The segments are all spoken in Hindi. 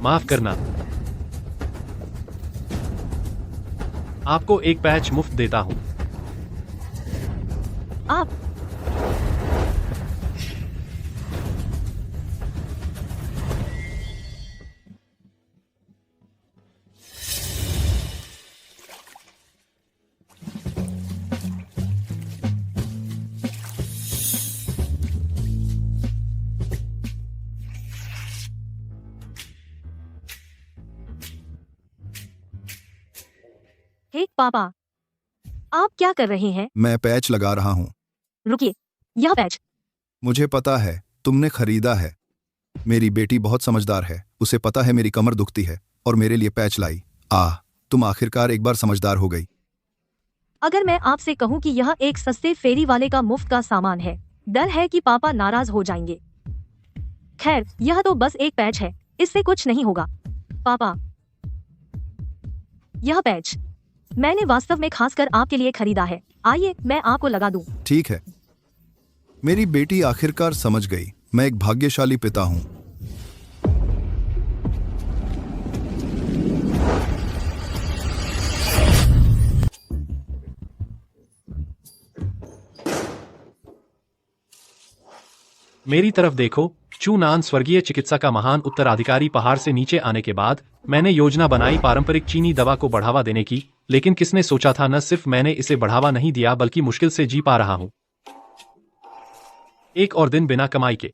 माफ करना, आपको एक पैच मुफ्त देता हूँ। आप हे पापा, आप क्या कर रहे हैं? मैं पैच लगा रहा हूँ। रुकिए, यह पैच। मुझे पता है तुमने खरीदा है। मेरी बेटी बहुत समझदार है, उसे पता है मेरी कमर दुखती है और मेरे लिए पैच लाई। तुम आखिरकार एक बार समझदार हो गई। अगर मैं आपसे कहूं कि यह एक सस्ते फेरी वाले का मुफ्त का सामान है, डर है कि पापा नाराज हो जाएंगे। खैर, यह तो बस एक पैच है, इससे कुछ नहीं होगा। पापा, यह पैच मैंने वास्तव में खासकर आपके लिए खरीदा है। आइए मैं आपको लगा दूं। ठीक है, मेरी बेटी आखिरकार समझ गई। मैं एक भाग्यशाली पिता हूँ। मेरी तरफ देखो, चू नान स्वर्गीय चिकित्सा का महान उत्तराधिकारी पहाड़ से नीचे आने के बाद मैंने योजना बनाई पारंपरिक चीनी दवा को बढ़ावा देने की, लेकिन किसने सोचा था न सिर्फ मैंने इसे बढ़ावा नहीं दिया बल्कि मुश्किल से जी पा रहा हूं। एक और दिन बिना कमाई के।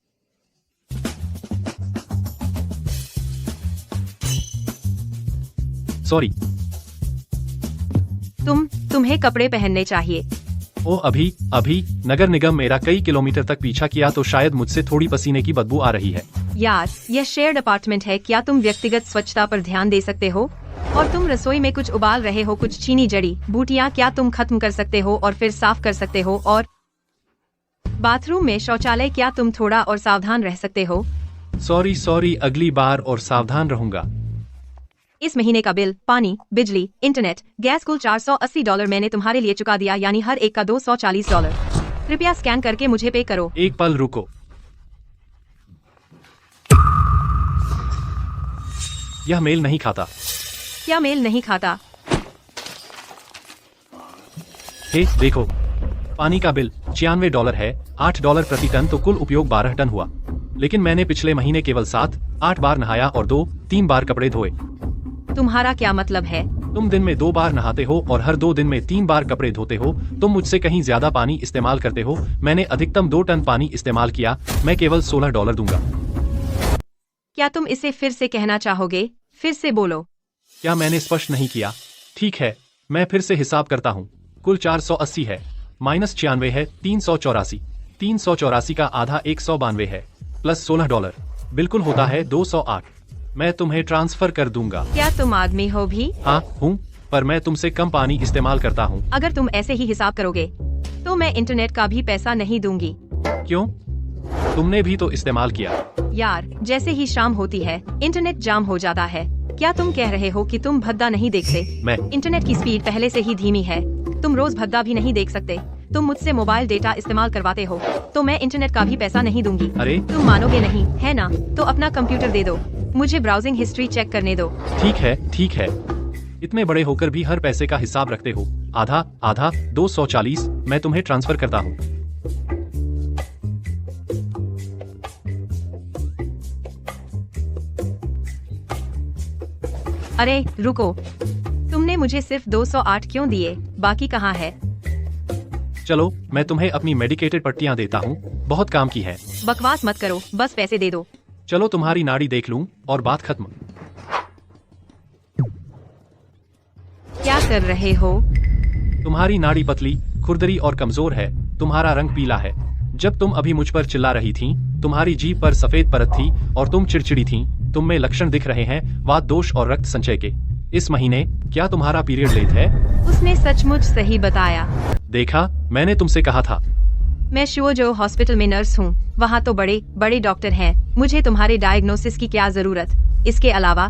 सॉरी। तुम्हें कपड़े पहनने चाहिए। ओ अभी नगर निगम मेरा कई किलोमीटर तक पीछा किया तो शायद मुझसे थोड़ी पसीने की बदबू आ रही है। यार, यह शेयर्ड अपार्टमेंट है, क्या तुम व्यक्तिगत स्वच्छता पर ध्यान दे सकते हो? और तुम रसोई में कुछ उबाल रहे हो, कुछ चीनी जड़ी बूटियाँ, क्या तुम खत्म कर सकते हो और फिर साफ कर सकते हो? और बाथरूम में शौचालय, क्या तुम थोड़ा और सावधान रह सकते हो? सॉरी, अगली बार और सावधान रहूंगा। इस महीने का बिल, पानी, बिजली, इंटरनेट, गैस कुल $480 मैंने तुम्हारे लिए चुका दिया, यानी हर एक का $240। कृपया स्कैन करके मुझे पे करो। एक पल रुको, यह मेल नहीं खाता। क्या मेल नहीं खाता? हे देखो, पानी का बिल $96 है, $8 प्रति टन, तो कुल उपयोग 12 टन हुआ। लेकिन मैंने पिछले महीने केवल 7-8 बार नहाया और 2-3 बार कपड़े धोए। तुम्हारा क्या मतलब है? तुम दिन में 2 बार नहाते हो और हर 2 दिन में 3 बार कपड़े धोते हो। तुम मुझसे कहीं ज्यादा पानी इस्तेमाल करते हो। मैंने अधिकतम 2 टन पानी इस्तेमाल किया। मैं केवल $16 दूंगा। क्या तुम इसे फिर से कहना चाहोगे? फिर से बोलो। क्या मैंने स्पष्ट नहीं किया? ठीक है, मैं फिर से हिसाब करता हूँ। कुल 480 है, माइनस 96 है, 384। 384 का आधा 192 है, प्लस $16 बिल्कुल होता है 208। मैं तुम्हें ट्रांसफर कर दूंगा। क्या तुम आदमी हो भी? हाँ हूँ, पर मैं तुमसे कम पानी इस्तेमाल करता हूँ। अगर तुम ऐसे ही हिसाब करोगे तो मैं इंटरनेट का भी पैसा नहीं दूंगी। क्यों? तुमने भी तो इस्तेमाल किया। यार, जैसे ही शाम होती है इंटरनेट जाम हो जाता है। क्या तुम कह रहे हो कि तुम भद्दा नहीं देखते? मैं इंटरनेट की स्पीड पहले से ही धीमी है, तुम रोज भद्दा भी नहीं देख सकते। तुम मुझसे मोबाइल डेटा इस्तेमाल करवाते हो, तो मैं इंटरनेट का भी पैसा नहीं दूंगी। अरे तुम मानोगे नहीं, है ना? तो अपना कंप्यूटर दे दो, मुझे ब्राउजिंग हिस्ट्री चेक करने दो। ठीक है। इतने बड़े होकर भी हर पैसे का हिसाब रखते हो। आधा 240 मैं तुम्हें ट्रांसफर करता हूँ। अरे रुको, तुमने मुझे सिर्फ 208 क्यों दिए? बाकी कहाँ है? चलो, मैं तुम्हें अपनी मेडिकेटेड पट्टियाँ देता हूँ, बहुत काम की है। बकवास मत करो, बस पैसे दे दो। चलो तुम्हारी नाड़ी देख लूं और बात खत्म। क्या कर रहे हो? तुम्हारी नाड़ी पतली, खुरदरी और कमजोर है। तुम्हारा रंग पीला है। जब तुम अभी मुझ पर चिल्ला रही थीं, तुम्हारी जीभ पर सफेद परत थी और तुम चिड़चिड़ी थीं। तुम में लक्षण दिख रहे हैं वात दोष और रक्त संचय के। इस महीने क्या तुम्हारा पीरियड लेट है? उसने सचमुच सही बताया। देखा, मैंने तुमसे कहा था। मैं शुओजो हॉस्पिटल में नर्स हूँ, वहाँ तो बड़े बड़े डॉक्टर हैं। मुझे तुम्हारे डायग्नोसिस की क्या जरूरत? इसके अलावा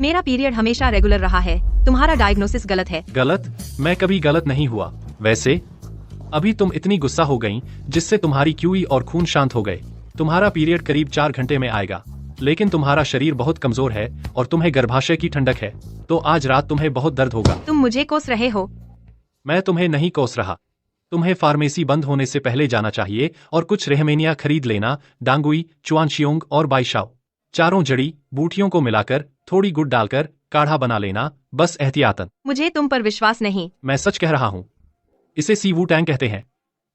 मेरा पीरियड हमेशा रेगुलर रहा है। तुम्हारा डायग्नोसिस गलत है। गलत? मैं कभी गलत नहीं हुआ। वैसे अभी तुम इतनी गुस्सा हो गईं, जिससे तुम्हारी क्यूई और खून शांत हो गए। तुम्हारा पीरियड करीब 4 घंटे में आएगा। लेकिन तुम्हारा शरीर बहुत कमजोर है और तुम्हें गर्भाशय की ठंडक है, तो आज रात तुम्हें बहुत दर्द होगा। तुम मुझे कोस रहे हो? मैं तुम्हें नहीं कोस रहा। तुम्हें फार्मेसी बंद होने से पहले जाना चाहिए और कुछ रेहमेनिया खरीद लेना, डांगुई, चुआनशियोंग और बाइशाओ। चारों जड़ी बूटियों को मिलाकर थोड़ी गुड़ डालकर काढ़ा बना लेना, बस एहतियातन। मुझे तुम पर विश्वास नहीं। मैं सच कह रहा हूँ। इसे सीवू टैंग कहते हैं।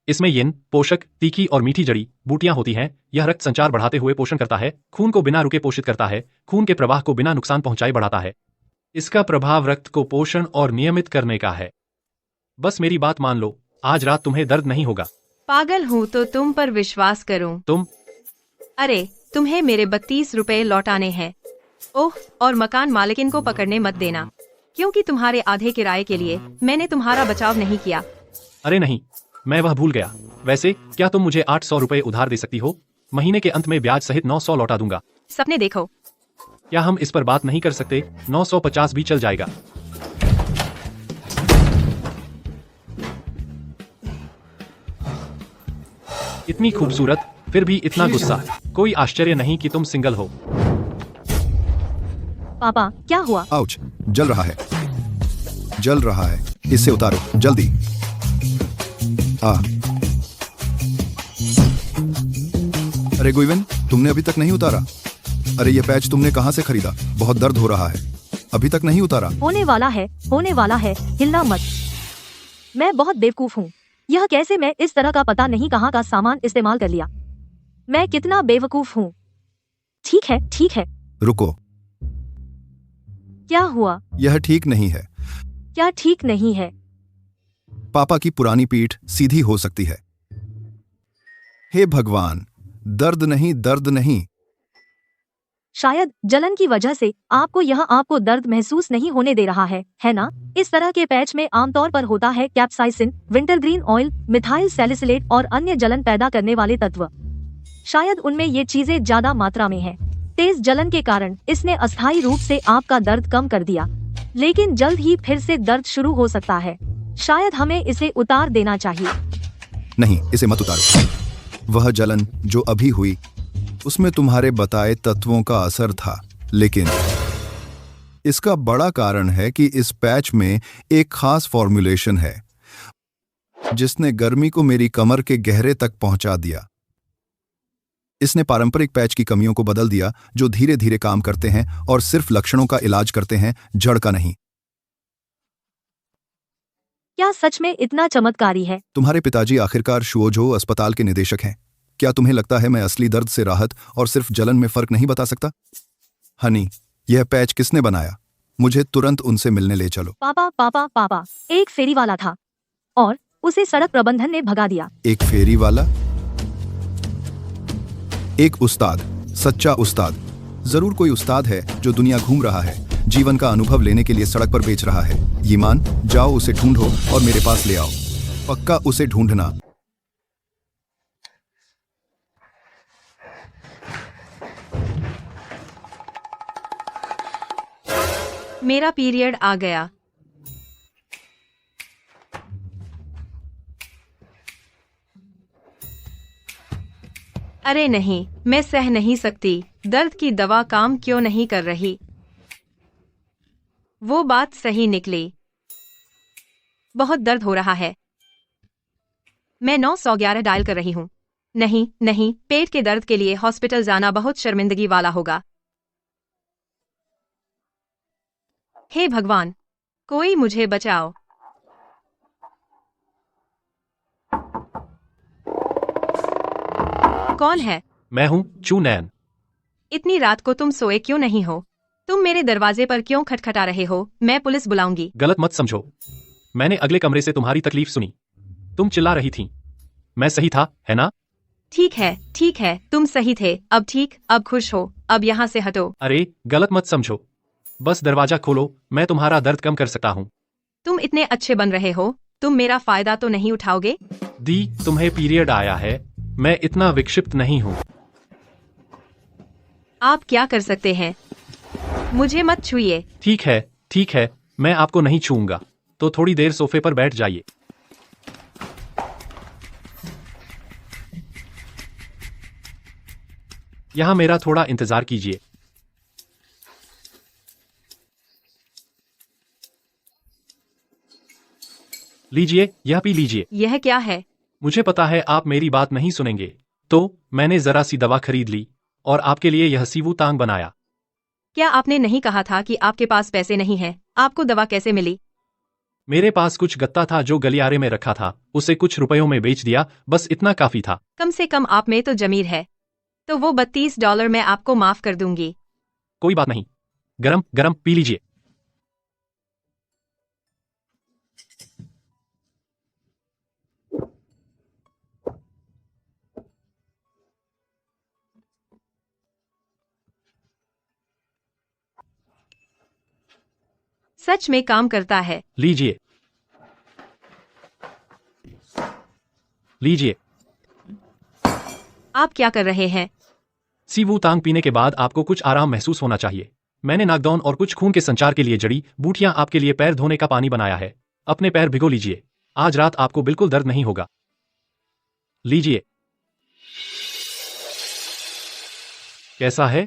इसमें यिन, पोषक, तीखी और मीठी जड़ी बूटियां होती हैं। यह रक्त संचार बढ़ाते हुए पोषण करता है, खून को बिना रुके पोषित करता है, खून के प्रवाह को बिना नुकसान पहुंचाए बढ़ाता है। इसका प्रभाव रक्त को पोषण और नियमित करने का है। बस मेरी बात मान लो, आज रात तुम्हें दर्द नहीं होगा। पागल हूँ तो तुम पर विश्वास करूँ? तुम अरे, तुम्हें मेरे 32 रुपए लौटाने हैं। ओह, और मकान मालिकिन को पकड़ने मत देना, क्योंकि तुम्हारे आधे किराए के लिए मैंने तुम्हारा बचाव नहीं किया। अरे नहीं, मैं वह भूल गया। वैसे क्या तुम मुझे 800 रुपए उधार दे सकती हो? महीने के अंत में ब्याज सहित 900 लौटा दूंगा। सपने देखो। क्या हम इस पर बात नहीं कर सकते? 950 भी चल जाएगा। इतनी खूबसूरत, फिर भी इतना गुस्सा। कोई आश्चर्य नहीं कि तुम सिंगल हो। पापा, क्या हुआ? आउच, जल रहा है, जल रहा है। इसे उतारो, जल्दी। अरे गुइवन, तुमने अभी तक नहीं उतारा? अरे ये पैच तुमने कहाँ से खरीदा? बहुत दर्द हो रहा है, अभी तक नहीं उतारा। होने वाला है, होने वाला है, हिलना मत। मैं बहुत बेवकूफ हूँ। यह कैसे मैं इस तरह का पता नहीं कहाँ का सामान इस्तेमाल कर लिया। मैं कितना बेवकूफ हूँ। ठीक है, ठीक है। रुको, क्या हुआ? यह ठीक नहीं है। क्या ठीक नहीं है? पापा की पुरानी पीठ सीधी हो सकती है। हे भगवान, दर्द नहीं, दर्द नहीं। शायद जलन की वजह से आपको दर्द महसूस नहीं होने दे रहा है ना? इस तरह के पैच में आमतौर पर होता है capsaicin, wintergreen oil, methyl salicylate और अन्य जलन पैदा करने वाले तत्व। शायद उनमें ये चीजें ज्यादा मात्रा में हैं। तेज जलन के कारण इसने अस्थायी रूप से आपका दर्द कम कर दिया, लेकिन जल्द ही फिर से दर्द शुरू हो सकता है। शायद हमें इसे उतार देना चाहिए। नहीं, इसे मत उतारो। वह जलन जो अभी हुई, उसमें तुम्हारे बताए तत्वों का असर था, लेकिन इसका बड़ा कारण है कि इस पैच में एक खास फॉर्मुलेशन है जिसने गर्मी को मेरी कमर के गहरे तक पहुंचा दिया। इसने पारंपरिक पैच की कमियों को बदल दिया, जो धीरे धीरे काम करते हैं और सिर्फ लक्षणों का इलाज करते हैं, जड़ का नहीं। क्या सच में इतना चमत्कारी है? तुम्हारे पिताजी आखिरकार शुओझो अस्पताल के निदेशक हैं। क्या तुम्हें लगता है मैं असली दर्द से राहत और सिर्फ जलन में फर्क नहीं बता सकता? हनी, यह पैच किसने बनाया? मुझे तुरंत उनसे मिलने ले चलो। पापा पापा पापा, एक फेरी वाला था और उसे सड़क प्रबंधन ने भगा दिया। एक फेरी वाला? एक उस्ताद, सच्चा उस्ताद। जरूर कोई उस्ताद है जो दुनिया घूम रहा है, जीवन का अनुभव लेने के लिए सड़क पर बेच रहा है। यीमान, जाओ उसे ढूंढो और मेरे पास ले आओ। पक्का उसे ढूंढना। मेरा पीरियड आ गया। अरे नहीं, मैं सह नहीं सकती। दर्द की दवा काम क्यों नहीं कर रही? वो बात सही निकली। बहुत दर्द हो रहा है। मैं 911 डायल कर रही हूँ। नहीं नहीं, पेट के दर्द के लिए हॉस्पिटल जाना बहुत शर्मिंदगी वाला होगा। हे भगवान, कोई मुझे बचाओ। कौन है? मैं हूँ चू नैन। इतनी रात को तुम सोए क्यों नहीं हो? तुम मेरे दरवाजे पर क्यों खटखटा रहे हो? मैं पुलिस बुलाऊंगी। गलत मत समझो, मैंने अगले कमरे से तुम्हारी तकलीफ सुनी। तुम चिल्ला रही थी। मैं सही था, है ना? ठीक है, ठीक है, तुम सही थे। अब ठीक, अब खुश हो। अब यहाँ से हटो। अरे गलत मत समझो, बस दरवाजा खोलो, मैं तुम्हारा दर्द कम कर सकता हूँ। तुम इतने अच्छे बन रहे हो, तुम मेरा फायदा तो नहीं उठाओगे? दी, तुम्हें पीरियड आया है, मैं इतना विक्षिप्त नहीं हूँ। आप क्या कर सकते हैं? मुझे मत छूइए। ठीक है, ठीक है, मैं आपको नहीं छूऊंगा, तो थोड़ी देर सोफे पर बैठ जाइए। यहाँ मेरा थोड़ा इंतजार कीजिए। लीजिए, यह पी लीजिए। यह क्या है? मुझे पता है आप मेरी बात नहीं सुनेंगे, तो मैंने जरा सी दवा खरीद ली और आपके लिए यह सीवू तांग बनाया। क्या आपने नहीं कहा था कि आपके पास पैसे नहीं है? आपको दवा कैसे मिली? मेरे पास कुछ गत्ता था जो गलियारे में रखा था, उसे कुछ रुपयों में बेच दिया, बस इतना काफी था। कम से कम आप में तो जमीर है। तो वो $32 मैं आपको माफ कर दूंगी। कोई बात नहीं, गरम गरम पी लीजिए। सच में काम करता है। लीजिए लीजिए। आप क्या कर रहे हैं? सीवू तांग पीने के बाद आपको कुछ आराम महसूस होना चाहिए। मैंने नागदौन और कुछ खून के संचार के लिए जड़ी बूटियां आपके लिए पैर धोने का पानी बनाया है। अपने पैर भिगो लीजिए, आज रात आपको बिल्कुल दर्द नहीं होगा। लीजिए। कैसा है?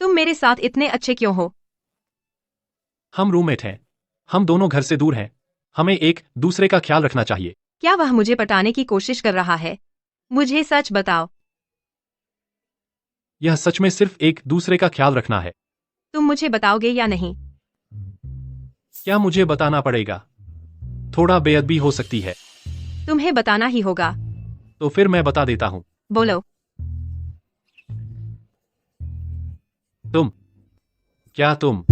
तुम मेरे साथ इतने अच्छे क्यों हो? हम रूममेट हैं, हम दोनों घर से दूर हैं, हमें एक दूसरे का ख्याल रखना चाहिए। क्या वह मुझे पटाने की कोशिश कर रहा है? मुझे सच बताओ। यह सच में सिर्फ एक दूसरे का ख्याल रखना है। तुम मुझे बताओगे या नहीं? क्या मुझे बताना पड़ेगा? थोड़ा बेअदबी हो सकती है। तुम्हें बताना ही होगा। तो फिर मैं बता देता हूँ। बोलो। तुम क्या तुम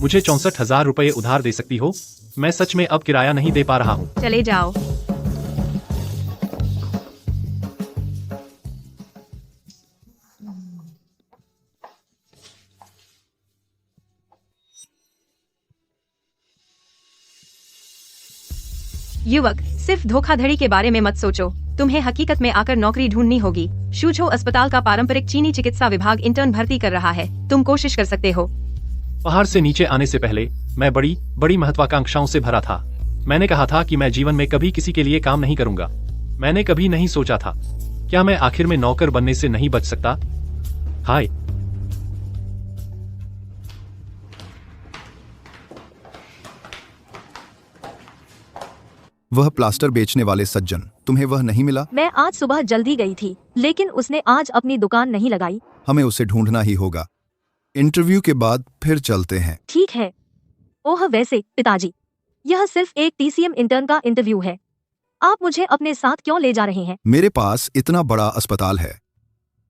मुझे 64,000 रुपये उधार दे सकती हो? मैं सच में अब किराया नहीं दे पा रहा हूँ। चले जाओ। युवक, सिर्फ धोखाधड़ी के बारे में मत सोचो। तुम्हें हकीकत में आकर नौकरी ढूंढनी होगी। शूझो अस्पताल का पारंपरिक चीनी चिकित्सा विभाग इंटर्न भर्ती कर रहा है। तुम कोशिश कर सकते हो। पहाड़ से नीचे आने से पहले मैं बड़ी बड़ी महत्वाकांक्षाओं से भरा था। मैंने कहा था कि मैं जीवन में कभी किसी के लिए काम नहीं करूंगा। मैंने कभी नहीं सोचा था, क्या मैं आखिर में नौकर बनने से नहीं बच सकता? हाय। वह प्लास्टर बेचने वाले सज्जन, तुम्हें वह नहीं मिला? मैं आज सुबह जल्दी गई थी, लेकिन उसने आज अपनी दुकान नहीं लगाई। हमें उसे ढूंढना ही होगा। इंटरव्यू के बाद फिर चलते हैं। ठीक है। ओह वैसे पिताजी, यह सिर्फ एक TCM इंटर्न का इंटरव्यू है। आप मुझे अपने साथ क्यों ले जा रहे हैं? मेरे पास इतना बड़ा अस्पताल है।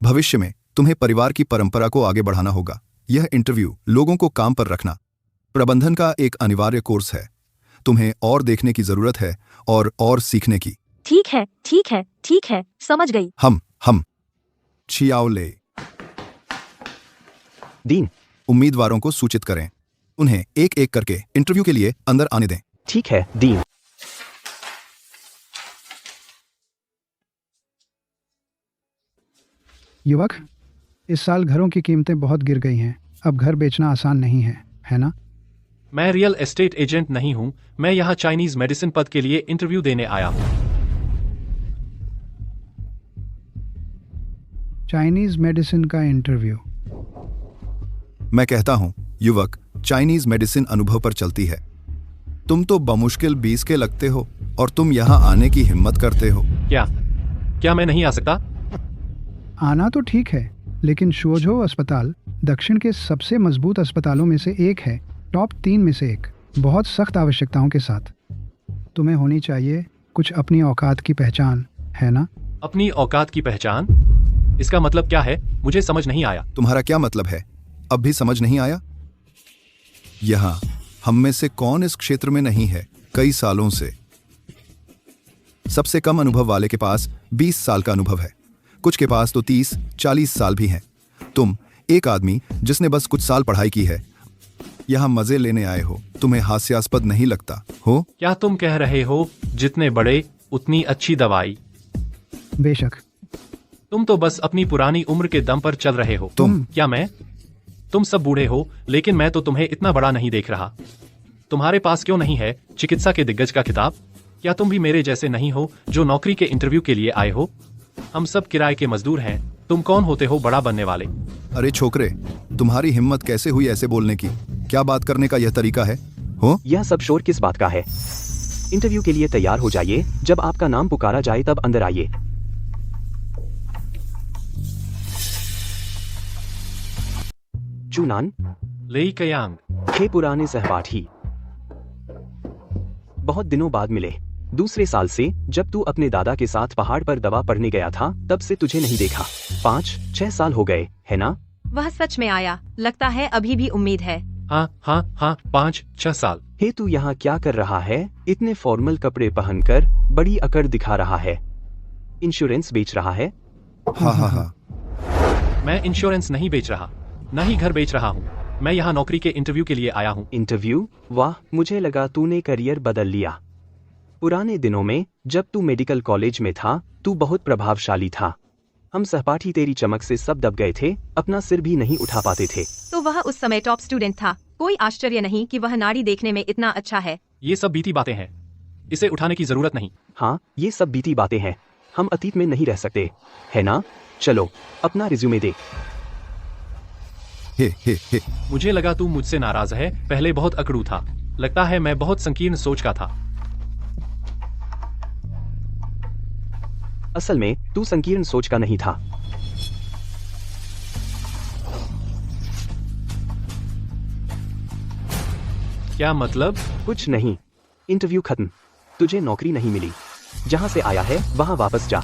भविष्य में तुम्हें परिवार की परंपरा को आगे बढ़ाना होगा। यह इंटरव्यू लोगों को काम पर रखना प्रबंधन का एक अनिवार्य कोर्स है। तुम्हें और देखने की जरूरत है और सीखने की। ठीक है, ठीक है, ठीक है, समझ गई। हम छियाओले डीन, उम्मीदवारों को सूचित करें। उन्हें एक एक करके इंटरव्यू के लिए अंदर आने दें। ठीक है डीन। युवक, इस साल घरों की कीमतें बहुत गिर गई हैं। अब घर बेचना आसान नहीं है ना? मैं रियल एस्टेट एजेंट नहीं हूँ, मैं यहाँ चाइनीज मेडिसिन पद के लिए इंटरव्यू देने आया हूँ। चाइनीज मेडिसिन का इंटरव्यू? मैं कहता हूँ युवक, चाइनीज मेडिसिन अनुभव पर चलती है। तुम तो बमुश्किल 20 के लगते हो और तुम यहाँ आने की हिम्मत करते हो। क्या मैं नहीं आ सकता? आना तो ठीक है, लेकिन शोझो अस्पताल दक्षिण के सबसे मजबूत अस्पतालों में से एक है, टॉप 3 में से एक, बहुत सख्त आवश्यकताओं के साथ। तुम्हें होनी चाहिए कुछ अपनी औकात की पहचान, है ना? अपनी औकात की पहचान? इसका मतलब क्या है? मुझे समझ नहीं आया। तुम्हारा क्या मतलब है? अब भी समझ नहीं आया? यहाँ हम में से कौन इस क्षेत्र में नहीं है कई सालों से? सबसे कम अनुभव वाले के पास 20 साल का अनुभव है, कुछ के पास तो 30-40 साल भी हैं। तुम एक आदमी जिसने बस कुछ साल पढ़ाई की है, यहाँ मजे लेने आए हो। तुम्हें हास्यास्पद नहीं लगता हो? क्या तुम कह रहे हो जितने बड़े उतनी अच्छी दवाई? बेशक। तुम तो बस अपनी पुरानी उम्र के दम पर चल रहे हो। तुम क्या मैं? तुम सब बूढ़े हो, लेकिन मैं तो तुम्हें इतना बड़ा नहीं देख रहा। तुम्हारे पास क्यों नहीं है चिकित्सा के दिग्गज का खिताब? क्या तुम भी मेरे जैसे नहीं हो जो नौकरी के इंटरव्यू के लिए आए हो? हम सब किराए के मजदूर हैं। तुम कौन होते हो बड़ा बनने वाले? अरे छोकरे, तुम्हारी हिम्मत कैसे हुई ऐसे बोलने की? क्या बात करने का यह तरीका है? हो यह सब शोर किस बात का है? इंटरव्यू के लिए तैयार हो जाइए। जब आपका नाम पुकारा जाए तब अंदर आइए। चूनान, लेई कयांग, हे पुराने सहपाठी, बहुत दिनों बाद मिले। दूसरे साल से जब तू अपने दादा के साथ पहाड़ पर दवा पढ़ने गया था तब से तुझे नहीं देखा। 5-6 साल हो गए है ना? वह सच में आया। लगता है अभी भी उम्मीद है। हाँ 5-6 साल। हे तू यहाँ क्या कर रहा है? इतने फॉर्मल कपड़े पहनकर बड़ी अकड़ दिखा रहा है। इंश्योरेंस बेच रहा है? हा। मैं इंश्योरेंस नहीं बेच रहा, न ही घर बेच रहा हूँ। मैं यहाँ नौकरी के इंटरव्यू के लिए आया हूँ। इंटरव्यू? वाह, मुझे लगा तूने करियर बदल लिया। पुराने दिनों में जब तू मेडिकल कॉलेज में था तू बहुत प्रभावशाली था। हम सहपाठी तेरी चमक से सब दब गए थे, अपना सिर भी नहीं उठा पाते थे। तो वह उस समय टॉप स्टूडेंट था। कोई आश्चर्य नहीं कि वह नाड़ी देखने में इतना अच्छा है। ये सब बीती बातें हैं, इसे उठाने की जरूरत नहीं। हाँ, ये सब बीती बातें हैं। हम अतीत में नहीं रह सकते, है ना? चलो अपना रिज्यूमे दे। हे। मुझे लगा तू मुझसे नाराज है। पहले बहुत अकड़ू था। लगता है मैं बहुत संकीर्ण सोच का था। असल में तू संकीर्ण सोच का नहीं था। क्या मतलब? कुछ नहीं। इंटरव्यू खत्म। तुझे नौकरी नहीं मिली। जहां से आया है वहां वापस जा।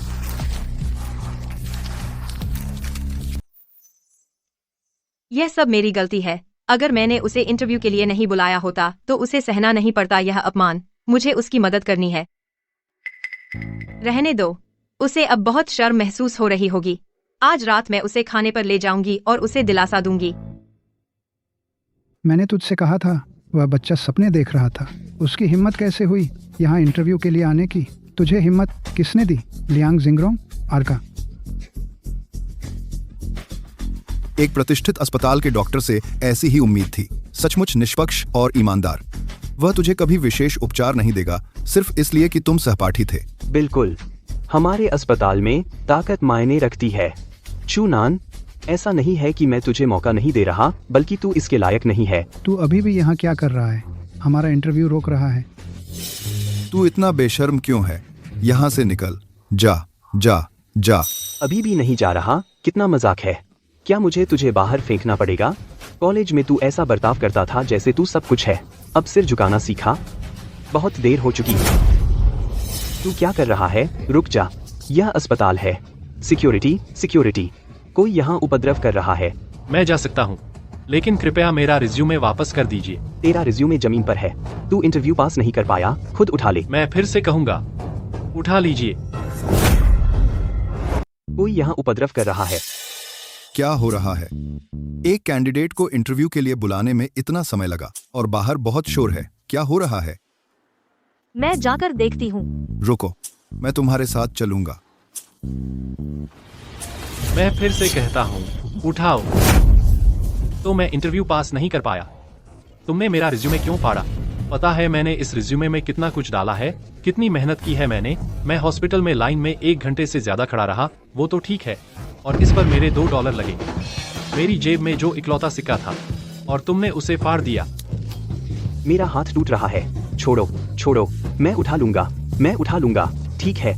यह सब मेरी गलती है। अगर मैंने उसे इंटरव्यू के लिए नहीं बुलाया होता तो उसे सहना नहीं पड़ता यह अपमान। मुझे उसकी मदद करनी है। रहने दो। उसे अब बहुत शर्म महसूस हो रही होगी। आज रात मैं उसे खाने पर ले जाऊंगी और उसे दिलासा दूंगी। मैंने तुझसे कहा था, वह बच्चा सपने देख रहा था। उसकी हिम्मत कैसे हुई यहाँ इंटरव्यू के लिए आने की? तुझे हिम्मत किसने दी? लियांग जिंगरोंग, आर्का? एक प्रतिष्ठित अस्पताल के डॉक्टर से ऐसी ही उम्मीद थी। सचमुच निष्पक्ष और ईमानदार। वह तुझे कभी विशेष उपचार नहीं देगा सिर्फ इसलिए कि तुम सहपाठी थे। बिल्कुल। हमारे अस्पताल में ताकत मायने रखती है। चूनान, ऐसा नहीं है कि मैं तुझे मौका नहीं दे रहा, बल्कि तू इसके लायक नहीं है। तू अभी भी यहाँ क्या कर रहा है? हमारा इंटरव्यू रोक रहा है। तू इतना बेशर्म क्यों है? यहाँ से निकल। जा। अभी भी नहीं जा रहा? कितना मजाक है। क्या मुझे तुझे बाहर फेंकना पड़ेगा? कॉलेज में तू ऐसा बर्ताव करता था जैसे तू सब कुछ है। अब सिर झुकाना सीखा? बहुत देर हो चुकी है। तू क्या कर रहा है? रुक जा। यह अस्पताल है। सिक्योरिटी। कोई यहाँ उपद्रव कर रहा है। मैं जा सकता हूँ, लेकिन कृपया मेरा रिज्यूमे वापस कर दीजिए। तेरा रिज्यूमे जमीन पर है। तू इंटरव्यू पास नहीं कर पाया, खुद उठा ले। मैं फिर से कहूँगा, उठा लीजिए। कोई यहाँ उपद्रव कर रहा है। क्या हो रहा है? एक कैंडिडेट को इंटरव्यू के लिए बुलाने में इतना समय लगा और बाहर बहुत शोर है। क्या हो रहा है? मैं जाकर देखती हूँ। रुको, मैं तुम्हारे साथ चलूंगा। मैं फिर से कहता हूँ, उठाओ। तो मैं इंटरव्यू पास नहीं कर पाया। तुमने मेरा रिज्यूमे क्यों फाड़ा? पता है मैंने इस रिज्यूमे में कितना कुछ डाला है, कितनी मेहनत की है मैंने। मैं हॉस्पिटल में लाइन में 1 घंटे से ज्यादा खड़ा रहा, वो तो ठीक है, और इस पर मेरे $2 लगे। मेरी जेब में जो इकलौता सिक्का था, और तुमने उसे फाड़ दिया। मेरा हाथ टूट रहा है। छोड़ो। मैं उठा लूंगा। ठीक है।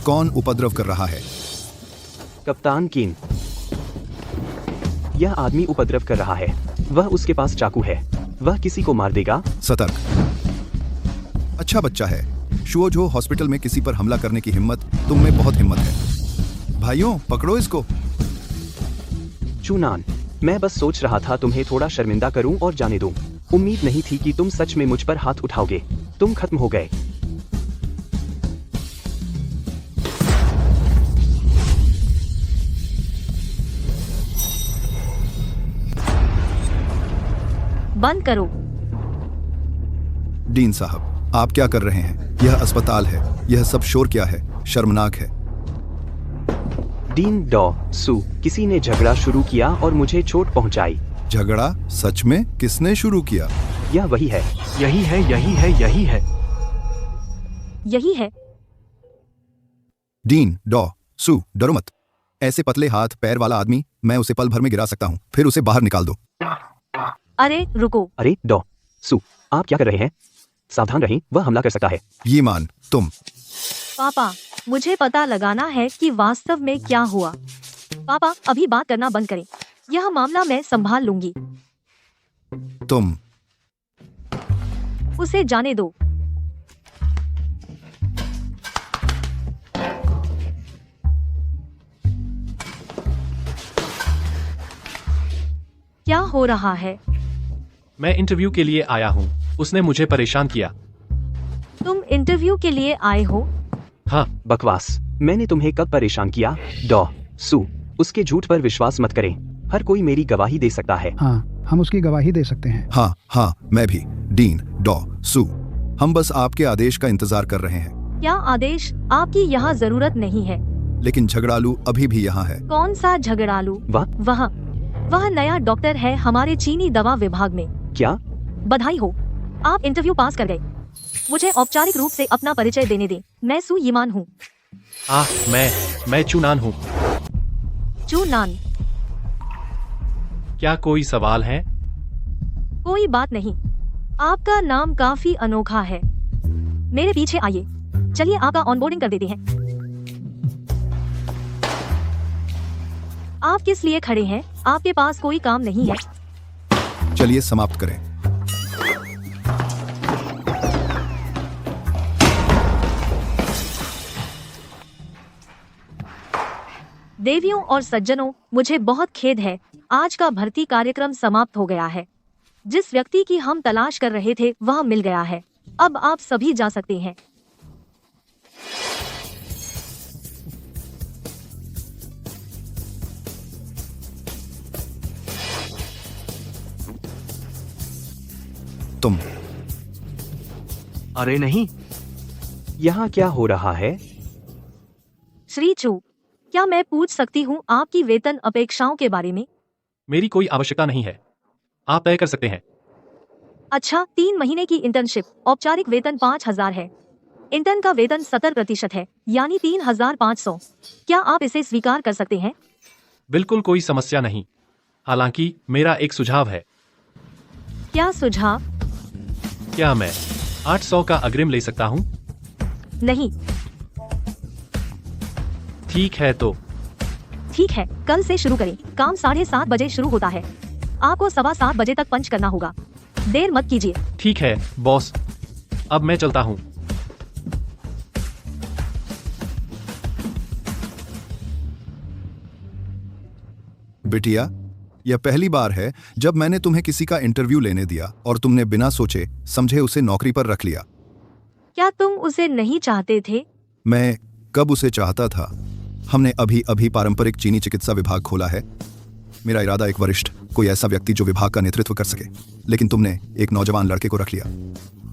कौन उपद्रव कर रहा है? कप्तान किन। यह आदमी उपद्रव कर रहा है। वह उसके पास चाकू है। वह किसी को मार देगा। सतर्क। अच्छा बच्चा है। शुओझो हॉस्पिटल में किसी पर हमला करने की हिम्मत तुम में बहुत हिम्मत है। भाइयों, पकड़ो इसको। चूनान, मैं बस सोच रहा था तुम्हें थोड़ा शर्मिंदा करूं और जाने दूं। उम्मीद नहीं थी कि तुम सच में मुझ पर हाथ उठाओगे। तुम खत्म हो गए। बंद करो। डीन साहब, आप क्या कर रहे हैं? यह अस्पताल है। यह सब शोर क्या है? शर्मनाक है। डीन डॉ सू, किसी ने झगड़ा शुरू किया और मुझे चोट पहुंचाई। झगड़ा? सच में? किसने शुरू किया? यह वही है। यही है, यही है, यही है। यही है। डीन डॉ सू, डरो मत। ऐसे पतले हाथ पैर वाला आदमी, मैं उसे पल भर में गिरा सकता हूँ। फिर उसे बाहर निकाल दो। अरे रुको। अरे डॉ सू, आप क्या कर रहे हैं? सावधान रहें, वह हमला कर सकता है। ये मान तुम। पापा, मुझे पता लगाना है कि वास्तव में क्या हुआ। पापा, अभी बात करना बंद करें। यह मामला मैं संभाल लूंगी। तुम उसे जाने दो। क्या हो रहा है? मैं इंटरव्यू के लिए आया हूँ। उसने मुझे परेशान किया। तुम इंटरव्यू के लिए आए हो? हाँ, बकवास। मैंने तुम्हें कब परेशान किया? डॉ सू, उसके झूठ पर विश्वास मत करें। हर कोई मेरी गवाही दे सकता है। हाँ, हम उसकी गवाही दे सकते हैं। हाँ हाँ, मैं भी। डीन डॉ सू, हम बस आपके आदेश का इंतजार कर रहे हैं। क्या आदेश? आपकी यहाँ जरूरत नहीं है। लेकिन झगड़ालू अभी भी यहाँ है। कौन सा झगड़ालू? वाह, वह नया डॉक्टर है हमारे चीनी दवा विभाग में। क्या? बधाई हो, आप इंटरव्यू पास कर गए। मुझे औपचारिक रूप से अपना परिचय देने दें। मैं सू यीमान हूँ। मैं चुनान हूँ। चूनान। क्या कोई सवाल है? कोई बात नहीं। आपका नाम काफी अनोखा है। मेरे पीछे आइए। चलिए आपका ऑनबोर्डिंग कर देते हैं। आप किस लिए खड़े हैं? आपके पास कोई काम नहीं है? चलिए समाप्त करें। देवियों और सज्जनों, मुझे बहुत खेद है, आज का भर्ती कार्यक्रम समाप्त हो गया है। जिस व्यक्ति की हम तलाश कर रहे थे वह मिल गया है। अब आप सभी जा सकते हैं। तुम। अरे नहीं, यहाँ क्या हो रहा है? श्री चू, क्या मैं पूछ सकती हूँ आपकी वेतन अपेक्षाओं के बारे में? मेरी कोई आवश्यकता नहीं है। आप तय कर सकते हैं। अच्छा, 3 महीने की इंटर्नशिप, औपचारिक वेतन 5,000 है। इंटर्न का वेतन 70% है, यानी 3,500। क्या आप इसे स्वीकार कर सकते हैं? बिल्कुल कोई समस्या नहीं। हालांकि मेरा एक सुझाव है। क्या सुझाव? क्या मैं 800 का अग्रिम ले सकता हूँ? नहीं। ठीक है तो। ठीक है, कल से शुरू करें। काम 7:30 बजे शुरू होता है। आपको 7:15 बजे तक पंच करना होगा। देर मत कीजिए। ठीक है बॉस, अब मैं चलता हूँ। बिटिया, यह पहली बार है जब मैंने तुम्हें किसी का इंटरव्यू लेने दिया और तुमने बिना सोचे समझे उसे नौकरी पर रख लिया। क्या तुम उसे नहीं चाहते थे? मैं कब उसे चाहता था? हमने अभी अभी पारंपरिक चीनी चिकित्सा विभाग खोला है। मेरा इरादा एक वरिष्ठ, कोई ऐसा व्यक्ति जो विभाग का नेतृत्व कर सके। लेकिन तुमने एक नौजवान लड़के को रख लिया।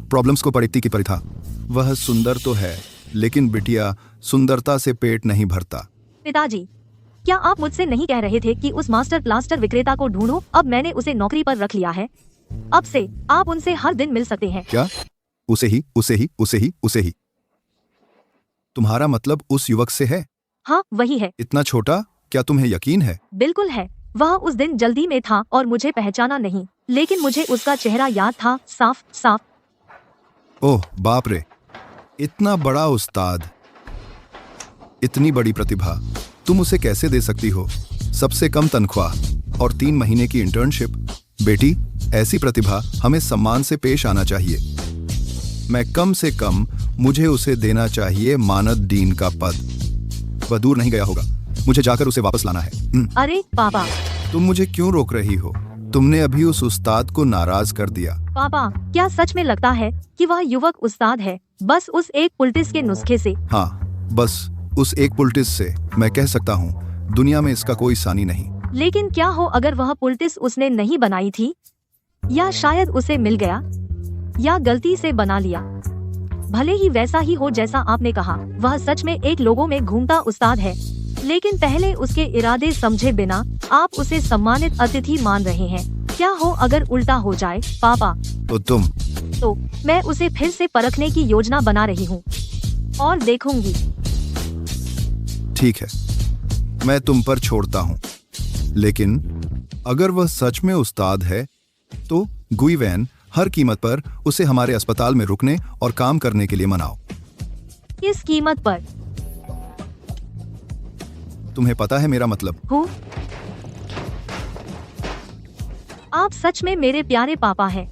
प्रॉब्लम्स को पड़ती की परिथा। वह सुंदर तो है, लेकिन बिटिया, सुंदरता से पेट नहीं भरता। पिताजी, क्या आप मुझसे नहीं कह रहे थे कि उस मास्टर प्लास्टर विक्रेता को ढूंढो? अब मैंने उसे नौकरी पर रख लिया है। अब से आप उनसे हर दिन मिल सकते हैं। क्या? उसे ही, उसे ही, उसे ही, उसे ही? तुम्हारा मतलब उस युवक से है? हाँ, वही है। इतना छोटा? क्या तुम्हें यकीन है? बिल्कुल है। वह उस दिन जल्दी में था और मुझे पहचाना नहीं, लेकिन मुझे उसका चेहरा याद था, साफ साफ। ओह बाप रे, इतना बड़ा उस्ताद, इतनी बड़ी प्रतिभा, तुम उसे कैसे दे सकती हो? सबसे कम तनख्वाह और 3 महीने की इंटर्नशिप। बेटी, ऐसी प्रतिभा हमें सम्मान से पेश आना चाहिए। मैं कम से कम मुझे उसे देना चाहिए मानद डीन का पद। वह दूर नहीं गया होगा, मुझे जाकर उसे वापस लाना है। अरे पापा। तुम मुझे क्यों रोक रही हो? तुमने अभी उस उस्ताद को नाराज कर दिया। पापा, क्या सच में लगता है कि वह युवक उस्ताद है, बस उस एक पुलिस के नुस्खे से? हाँ, बस उस एक पुलिस से। मैं कह सकता हूँ दुनिया में इसका कोई सानी नहीं। लेकिन क्या हो अगर वह पुलिस उसने नहीं बनाई थी, या शायद उसे मिल गया, या गलती से बना लिया। भले ही वैसा ही हो जैसा आपने कहा, वह सच में एक लोगों में घूमता उस्ताद है, लेकिन पहले उसके इरादे समझे बिना आप उसे सम्मानित अतिथि मान रहे हैं। क्या हो अगर उल्टा हो जाए पापा? तो तुम तो मैं उसे फिर से परखने की योजना बना रही हूँ और देखूंगी। ठीक है, मैं तुम पर छोड़ता हूँ, लेकिन अगर वह सच में उस्ताद है तो गुइवेन हर कीमत पर उसे हमारे अस्पताल में रुकने और काम करने के लिए मनाओ। किस कीमत पर? तुम्हें पता है मेरा मतलब। हूँ? आप सच में मेरे प्यारे पापा हैं।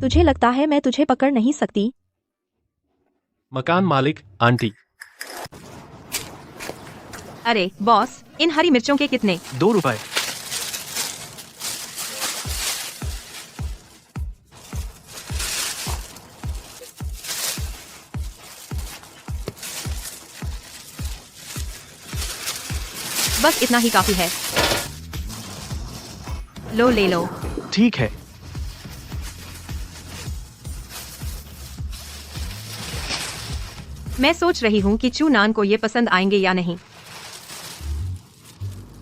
तुझे लगता है मैं तुझे पकड़ नहीं सकती? मकान मालिक आंटी। अरे बॉस, इन हरी मिर्चों के कितने? 2 रुपए। बस इतना ही काफी है। लो ले लो। ठीक है। मैं सोच रही हूँ कि चू नान को ये पसंद आएंगे या नहीं।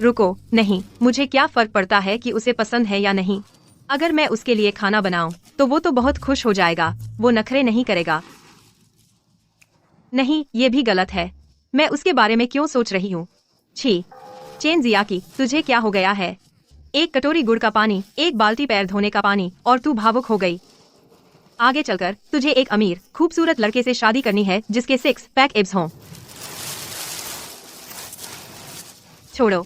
रुको, नहीं, मुझे क्या फर्क पड़ता है कि उसे पसंद है या नहीं। अगर मैं उसके लिए खाना बनाऊं, तो वो तो बहुत खुश हो जाएगा, वो नखरे नहीं करेगा। नहीं, ये भी गलत है। मैं उसके बारे में क्यों सोच रही हूँ? छी, चेन जियाकी, तुझे क्या हो गया है? एक कटोरी गुड़ का पानी, एक बाल्टी पैर धोने का पानी, और तू भावुक हो गई। आगे चलकर तुझे एक अमीर, खूबसूरत लड़के से शादी करनी है जिसके 6 पैक एब्स हों। छोड़ो,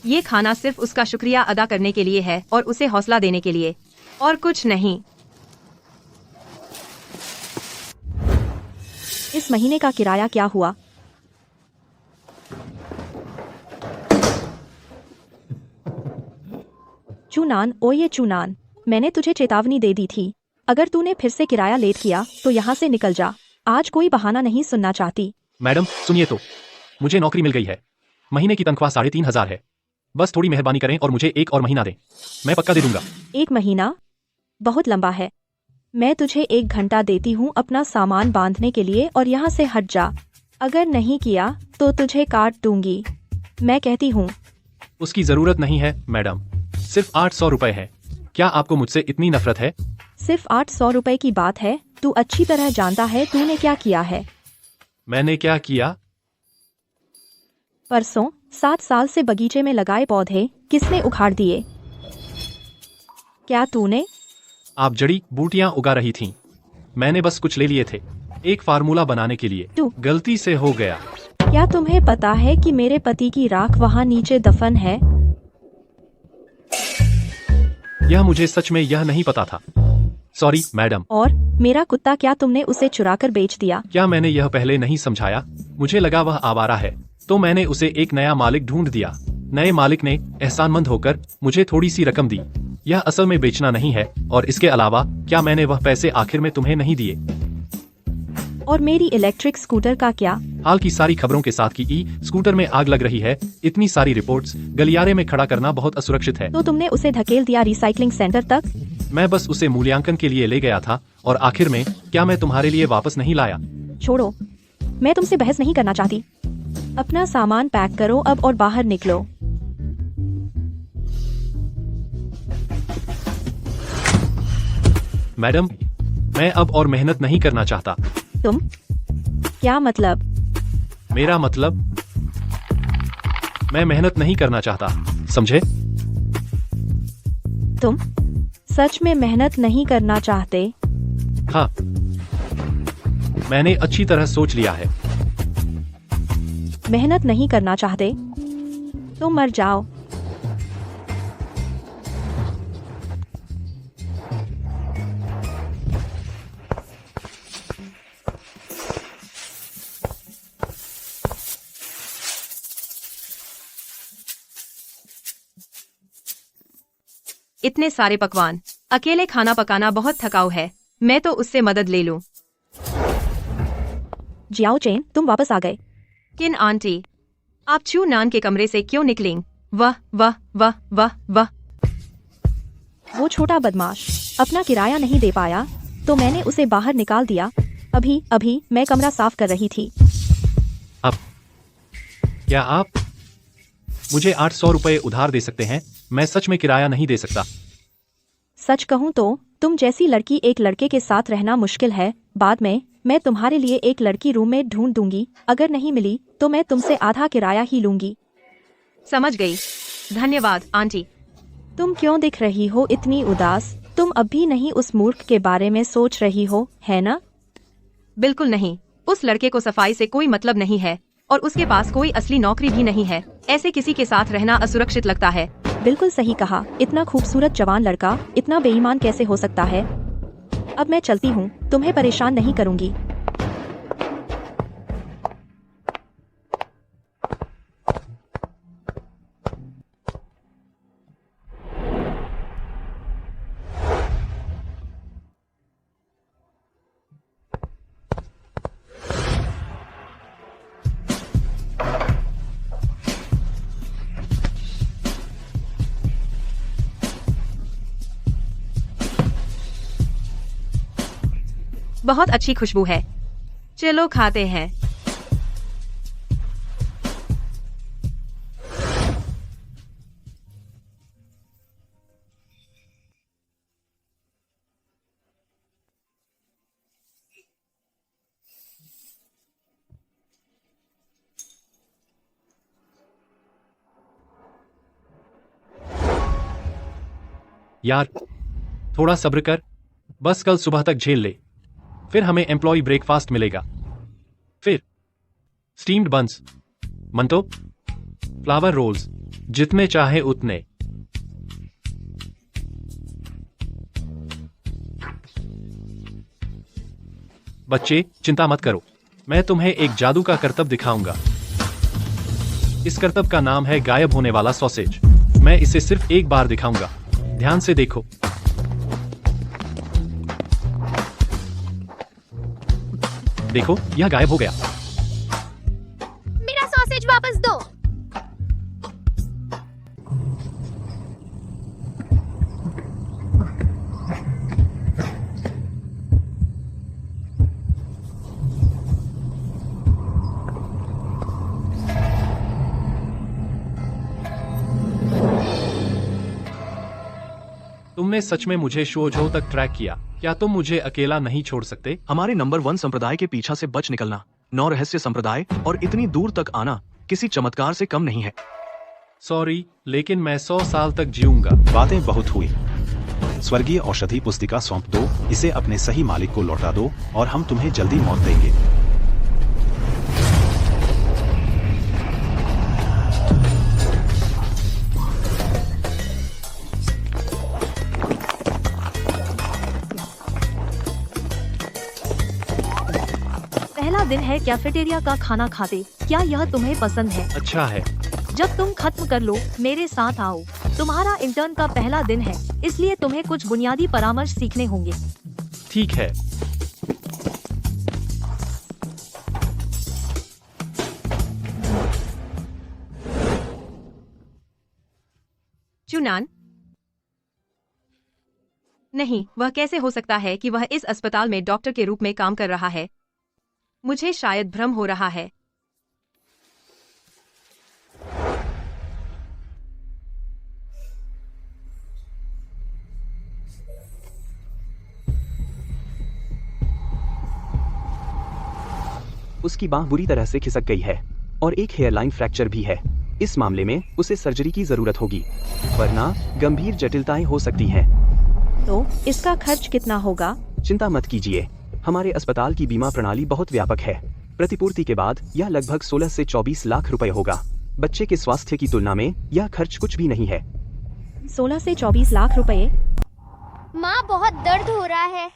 ये खाना सिर्फ उसका शुक्रिया अदा करने के लिए है और उसे हौसला देने के लिए, और कुछ नहीं। इस महीने का किराया क्या हुआ? चूनान, ओ ये चूनान, मैंने तुझे चेतावनी दे दी थी। अगर तूने फिर से किराया लेट किया तो यहाँ से निकल जा। आज कोई बहाना नहीं सुनना चाहती। मैडम सुनिए तो, मुझे नौकरी मिल गई है। महीने की तनख्वाह 3,500 है। बस थोड़ी मेहरबानी करें और मुझे 1 और महीना दें। मैं पक्का दे दूंगा। 1 महीना बहुत लंबा है। मैं तुझे 1 घंटा देती हूँ अपना सामान बांधने के लिए, और यहाँ से हट जा। अगर नहीं किया तो तुझे काट दूंगी। मैं कहती हूँ। उसकी जरूरत नहीं है मैडम, सिर्फ 800 रुपए है। क्या आपको मुझसे इतनी नफरत है? सिर्फ 800 रुपए की बात है। तू अच्छी तरह जानता है तूने क्या किया है। मैंने क्या किया? परसों 7 साल से बगीचे में लगाए पौधे किसने उखाड़ दिए? क्या तूने? आप जड़ी बूटियां उगा रही थीं। मैंने बस कुछ ले लिए थे, एक फार्मूला बनाने के लिए। तू गलती से हो गया। क्या तुम्हें पता है कि मेरे पति की राख वहाँ नीचे दफन है? यह मुझे सच में यह नहीं पता था। Sorry madam. और मेरा कुत्ता, क्या तुमने उसे चुराकर बेच दिया? क्या मैंने यह पहले नहीं समझाया? मुझे लगा वह आवारा है, तो मैंने उसे एक नया मालिक ढूंढ दिया। नए मालिक ने एहसानमंद होकर मुझे थोड़ी सी रकम दी। यह असल में बेचना नहीं है, और इसके अलावा क्या मैंने वह पैसे आखिर में तुम्हें नहीं दिए? और मेरी इलेक्ट्रिक स्कूटर का क्या? हाल की सारी खबरों के साथ कि स्कूटर में आग लग रही है, इतनी सारी रिपोर्ट्स, गलियारे में खड़ा करना बहुत असुरक्षित है। तो तुमने उसे धकेल दिया रिसाइकलिंग सेंटर तक? मैं बस उसे मूल्यांकन के लिए ले गया था, और आखिर में क्या मैं तुम्हारे लिए वापस नहीं लाया? छोड़ो, मैं तुमसे बहस नहीं करना चाहती। अपना सामान पैक करो अब और बाहर निकलो। मैडम, मैं अब और मेहनत नहीं करना चाहता। तुम? क्या मतलब? मेरा मतलब, मैं मेहनत नहीं करना चाहता, समझे? मैंने अच्छी तरह सोच लिया है। मेहनत नहीं करना चाहते? तुम मर जाओ। इतने सारे पकवान, अकेले खाना पकाना बहुत थकाऊ है। मैं तो उससे मदद ले लूं। जियाओ चेन, तुम वापस आ गए। किन आंटी, आप चू नान के कमरे से क्यों निकलें? वाह वाह वाह वाह वाह। वो छोटा बदमाश अपना किराया नहीं दे पाया तो मैंने उसे बाहर निकाल दिया। अभी अभी मैं कमरा साफ कर रही थी। अब क्या आप मुझे 800 रुपए उधार दे सकते हैं? मैं सच में किराया नहीं दे सकता। सच कहूँ तो तुम जैसी लड़की एक लड़के के साथ रहना मुश्किल है। बाद में मैं तुम्हारे लिए एक लड़की रूममेट ढूंढ दूंगी। अगर नहीं मिली तो मैं तुमसे आधा किराया ही लूंगी। समझ गई, धन्यवाद आंटी। तुम क्यों दिख रही हो इतनी उदास? तुम अब भी नहीं उस मूर्ख के बारे में सोच रही हो, है ना? बिल्कुल नहीं। उस लड़के को सफाई से कोई मतलब नहीं है और उसके पास कोई असली नौकरी भी नहीं है। ऐसे किसी के साथ रहना असुरक्षित लगता है। बिल्कुल सही कहा। इतना खूबसूरत जवान लड़का इतना बेईमान कैसे हो सकता है? अब मैं चलती हूँ, तुम्हें परेशान नहीं करूँगी। बहुत अच्छी खुशबू है। चलो खाते हैं। यार थोड़ा सब्र कर, बस कल सुबह तक झेल ले। फिर हमें एम्प्लॉय ब्रेकफास्ट मिलेगा। फिर स्टीम्ड बंस, मंतो, फ्लावर रोल्स, जितने चाहे उतने। बच्चे चिंता मत करो, मैं तुम्हें एक जादू का करतब दिखाऊंगा। इस करतब का नाम है गायब होने वाला सॉसेज। मैं इसे सिर्फ एक बार दिखाऊंगा। ध्यान से देखो। देखो, यह गायब हो गया। मेरा सॉसेज वापस दो। तुमने सच में मुझे शोझो तक ट्रैक किया। क्या तुम मुझे अकेला नहीं छोड़ सकते? हमारे नंबर 1 संप्रदाय के पीछा से बच निकलना, 9 रहस्य संप्रदाय और इतनी दूर तक आना किसी चमत्कार से कम नहीं है। सॉरी, लेकिन मैं 100 साल तक जीऊंगा। बातें बहुत हुई। स्वर्गीय औषधि पुस्तिका सौंप दो, इसे अपने सही मालिक को लौटा दो और हम तुम्हें जल्दी मौत देंगे। पहला दिन है कैफेटेरिया का खाना खाते। क्या यह तुम्हें पसंद है? अच्छा है। जब तुम खत्म कर लो मेरे साथ आओ। तुम्हारा इंटर्न का पहला दिन है, इसलिए तुम्हें कुछ बुनियादी परामर्श सीखने होंगे। ठीक है। चुनान? नहीं, वह कैसे हो सकता है कि वह इस अस्पताल में डॉक्टर के रूप में काम कर रहा है? मुझे शायद भ्रम हो रहा है। उसकी बांह बुरी तरह से खिसक गई है और एक हेयरलाइन फ्रैक्चर भी है। इस मामले में उसे सर्जरी की जरूरत होगी, वरना गंभीर जटिलताएं हो सकती हैं। तो इसका खर्च कितना होगा? चिंता मत कीजिए, हमारे अस्पताल की बीमा प्रणाली बहुत व्यापक है। प्रतिपूर्ति के बाद यह लगभग 16 से 24 लाख रुपए होगा। बच्चे के स्वास्थ्य की तुलना में यह खर्च कुछ भी नहीं है। 16 से 24 लाख रुपए? माँ बहुत दर्द हो रहा है।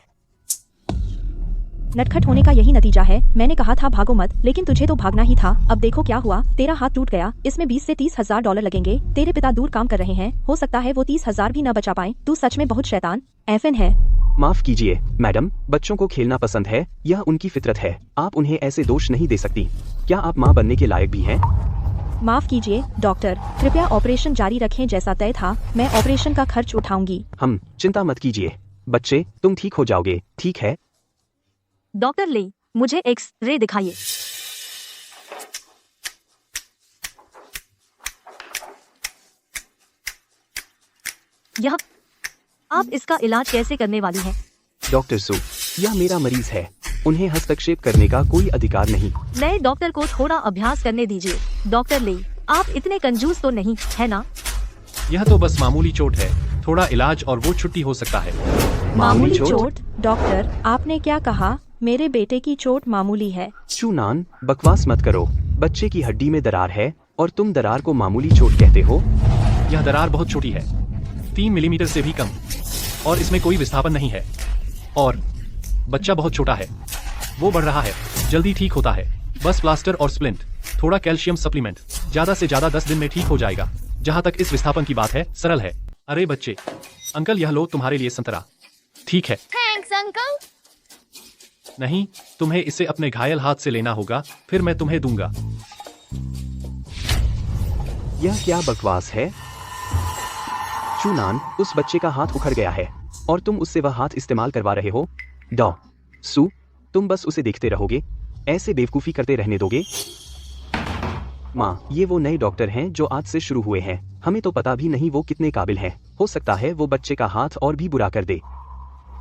नटखट होने का यही नतीजा है। मैंने कहा था भागो मत, लेकिन तुझे तो भागना ही था। अब देखो क्या हुआ, तेरा हाथ टूट गया। इसमें 20 से 30 हजार डॉलर लगेंगे। तेरे पिता दूर काम कर रहे हैं, हो सकता है वो 30 हजार भी न बचा पाए। तू सच में बहुत शैतान एफएन है। माफ कीजिए मैडम, बच्चों को खेलना पसंद है, यह उनकी फितरत है। आप उन्हें ऐसे दोष नहीं दे सकती। क्या आप माँ बनने के लायक भी हैं? माफ कीजिए डॉक्टर, कृपया ऑपरेशन जारी रखें। जैसा तय था, मैं ऑपरेशन का खर्च उठाऊंगी। हम चिंता मत कीजिए बच्चे, तुम ठीक हो जाओगे, ठीक है? डॉक्टर ले, मुझे एक्स-रे दिखाइए। यह आप इसका इलाज कैसे करने वाली हैं? डॉक्टर सु, यह मेरा मरीज है, उन्हें हस्तक्षेप करने का कोई अधिकार नहीं। नए डॉक्टर को थोड़ा अभ्यास करने दीजिए। डॉक्टर ले, आप इतने कंजूस तो नहीं है ना? यह तो बस मामूली चोट है, थोड़ा इलाज और वो छुट्टी हो सकता है। मामूली चोट? डॉक्टर, आपने क्या कहा? मेरे बेटे की चोट मामूली है। चूनान, बकवास मत करो। बच्चे की हड्डी में दरार है और तुम दरार को मामूली चोट कहते हो? यह दरार बहुत छोटी है, 3 मिलीमीटर से भी कम, और इसमें कोई विस्थापन नहीं है। और बच्चा बहुत छोटा है, वो बढ़ रहा है, जल्दी ठीक होता है। बस प्लास्टर और स्प्लिंट, थोड़ा कैल्शियम सप्लीमेंट, ज्यादा से ज्यादा 10 दिन में ठीक हो जाएगा। जहाँ तक इस विस्थापन की बात है, सरल है। अरे बच्चे, अंकल यह लो तुम्हारे लिए संतरा। ठीक है? Thanks uncle. नहीं, तुम्हें इसे अपने घायल हाथ से लेना होगा, फिर मैं तुम्हें दूंगा। यह क्या बकवास है? चूनान, उस बच्चे का हाथ उखड़ गया है और तुम उससे वह हाथ इस्तेमाल करवा रहे हो। डॉ सु, तुम बस उसे देखते रहोगे? ऐसे बेवकूफी करते रहने दोगे? माँ, ये वो नए डॉक्टर हैं जो आज से शुरू हुए हैं। हमें तो पता भी नहीं वो कितने काबिल हैं। हो सकता है वो बच्चे का हाथ और भी बुरा कर दे।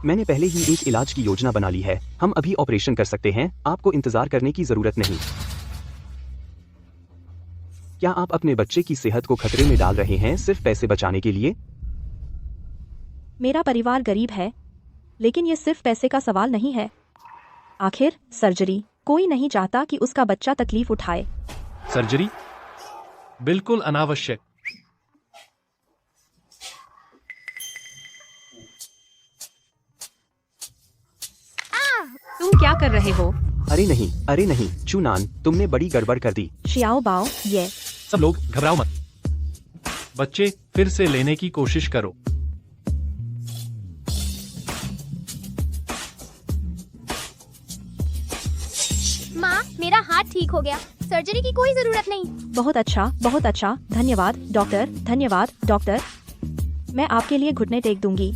मैंने पहले ही एक इलाज की योजना बना ली है। हम अभी ऑपरेशन कर सकते हैं, आपको इंतजार करने की जरूरत नहीं। क्या आप अपने बच्चे की सेहत को खतरे में डाल रहे हैं सिर्फ पैसे बचाने के लिए? मेरा परिवार गरीब है, लेकिन ये सिर्फ पैसे का सवाल नहीं है। आखिर सर्जरी, कोई नहीं चाहता कि उसका बच्चा तकलीफ उठाए। सर्जरी? बिल्कुल अनावश्यक। तुम क्या कर रहे हो? अरे नहीं, चूनान, तुमने बड़ी गड़बड़ कर दी। शियाओ बाओ, ये सब लोग घबराओ मत। बच्चे, फिर से लेने की कोशिश करो। माँ, मेरा हाथ ठीक हो गया, सर्जरी की कोई जरूरत नहीं। बहुत अच्छा, धन्यवाद डॉक्टर, धन्यवाद डॉक्टर। मैं आपके लिए घुटने टेक दूंगी।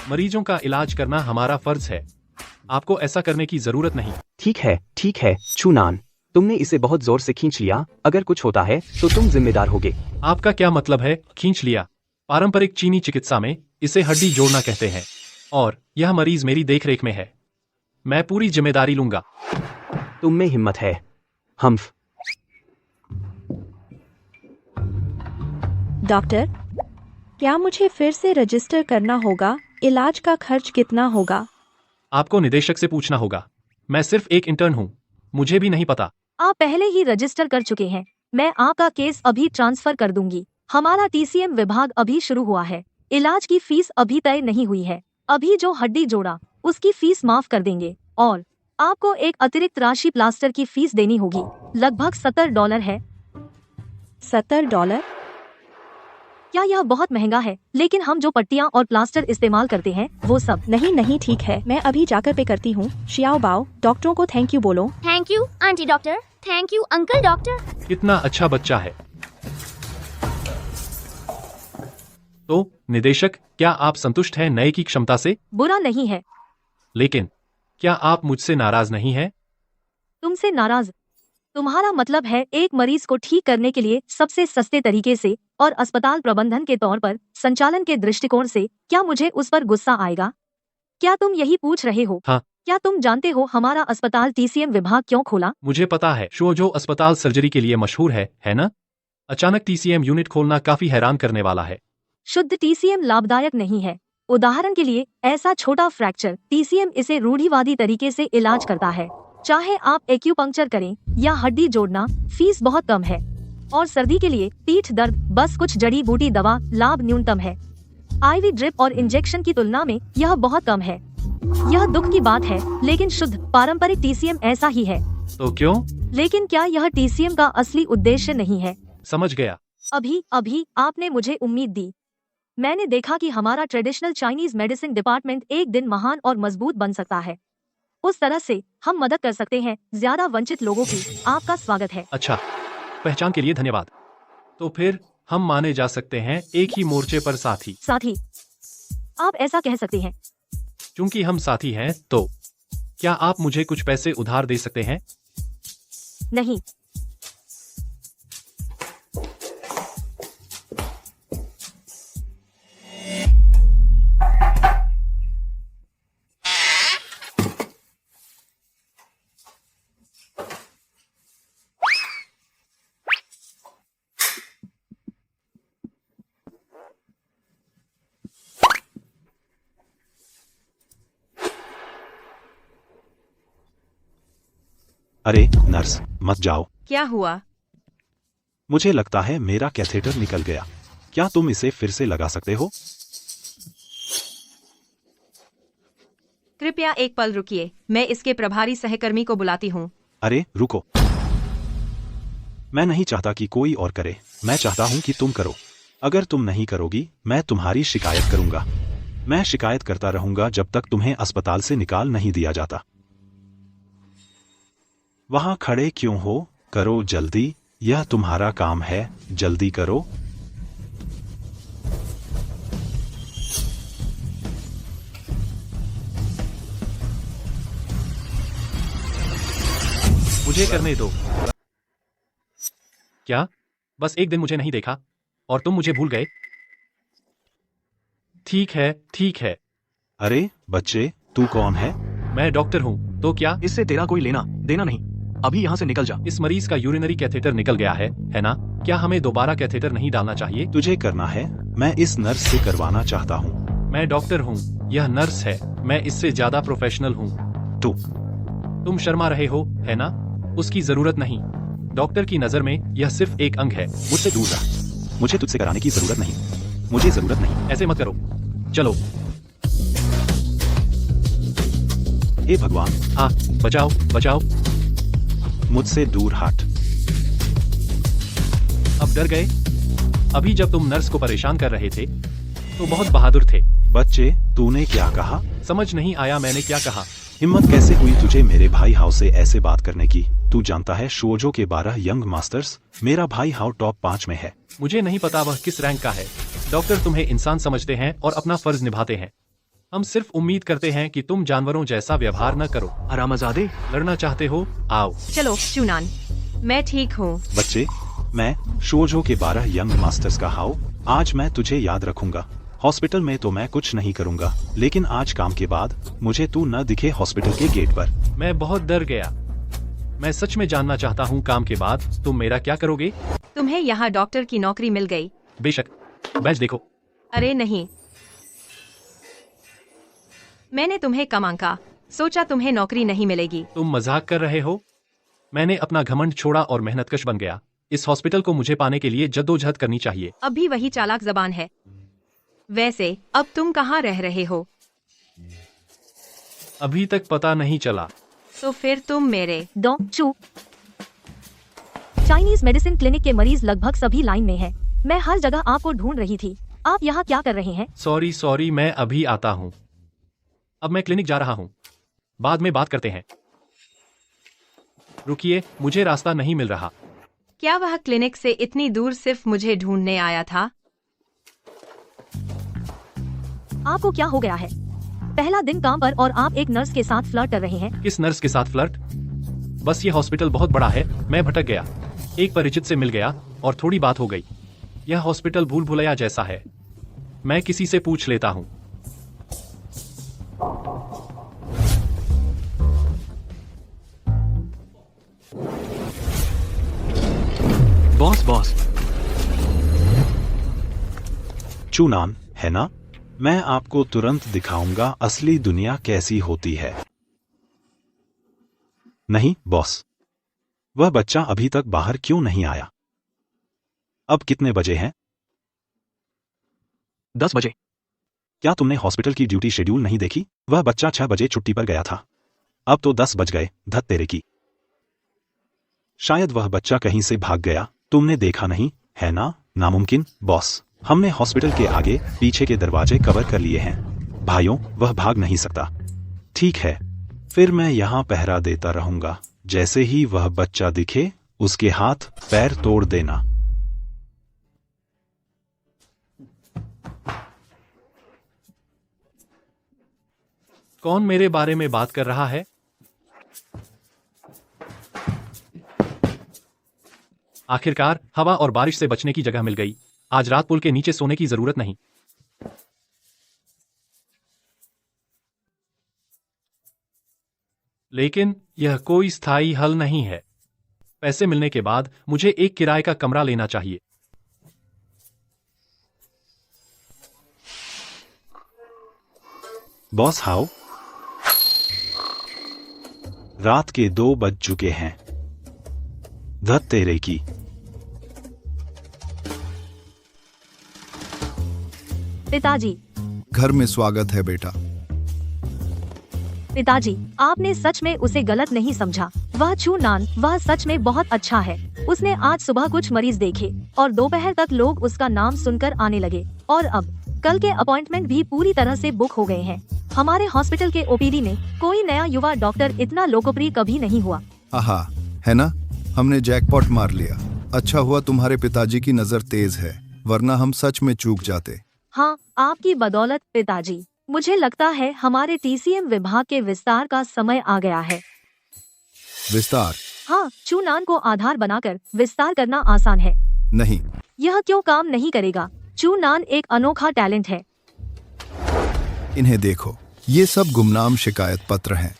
मरीजों का इलाज करना हमारा फर्ज है, आपको ऐसा करने की जरूरत नहीं। ठीक है, चूनान, तुमने इसे बहुत जोर से खींच लिया। अगर कुछ होता है तो तुम जिम्मेदार होगे। आपका क्या मतलब है खींच लिया? पारंपरिक चीनी चिकित्सा में इसे हड्डी जोड़ना कहते हैं, और यह मरीज मेरी देखरेख में है। मैं पूरी जिम्मेदारी लूंगा। तुम में हिम्मत है, हम्फ। डॉक्टर, क्या मुझे फिर से रजिस्टर करना होगा? इलाज का खर्च कितना होगा? आपको निदेशक से पूछना होगा, मैं सिर्फ एक इंटर्न हूँ, मुझे भी नहीं पता। आप पहले ही रजिस्टर कर चुके हैं। मैं आपका केस अभी ट्रांसफर कर दूंगी। हमारा TCM विभाग अभी शुरू हुआ है। इलाज की फीस अभी तय नहीं हुई है। अभी जो हड्डी जोड़ा उसकी फीस माफ कर देंगे, और आपको एक अतिरिक्त राशि प्लास्टर की फीस देनी होगी। लगभग $70 है। $70? क्या यह बहुत महंगा है? लेकिन हम जो पट्टियाँ और प्लास्टर इस्तेमाल करते हैं वो सब। नहीं, ठीक है, मैं अभी जाकर पे करती हूँ। शियाओ बाओ, डॉक्टरों को थैंक यू बोलो। Thank you aunty doctor, thank you uncle doctor. कितना अच्छा बच्चा है। तो निदेशक, क्या आप संतुष्ट हैं नए की क्षमता से? बुरा नहीं है। लेकिन क्या आप मुझसे नाराज नहीं हैं? तुमसे नाराज? तुम्हारा मतलब है एक मरीज को ठीक करने के लिए सबसे सस्ते तरीके से, और अस्पताल प्रबंधन के तौर पर संचालन के दृष्टिकोण से क्या मुझे उस पर गुस्सा आएगा? क्या तुम यही पूछ रहे हो? हाँ। क्या तुम जानते हो हमारा अस्पताल TCM विभाग क्यों खोला? मुझे पता है, शोजो अस्पताल सर्जरी के लिए मशहूर है ना? अचानक TCM यूनिट खोलना काफी हैरान करने वाला है। शुद्ध TCM लाभदायक नहीं है। उदाहरण के लिए ऐसा छोटा फ्रैक्चर TCM इसे रूढ़िवादी तरीके से इलाज करता है। चाहे आप एक्यूपंक्चर करें या हड्डी जोड़ना, फीस बहुत कम है। और सर्दी के लिए पीठ दर्द, बस कुछ जड़ी बूटी दवा, लाभ न्यूनतम है। IV ड्रिप और इंजेक्शन की तुलना में यह बहुत कम है। यह दुख की बात है, लेकिन शुद्ध पारंपरिक TCM ऐसा ही है। तो क्यों? लेकिन क्या यह TCM का असली उद्देश्य नहीं है? समझ गया। अभी आपने मुझे उम्मीद दी। मैंने देखा कि हमारा ट्रेडिशनल चाइनीज मेडिसिन डिपार्टमेंट एक दिन महान और मजबूत बन सकता है। उस तरह से हम मदद कर सकते हैं ज्यादा वंचित लोगों की। आपका स्वागत है। अच्छा, पहचान के लिए धन्यवाद। तो फिर हम माने जा सकते हैं एक ही मोर्चे पर साथी। साथी, आप ऐसा कह सकते हैं। क्योंकि हम साथी हैं, तो क्या आप मुझे कुछ पैसे उधार दे सकते हैं? नहीं, अरे नर्स, मत जाओ। क्या हुआ? मुझे लगता है मेरा कैथेटर निकल गया। क्या तुम इसे फिर से लगा सकते हो? कृपया एक पल रुकिए, मैं इसके प्रभारी सहकर्मी को बुलाती हूँ। अरे रुको, मैं नहीं चाहता कि कोई और करे। मैं चाहता हूँ कि तुम करो। अगर तुम नहीं करोगी, मैं तुम्हारी शिकायत करूंगा। मैं शिकायत करता रहूंगा जब तक तुम्हें अस्पताल से निकाल नहीं दिया जाता। वहां खड़े क्यों हो? करो जल्दी, यह तुम्हारा काम है। जल्दी करो। मुझे करने दो। क्या? बस एक दिन मुझे नहीं देखा और तुम मुझे भूल गए? ठीक है, ठीक है। अरे बच्चे, तू कौन है? मैं डॉक्टर हूँ। तो क्या? इससे तेरा कोई लेना देना नहीं। अभी यहाँ से निकल जा। इस मरीज का यूरिनरी कैथेटर निकल गया है ना? क्या हमें दोबारा कैथेटर नहीं डालना चाहिए? तुझे करना है। मैं इस नर्स से करवाना चाहता हूँ। मैं डॉक्टर हूँ, यह नर्स है। मैं इससे ज्यादा प्रोफेशनल हूँ। तुम शर्मा रहे हो, है ना? उसकी जरूरत नहीं। डॉक्टर की नजर में यह सिर्फ एक अंग है। मुझसे दूर रह। मुझे तुझसे कराने की जरूरत नहीं। मुझे जरूरत नहीं। ऐसे मत करो। चलो। हे भगवान, हाँ, बचाओ, बचाओ। मुझसे दूर हट। अब डर गए? अभी जब तुम नर्स को परेशान कर रहे थे तो बहुत बहादुर थे। बच्चे, तूने क्या कहा? समझ नहीं आया मैंने क्या कहा। हिम्मत कैसे हुई तुझे मेरे भाई हाउस से ऐसे बात करने की? तू जानता है शोजो के 12 यंग मास्टर्स, मेरा भाई हाउ टॉप 5 में है। मुझे नहीं पता वह किस रैंक का है। डॉक्टर तुम्हें इंसान समझते हैं और अपना फर्ज निभाते हैं। हम सिर्फ उम्मीद करते हैं कि तुम जानवरों जैसा व्यवहार न करो। आरामजादे, लड़ना चाहते हो? आओ। चलो चुनान, मैं ठीक हूँ। बच्चे, मैं शोजो के 12 यंग मास्टर्स का हाउ। आज मैं तुझे याद रखूंगा। हॉस्पिटल में तो मैं कुछ नहीं करूंगा, लेकिन आज काम के बाद मुझे तू न दिखे हॉस्पिटल के गेट पर। मैं बहुत डर गया। मैं सच में जानना चाहता हूँ, काम के बाद तुम मेरा क्या करोगे? तुम्हें यहाँ डॉक्टर की नौकरी मिल गई। बेशक। बैज देखो। अरे नहीं, मैंने तुम्हें कम आंका। सोचा तुम्हें नौकरी नहीं मिलेगी। तुम मजाक कर रहे हो? मैंने अपना घमंड छोड़ा और मेहनतकश बन गया। इस हॉस्पिटल को मुझे पाने के लिए जद्दोजहद करनी चाहिए। अब भी वही चालाक जबान है। वैसे अब तुम कहाँ रह रहे हो? अभी तक पता नहीं चला। तो फिर तुम मेरे चाइनीज मेडिसिन क्लिनिक के मरीज लगभग सभी लाइन में हैं। मैं हर जगह आपको ढूंढ रही थी। आप यहाँ क्या कर रहे हैं? सॉरी, मैं अभी आता हूँ। अब मैं क्लिनिक जा रहा हूँ। बाद में बात करते हैं। रुकिए, मुझे रास्ता नहीं मिल रहा। क्या वह क्लिनिक से इतनी दूर सिर्फ मुझे ढूंढने आया था? आपको क्या हो गया है? पहला दिन काम पर और आप एक नर्स के साथ फ्लर्ट कर रहे हैं। किस नर्स के साथ फ्लर्ट? बस ये हॉस्पिटल बहुत बड़ा है, मैं भटक गया। एक परिचित से मिल गया और थोड़ी बात हो गई। यह हॉस्पिटल भूल भुलैया जैसा है। मैं किसी से पूछ लेता हूँ। बॉस, चूनान, है ना? मैं आपको तुरंत दिखाऊंगा असली दुनिया कैसी होती है। नहीं बॉस, वह बच्चा अभी तक बाहर क्यों नहीं आया? अब कितने बजे हैं? 10 बजे। क्या तुमने हॉस्पिटल की ड्यूटी शेड्यूल नहीं देखी? वह बच्चा 6 बजे छुट्टी पर गया था। अब तो 10 बज गए। धत तेरे की। शायद वह बच्चा कहीं से भाग गया। तुमने देखा नहीं है ना? नामुमकिन बॉस, हमने हॉस्पिटल के आगे पीछे के दरवाजे कवर कर लिए हैं। भाइयों, वह भाग नहीं सकता। ठीक है, फिर मैं यहाँ पहरा देता रहूंगा। जैसे ही वह बच्चा दिखे उसके हाथ पैर तोड़ देना। कौन मेरे बारे में बात कर रहा है? आखिरकार हवा और बारिश से बचने की जगह मिल गई। आज रात पुल के नीचे सोने की जरूरत नहीं। लेकिन यह कोई स्थायी हल नहीं है। पैसे मिलने के बाद मुझे एक किराए का कमरा लेना चाहिए। बॉस हाउ, रात के 2 बज चुके हैं। धत तेरे की। पिताजी, घर में स्वागत है बेटा। पिताजी, आपने सच में उसे गलत नहीं समझा। वह चूनान, वह सच में बहुत अच्छा है। उसने आज सुबह कुछ मरीज देखे और दोपहर तक लोग उसका नाम सुनकर आने लगे। और अब कल के अपॉइंटमेंट भी पूरी तरह से बुक हो गए हैं। हमारे हॉस्पिटल के ओपीडी में कोई नया युवा डॉक्टर इतना लोकप्रिय कभी नहीं हुआ। आहा, है ना? हमने जैकपॉट मार लिया। अच्छा हुआ तुम्हारे पिताजी की नजर तेज है, वरना हम सच में चूक जाते। हाँ, आपकी बदौलत पिताजी। मुझे लगता है हमारे टीसीएम विभाग के विस्तार का समय आ गया है। विस्तार? हाँ, चूनान को आधार बनाकर विस्तार करना आसान है। नहीं। यह क्यों काम नहीं करेगा? चूनान एक अनोखा टैलेंट है। इन्हें देखो, ये सब गुमनाम शिकायत पत्र हैं।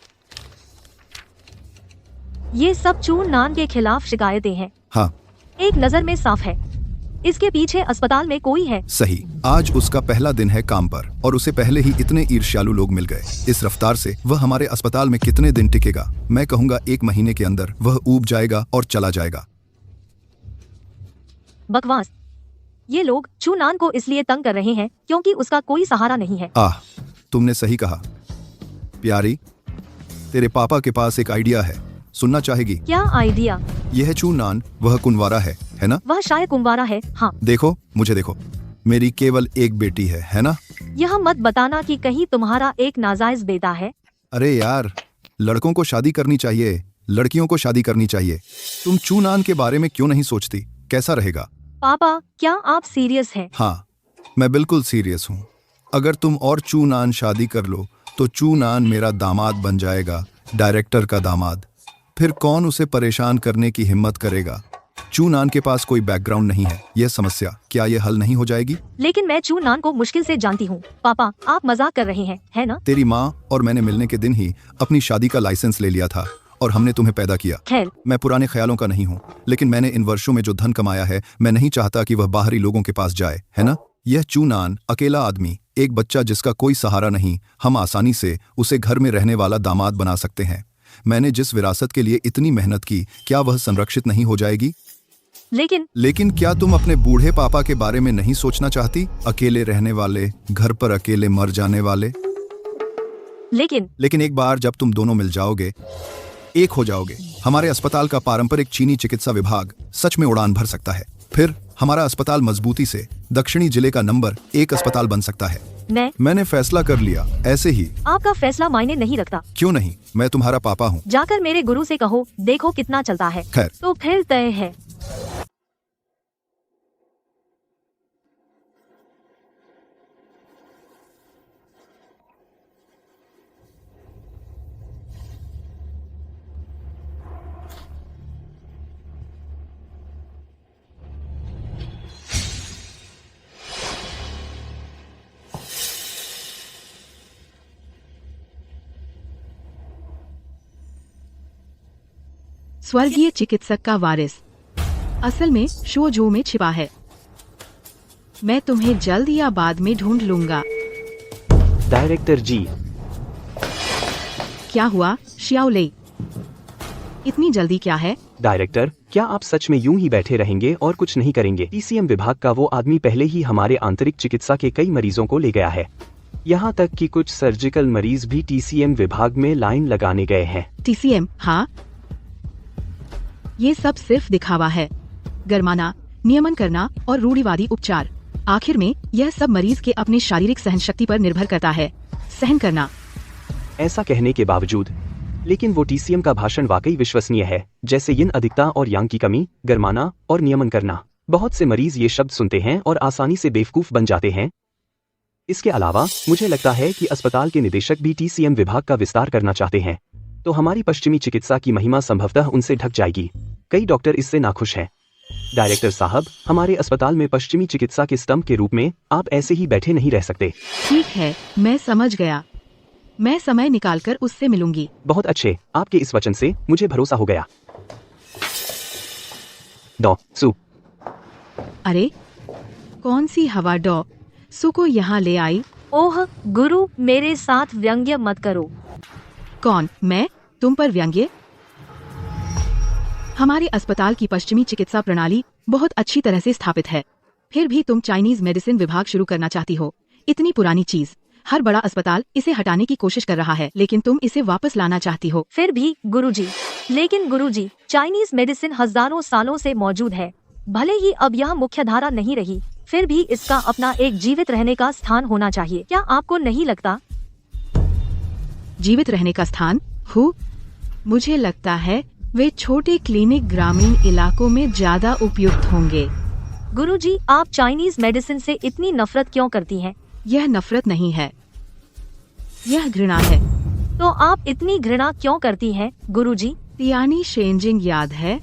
ये सब चूनान के खिलाफ शिकायतें हैं। हाँ। एक नजर में साफ है, इसके पीछे अस्पताल में कोई है। सही। आज उसका पहला दिन है काम पर और उसे पहले ही इतने ईर्ष्यालु लोग मिल गए। इस रफ्तार से वह हमारे अस्पताल में कितने दिन टिकेगा? मैं कहूँगा 1 महीने के अंदर वह ऊब जाएगा और चला जाएगा। बकवास। ये लोग चूनान को इसलिए तंग कर रहे हैं क्योंकि उसका कोई सहारा नहीं है। आह, तुमने सही कहा। प्यारी, तेरे पापा के पास एक आइडिया है, सुनना चाहेगी? क्या आइडिया? यह चूनान वह कुंवारा है ना? वह शायद कुंवारा है। हाँ। देखो, मुझे देखो, मेरी केवल एक बेटी है ना? यह मत बताना कि कहीं तुम्हारा एक नाजायज बेटा है। अरे यार, लड़कों को शादी करनी चाहिए, लड़कियों को शादी करनी चाहिए। तुम चूनान के बारे में क्यों नहीं सोचती? कैसा रहेगा? पापा, क्या आप सीरियस हैं? हाँ, मैं बिल्कुल सीरियस हूँ। अगर तुम और चूनान शादी कर लो तो चूनान मेरा दामाद बन जाएगा, डायरेक्टर का दामाद। फिर कौन उसे परेशान करने की हिम्मत करेगा? चूनान के पास कोई बैकग्राउंड नहीं है। यह समस्या क्या ये हल नहीं हो जाएगी? लेकिन मैं चूनान को मुश्किल से जानती हूँ। पापा, आप मजाक कर रहे हैं, है ना? तेरी माँ और मैंने मिलने के दिन ही अपनी शादी का लाइसेंस ले लिया था और हमने तुम्हें पैदा किया। खैर, मैं पुराने ख्यालों का नहीं हूँ, लेकिन मैंने इन वर्षों में जो धन कमाया है, मैं नहीं चाहता कि वह बाहरी लोगों के पास जाए, है ना? यह चूनान अकेला आदमी, एक बच्चा जिसका कोई सहारा नहीं, हम आसानी से उसे घर में रहने वाला दामाद बना सकते हैं। मैंने जिस विरासत के लिए इतनी मेहनत की, क्या वह संरक्षित नहीं हो जाएगी? लेकिन क्या तुम अपने बूढ़े पापा के बारे में नहीं सोचना चाहती? अकेले रहने वाले, घर पर अकेले मर जाने वाले। लेकिन एक बार जब तुम दोनों मिल जाओगे, एक हो जाओगे, हमारे अस्पताल का पारंपरिक चीनी चिकित्सा विभाग सच में उड़ान भर सकता है। फिर हमारा अस्पताल मजबूती से दक्षिणी जिले का नंबर 1 अस्पताल बन सकता है। मैंने फैसला कर लिया। ऐसे ही। आपका फैसला मायने नहीं रखता। क्यों नहीं? मैं तुम्हारा पापा हूँ। जाकर मेरे गुरु से कहो, देखो कितना चलता है। खैर, तो फिर तय है। स्वर्गीय चिकित्सक का वारिस असल में शुओझो में छिपा है। मैं तुम्हें जल्द या बाद में ढूंढ लूंगा। डायरेक्टर जी, क्या हुआ शियाओ ले? इतनी जल्दी क्या है? डायरेक्टर, क्या आप सच में यूं ही बैठे रहेंगे और कुछ नहीं करेंगे? टीसीएम विभाग का वो आदमी पहले ही हमारे आंतरिक चिकित्सा के कई मरीजों को ले गया है। यहाँ तक कि कुछ सर्जिकल मरीज भी टीसीएम विभाग में लाइन लगाने गए हैं। टीसीएम? हाँ, ये सब सिर्फ दिखावा है। गरमाना, नियमन करना और रूढ़िवादी उपचार। आखिर में यह सब मरीज के अपने शारीरिक सहन शक्ति पर निर्भर करता है। सहन करना। ऐसा कहने के बावजूद, लेकिन वो टीसीएम का भाषण वाकई विश्वसनीय है, जैसे यिन अधिकता और यांग की कमी, गरमाना और नियमन करना। बहुत से मरीज ये शब्द सुनते हैं और आसानी से बेवकूफ बन जाते हैं। इसके अलावा मुझे लगता है कि अस्पताल के निदेशक भी टीसीएम विभाग का विस्तार करना चाहते हैं, तो हमारी पश्चिमी चिकित्सा की महिमा संभवतः उनसे ढक जाएगी। कई डॉक्टर इससे नाखुश हैं। डायरेक्टर साहब, हमारे अस्पताल में पश्चिमी चिकित्सा के स्तंभ के रूप में आप ऐसे ही बैठे नहीं रह सकते। ठीक है, मैं समझ गया। मैं समय निकालकर उससे मिलूंगी। बहुत अच्छे, आपके इस वचन से मुझे भरोसा हो गया। डॉ सु। अरे, कौन सी हवा डॉ सु को यहाँ ले आई? ओह गुरु, मेरे साथ व्यंग्य मत करो। कौन, मैं? तुम पर व्यंग्य? हमारे अस्पताल की पश्चिमी चिकित्सा प्रणाली बहुत अच्छी तरह से स्थापित है। फिर भी तुम चाइनीज मेडिसिन विभाग शुरू करना चाहती हो। इतनी पुरानी चीज। हर बड़ा अस्पताल इसे हटाने की कोशिश कर रहा है, लेकिन तुम इसे वापस लाना चाहती हो। फिर भी गुरुजी, लेकिन गुरुजी, चाइनीज मेडिसिन हजारों सालों से मौजूद है। भले ही अब यह मुख्य धारा नहीं रही, फिर भी इसका अपना एक जीवित रहने का स्थान होना चाहिए। क्या आपको नहीं लगता? जीवित रहने का स्थान? मुझे लगता है वे छोटे क्लिनिक ग्रामीण इलाकों में ज्यादा उपयुक्त होंगे। गुरुजी, आप चाइनीज मेडिसिन से इतनी नफरत क्यों करती हैं? यह नफरत नहीं है, यह घृणा है। तो आप इतनी घृणा क्यों करती हैं, गुरुजी? तियानी शेंजिंग याद है?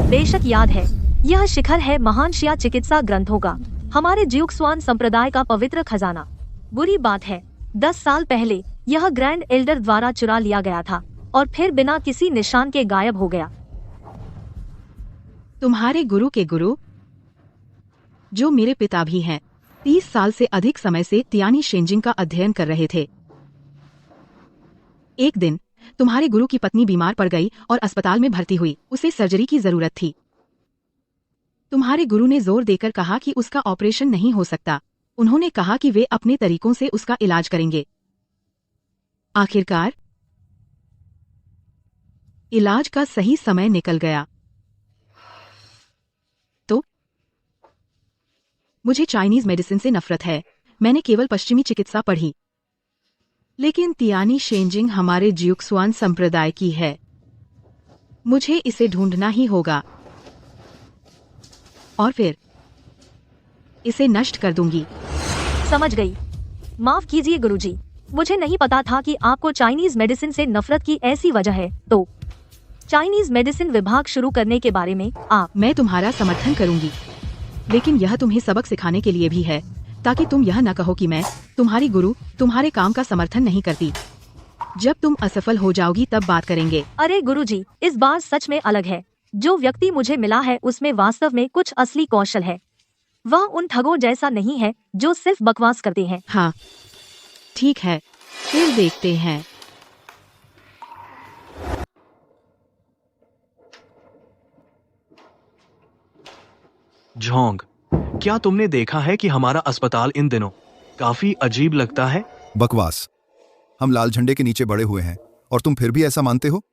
बेशक याद है। यह शिखर है महान शिया चिकित्सा ग्रंथों का, हमारे जियुक्सुआन संप्रदाय का पवित्र खजाना। बुरी बात है, 10 साल पहले यह ग्रैंड एल्डर द्वारा चुरा लिया गया था और फिर बिना किसी निशान के गायब हो गया। तुम्हारे गुरु के गुरु, जो मेरे पिता भी हैं, 30 साल से अधिक समय से तियानी शेंजिंग का अध्ययन कर रहे थे। एक दिन तुम्हारे गुरु की पत्नी बीमार पड़ गई और अस्पताल में भर्ती हुई। उसे सर्जरी की जरूरत थी। तुम्हारे गुरु ने जोर देकर कहा कि उसका ऑपरेशन नहीं हो सकता। उन्होंने कहा कि वे अपने तरीकों से उसका इलाज करेंगे। आखिरकार इलाज का सही समय निकल गया। तो मुझे चाइनीज मेडिसिन से नफरत है। मैंने केवल पश्चिमी चिकित्सा पढ़ी, लेकिन तियानी शेंजिंग हमारे जियुक्सुआन संप्रदाय की है। मुझे इसे ढूंढना ही होगा और फिर इसे नष्ट कर दूंगी। समझ गई। माफ कीजिए गुरुजी, मुझे नहीं पता था कि आपको चाइनीज मेडिसिन से नफरत की ऐसी वजह है। तो चाइनीज मेडिसिन विभाग शुरू करने के बारे में मैं तुम्हारा समर्थन करूंगी, लेकिन यह तुम्हें सबक सिखाने के लिए भी है, ताकि तुम यह न कहो कि मैं, तुम्हारी गुरु, तुम्हारे काम का समर्थन नहीं करती। जब तुम असफल हो जाओगी तब बात करेंगे। अरे गुरुजी, इस बार सच में अलग है। जो व्यक्ति मुझे मिला है उसमें वास्तव में कुछ असली कौशल है। वह उन ठगों जैसा नहीं है जो सिर्फ बकवास करते हैं। हाँ, ठीक है, फिर देखते हैं। झोंग, क्या तुमने देखा है कि हमारा अस्पताल इन दिनों काफी अजीब लगता है? बकवास। हम लाल झंडे के नीचे बड़े हुए हैं और तुम फिर भी ऐसा मानते हो?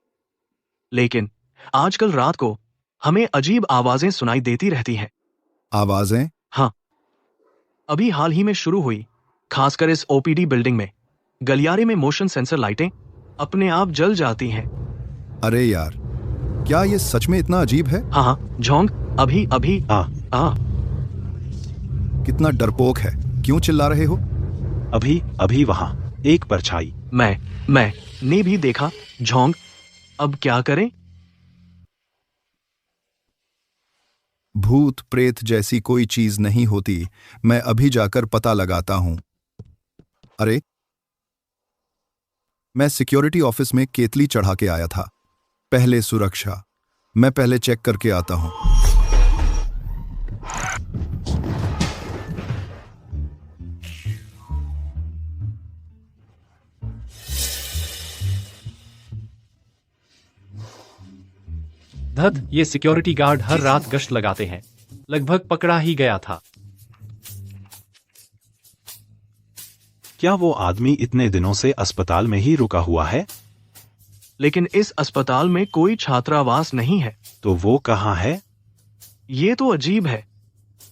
लेकिन आजकल रात को हमें अजीब आवाजें सुनाई देती रहती हैं। आवाजें? हाँ, अभी हाल ही में शुरू हुई, खासकर इस ओपीडी बिल्डिंग में। गलियारे में मोशन सेंसर लाइटें अपने आप जल जाती हैं। अरे यार, क्या ये सच में इतना अजीब है? हाँ, झोंग, अभी कितना डरपोक है। क्यों चिल्ला रहे हो? अभी वहां एक परछाई। मैंने भी देखा। झोंग, अब क्या करें? भूत प्रेत जैसी कोई चीज नहीं होती। मैं अभी जाकर पता लगाता हूं। अरे, मैं सिक्योरिटी ऑफिस में केतली चढ़ा के आया था। पहले सुरक्षा, मैं पहले चेक करके आता हूँ। धत, ये सिक्योरिटी गार्ड हर रात गश्त लगाते हैं। लगभग पकड़ा ही गया था। क्या वो आदमी इतने दिनों से अस्पताल में ही रुका हुआ है? लेकिन इस अस्पताल में कोई छात्रावास नहीं है। तो वो कहाँ है? ये तो अजीब है।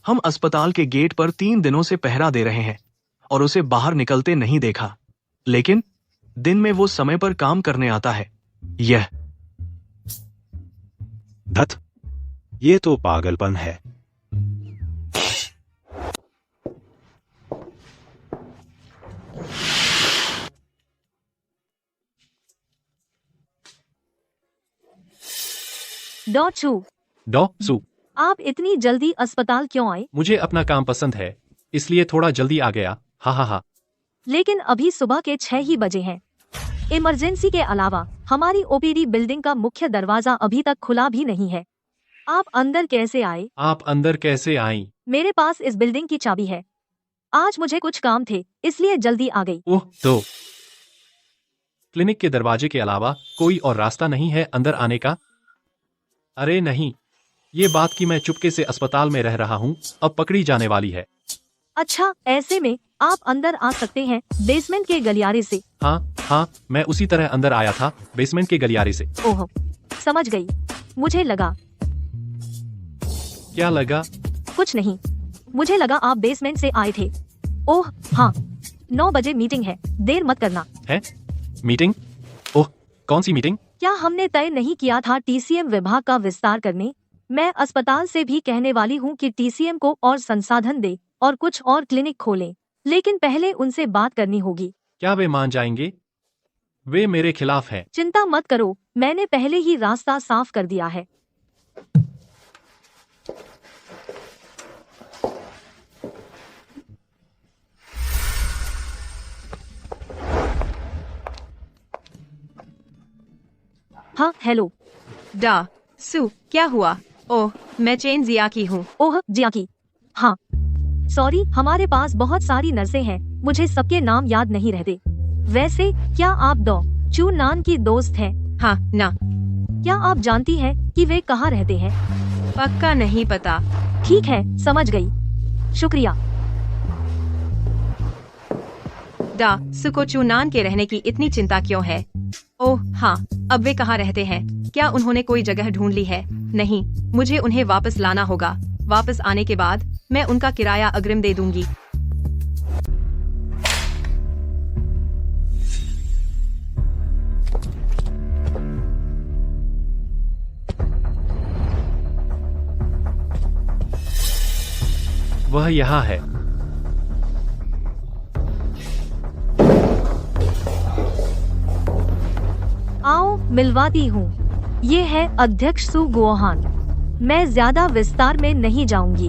हम अस्पताल के गेट पर 3 दिनों से पहरा दे रहे हैं और उसे बाहर निकलते नहीं देखा, लेकिन दिन में वो समय पर काम करने आता है। यह धत, ये तो पागलपन है। डॉ सू, आप इतनी जल्दी अस्पताल क्यों आए? मुझे अपना काम पसंद है, इसलिए थोड़ा जल्दी आ गया। हा हा हा। लेकिन अभी सुबह के 6 ही बजे हैं। इमरजेंसी के अलावा हमारी ओपीडी बिल्डिंग का मुख्य दरवाजा अभी तक खुला भी नहीं है। आप अंदर कैसे आए? आप अंदर कैसे आई? मेरे पास इस बिल्डिंग की चाबी है। आज मुझे कुछ काम थे, इसलिए जल्दी आ गई। ओह, तो क्लिनिक के दरवाजे के अलावा कोई और रास्ता नहीं है अंदर आने का? अरे नहीं, ये बात कि मैं चुपके से अस्पताल में रह रहा हूँ अब पकड़ी जाने वाली है। अच्छा, ऐसे में आप अंदर आ सकते हैं बेसमेंट के गलियारे से। हाँ, मैं उसी तरह अंदर आया था, बेसमेंट के गलियारे से। ओह, समझ गई। मुझे लगा। क्या लगा? कुछ नहीं, मुझे लगा आप बेसमेंट से आए थे। ओह हाँ, 9 बजे मीटिंग है, देर मत करना। है? मीटिंग? ओह, कौन सी मीटिंग? क्या हमने तय नहीं किया था टीसीएम विभाग का विस्तार करने? मैं अस्पताल से भी कहने वाली हूँ कि टीसीएम को और संसाधन दे और कुछ और क्लिनिक खोलें, लेकिन पहले उनसे बात करनी होगी। क्या वे मान जाएंगे? वे मेरे खिलाफ हैं। चिंता मत करो, मैंने पहले ही रास्ता साफ कर दिया है। हाँ, हेलो। डॉ सू, क्या हुआ? ओह, मैं चेन जिया की हूँ। ओह, जिया की। हाँ, सॉरी, हमारे पास बहुत सारी नर्सें हैं, मुझे सबके नाम याद नहीं रहते। वैसे क्या आप डॉ चू नान की दोस्त हैं? हाँ ना। क्या आप जानती हैं कि वे कहाँ रहते हैं? पक्का नहीं पता। ठीक है, समझ गई। शुक्रिया। डॉ सू को चूनान के रहने की इतनी चिंता क्यों है? ओह हाँ, अब वे कहाँ रहते हैं? क्या उन्होंने कोई जगह ढूंढ ली है? नहीं, मुझे उन्हें वापस लाना होगा। वापस आने के बाद मैं उनका किराया अग्रिम दे दूंगी। वह यहाँ है। आओ, मिलवाती हूँ। ये है अध्यक्ष सू गुओहान। मैं ज्यादा विस्तार में नहीं जाऊंगी।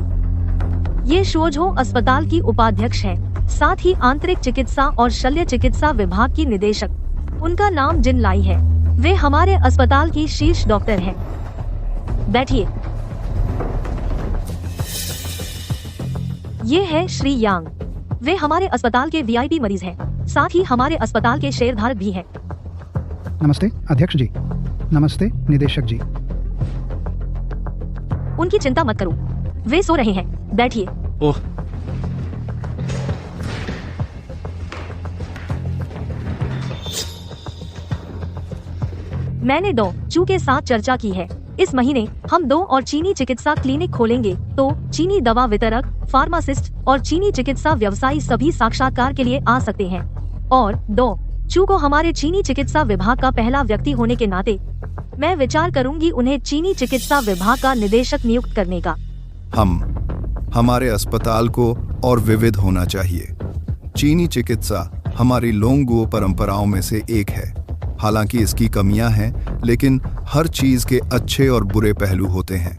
ये शोझो अस्पताल की उपाध्यक्ष हैं, साथ ही आंतरिक चिकित्सा और शल्य चिकित्सा विभाग की निदेशक। उनका नाम जिन लाई है। वे हमारे अस्पताल की शीर्ष डॉक्टर हैं। बैठिए। ये है श्री यांग। वे हमारे अस्पताल के वीआईपी मरीज हैं, साथ ही हमारे अस्पताल के शेयरधारक भी हैं। नमस्ते अध्यक्ष जी। नमस्ते निदेशक जी। उनकी चिंता मत करो, वे सो रहे हैं। बैठिए। ओह, मैंने डॉ चू के साथ चर्चा की है। इस महीने हम 2 और चीनी चिकित्सा क्लिनिक खोलेंगे, तो चीनी दवा वितरक, फार्मासिस्ट और चीनी चिकित्सा व्यवसायी सभी साक्षात्कार के लिए आ सकते हैं। और डॉ चू को हमारे चीनी चिकित्सा विभाग का पहला व्यक्ति होने के नाते मैं विचार करूंगी उन्हें चीनी चिकित्सा विभाग का निदेशक नियुक्त करने का। हमारे अस्पताल को और विविध होना चाहिए। चीनी चिकित्सा हमारी लोंगुओ परंपराओं में से एक है। हालांकि इसकी कमियां हैं, लेकिन हर चीज के अच्छे और बुरे पहलू होते हैं।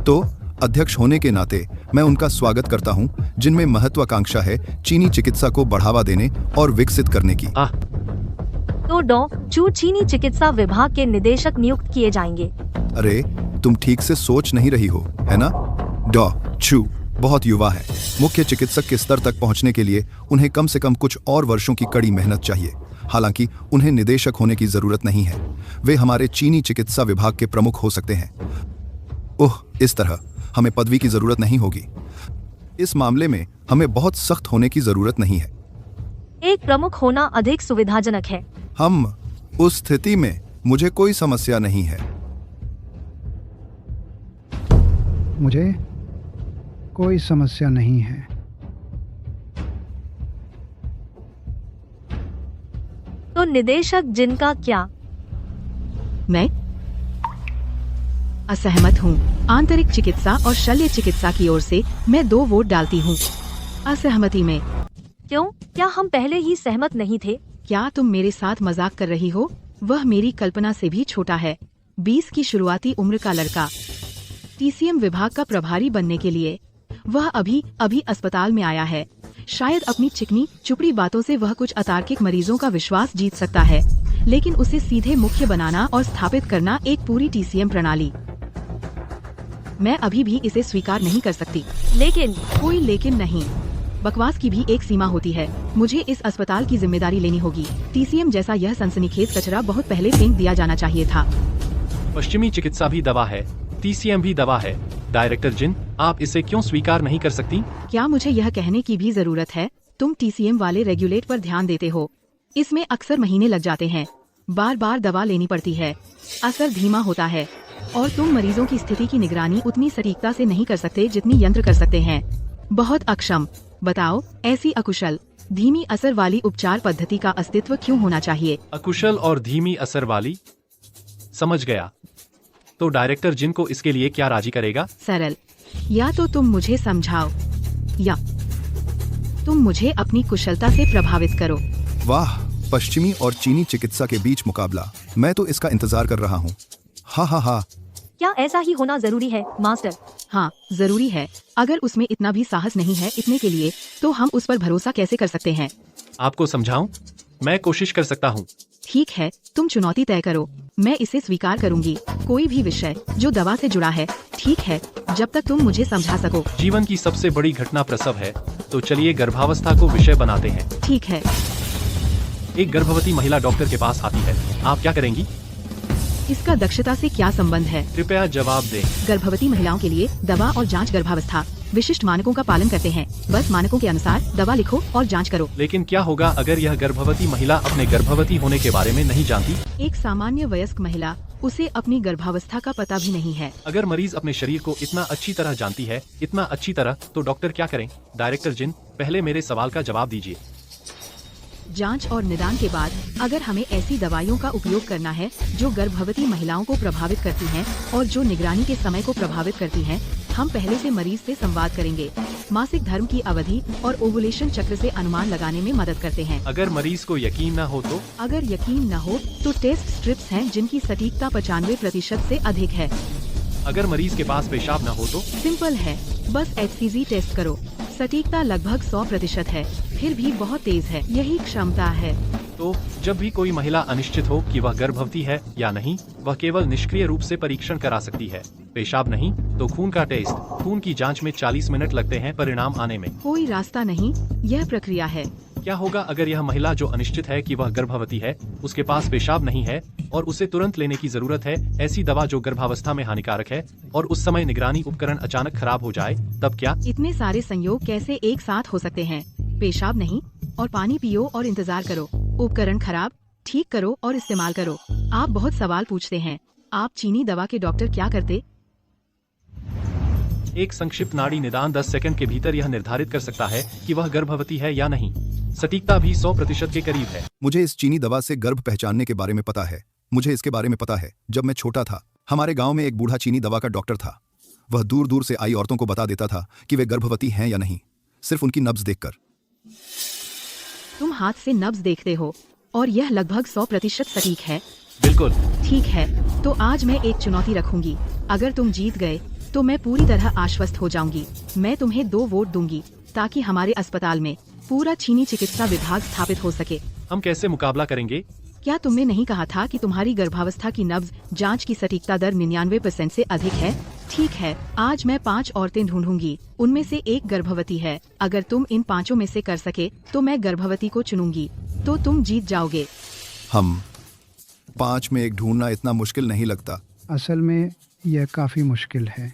तो अध्यक्ष होने के नाते मैं उनका स्वागत करता हूं, जिनमें महत्वाकांक्षा है चीनी चिकित्सा को बढ़ावा देने और विकसित करने की। तो डॉ चू चीनी चिकित्सा विभाग के निदेशक नियुक्त किए जाएंगे। अरे तुम ठीक से सोच नहीं रही हो, है ना? डॉ चू बहुत युवा है। मुख्य चिकित्सक के स्तर तक पहुंचने के लिए उन्हें कम से कम कुछ और वर्षों की कड़ी मेहनत चाहिए। हालांकि उन्हें निदेशक होने की जरूरत नहीं है। वे हमारे चीनी चिकित्सा विभाग के प्रमुख हो सकते हैं। ओह, इस तरह हमें पदवी की जरूरत नहीं होगी। इस मामले में हमें बहुत सख्त होने की जरूरत नहीं है। एक प्रमुख होना अधिक सुविधाजनक है। हम उस स्थिति में मुझे कोई समस्या नहीं है। मुझे कोई समस्या नहीं है। तो निदेशक जिनका क्या? मैं असहमत हूँ। आंतरिक चिकित्सा और शल्य चिकित्सा की ओर से मैं 2 वोट डालती हूँ असहमति में। क्यों? क्या हम पहले ही सहमत नहीं थे? क्या तुम मेरे साथ मजाक कर रही हो? वह मेरी कल्पना से भी छोटा है। 20 की शुरुआती उम्र का लड़का, टीसीएम विभाग का प्रभारी बनने के लिए। वह अभी अस्पताल में आया है। शायद अपनी चिकनी चुपड़ी बातों से वह कुछ अतार्किक मरीजों का विश्वास जीत सकता है, लेकिन उसे सीधे मुख्य बनाना और स्थापित करना एक पूरी टीसीएम प्रणाली, मैं अभी भी इसे स्वीकार नहीं कर सकती। लेकिन कोई लेकिन नहीं। बकवास की भी एक सीमा होती है। मुझे इस अस्पताल की जिम्मेदारी लेनी होगी। टीसीएम जैसा यह सनसनीखेज कचरा बहुत पहले फेंक दिया जाना चाहिए था। पश्चिमी चिकित्सा भी दवा है, टीसीएम भी दवा है। डायरेक्टर जिन, आप इसे क्यों स्वीकार नहीं कर सकती? क्या मुझे यह कहने की भी जरूरत है? तुम टीसीएम वाले रेगुलेट पर ध्यान देते हो। इसमें अक्सर महीने लग जाते हैं, बार बार दवा लेनी पड़ती है, असर धीमा होता है, और तुम मरीजों की स्थिति की निगरानी उतनी सटीकता से नहीं कर सकते जितनी यंत्र कर सकते हैं। बहुत अक्षम। बताओ, ऐसी अकुशल, धीमी असर वाली उपचार पद्धति का अस्तित्व क्यों होना चाहिए? अकुशल और धीमी असर वाली? समझ गया। तो डायरेक्टर जिन को इसके लिए क्या राजी करेगा? सरल। या तो तुम मुझे समझाओ, या तुम मुझे अपनी कुशलता से प्रभावित करो। वाह, पश्चिमी और चीनी चिकित्सा के बीच मुकाबला। मैं तो इसका इंतजार कर रहा हूँ। हा हा हा। क्या ऐसा ही होना जरूरी है, मास्टर? हाँ, जरूरी है। अगर उसमें इतना भी साहस नहीं है इतने के लिए, तो हम उस पर भरोसा कैसे कर सकते हैं? आपको समझाऊं? मैं कोशिश कर सकता हूँ। ठीक है, तुम चुनौती तय करो। मैं इसे स्वीकार करूंगी। कोई भी विषय जो दवा से जुड़ा है, ठीक है, जब तक तुम मुझे समझा सको। जीवन की सबसे बड़ी घटना प्रसव है, तो चलिए गर्भावस्था को विषय बनाते हैं। ठीक है। एक गर्भवती महिला डॉक्टर के पास आती है, आप क्या करेंगी? इसका दक्षता से क्या संबंध है? कृपया जवाब दें। गर्भवती महिलाओं के लिए दवा और जांच गर्भावस्था विशिष्ट मानकों का पालन करते हैं। बस मानकों के अनुसार दवा लिखो और जांच करो। लेकिन क्या होगा अगर यह गर्भवती महिला अपने गर्भवती होने के बारे में नहीं जानती? एक सामान्य वयस्क महिला, उसे अपनी गर्भावस्था का पता भी नहीं है। अगर मरीज अपने शरीर को इतना अच्छी तरह जानती है, इतना अच्छी तरह, तो डॉक्टर क्या करें? डायरेक्टर जिन, पहले मेरे सवाल का जवाब दीजिए। जांच और निदान के बाद अगर हमें ऐसी दवाइयों का उपयोग करना है जो गर्भवती महिलाओं को प्रभावित करती हैं और जो निगरानी के समय को प्रभावित करती हैं, हम पहले से मरीज से संवाद करेंगे। मासिक धर्म की अवधि और ओवुलेशन चक्र से अनुमान लगाने में मदद करते हैं। अगर मरीज को यकीन न हो तो? अगर यकीन न हो तो टेस्ट स्ट्रिप्स हैं जिनकी सटीकता 95% से अधिक है। अगर मरीज के पास पेशाब न हो तो? सिंपल है, बस HCG टेस्ट करो। सटीकता लगभग 100% है, फिर भी बहुत तेज है। यही क्षमता है। तो जब भी कोई महिला अनिश्चित हो कि वह गर्भवती है या नहीं, वह केवल निष्क्रिय रूप से परीक्षण करा सकती है। पेशाब नहीं तो खून का टेस्ट। खून की जांच में 40 मिनट लगते हैं परिणाम आने में। कोई रास्ता नहीं, यह प्रक्रिया है। क्या होगा अगर यह महिला जो अनिश्चित है कि वह गर्भवती है, उसके पास पेशाब नहीं है और उसे तुरंत लेने की जरूरत है ऐसी दवा जो गर्भावस्था में हानिकारक है, और उस समय निगरानी उपकरण अचानक खराब हो जाए, तब क्या? इतने सारे संयोग कैसे एक साथ हो सकते हैं? पेशाब नहीं और पानी पियो और इंतजार करो। उपकरण खराब, ठीक करो और इस्तेमाल करो। आप बहुत सवाल पूछते हैं। आप चीनी दवा के डॉक्टर क्या करते? एक संक्षिप्त नाड़ी निदान 10 सेकंड के भीतर यह निर्धारित कर सकता है कि वह गर्भवती है या नहीं। सटीकता भी 100% के करीब है। मुझे इस चीनी दवा से गर्भ पहचानने के बारे में पता है। मुझे इसके बारे में पता है। जब मैं छोटा था, हमारे गांव में एक बूढ़ा चीनी दवा का डॉक्टर था। वह दूर दूर से आई औरतों को बता देता था कि वे गर्भवती हैं या नहीं, सिर्फ उनकी नब्ज देखकर। तुम हाथ से नब्ज देखते हो और यह लगभग 100% सटीक है। बिल्कुल ठीक है, तो आज मैं एक चुनौती रखूंगी। अगर तुम जीत गए तो मैं पूरी तरह आश्वस्त हो जाऊंगी। मैं तुम्हें 2 वोट दूंगी ताकि हमारे अस्पताल में पूरा चीनी चिकित्सा विभाग स्थापित हो सके। हम कैसे मुकाबला करेंगे? क्या तुमने नहीं कहा था कि तुम्हारी गर्भावस्था की नब्ज जांच की सटीकता दर 99% से अधिक है? ठीक है, आज मैं 5 औरतें ढूंढूंगी, उनमें से एक गर्भवती है। अगर तुम इन 5 में से कर सके तो मैं गर्भवती को चुनूंगी, तो तुम जीत जाओगे। हम 5 में एक ढूंढना इतना मुश्किल नहीं लगता। असल में यह काफी मुश्किल है।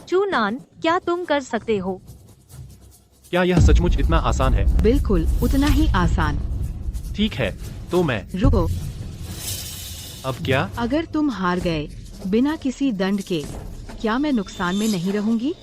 चूनान, क्या तुम कर सकते हो? क्या यह सचमुच इतना आसान है? बिल्कुल उतना ही आसान। ठीक है, तो मैं रुको, अब क्या? अगर तुम हार गए बिना किसी दंड के, क्या मैं नुकसान में नहीं रहूंगी?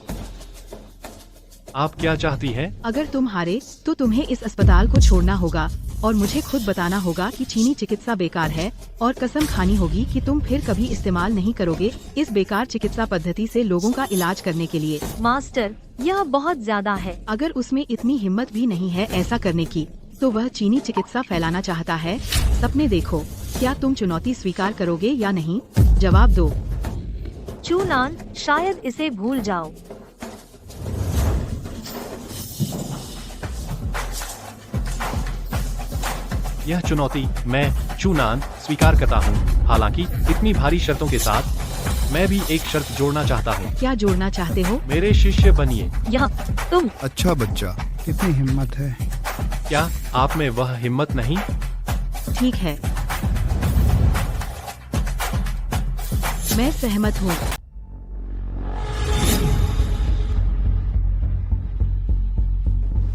आप क्या चाहती हैं? अगर तुम हारे तो तुम्हें इस अस्पताल को छोड़ना होगा और मुझे खुद बताना होगा कि चीनी चिकित्सा बेकार है, और कसम खानी होगी कि तुम फिर कभी इस्तेमाल नहीं करोगे इस बेकार चिकित्सा पद्धति से लोगों का इलाज करने के लिए। मास्टर, यह बहुत ज्यादा है। अगर उसमें इतनी हिम्मत भी नहीं है ऐसा करने की, तो वह चीनी चिकित्सा फैलाना चाहता है। सपने देखो, क्या तुम चुनौती स्वीकार करोगे या नहीं? जवाब दो। चूनान, शायद इसे भूल जाओ। यह चुनौती मैं चूनान स्वीकार करता हूँ। हालांकि इतनी भारी शर्तों के साथ मैं भी एक शर्त जोड़ना चाहता हूँ। क्या जोड़ना चाहते हो? मेरे शिष्य बनिए। यह तुम। अच्छा बच्चा। कितनी हिम्मत है। क्या आप में वह हिम्मत नहीं? ठीक है, मैं सहमत हूँ।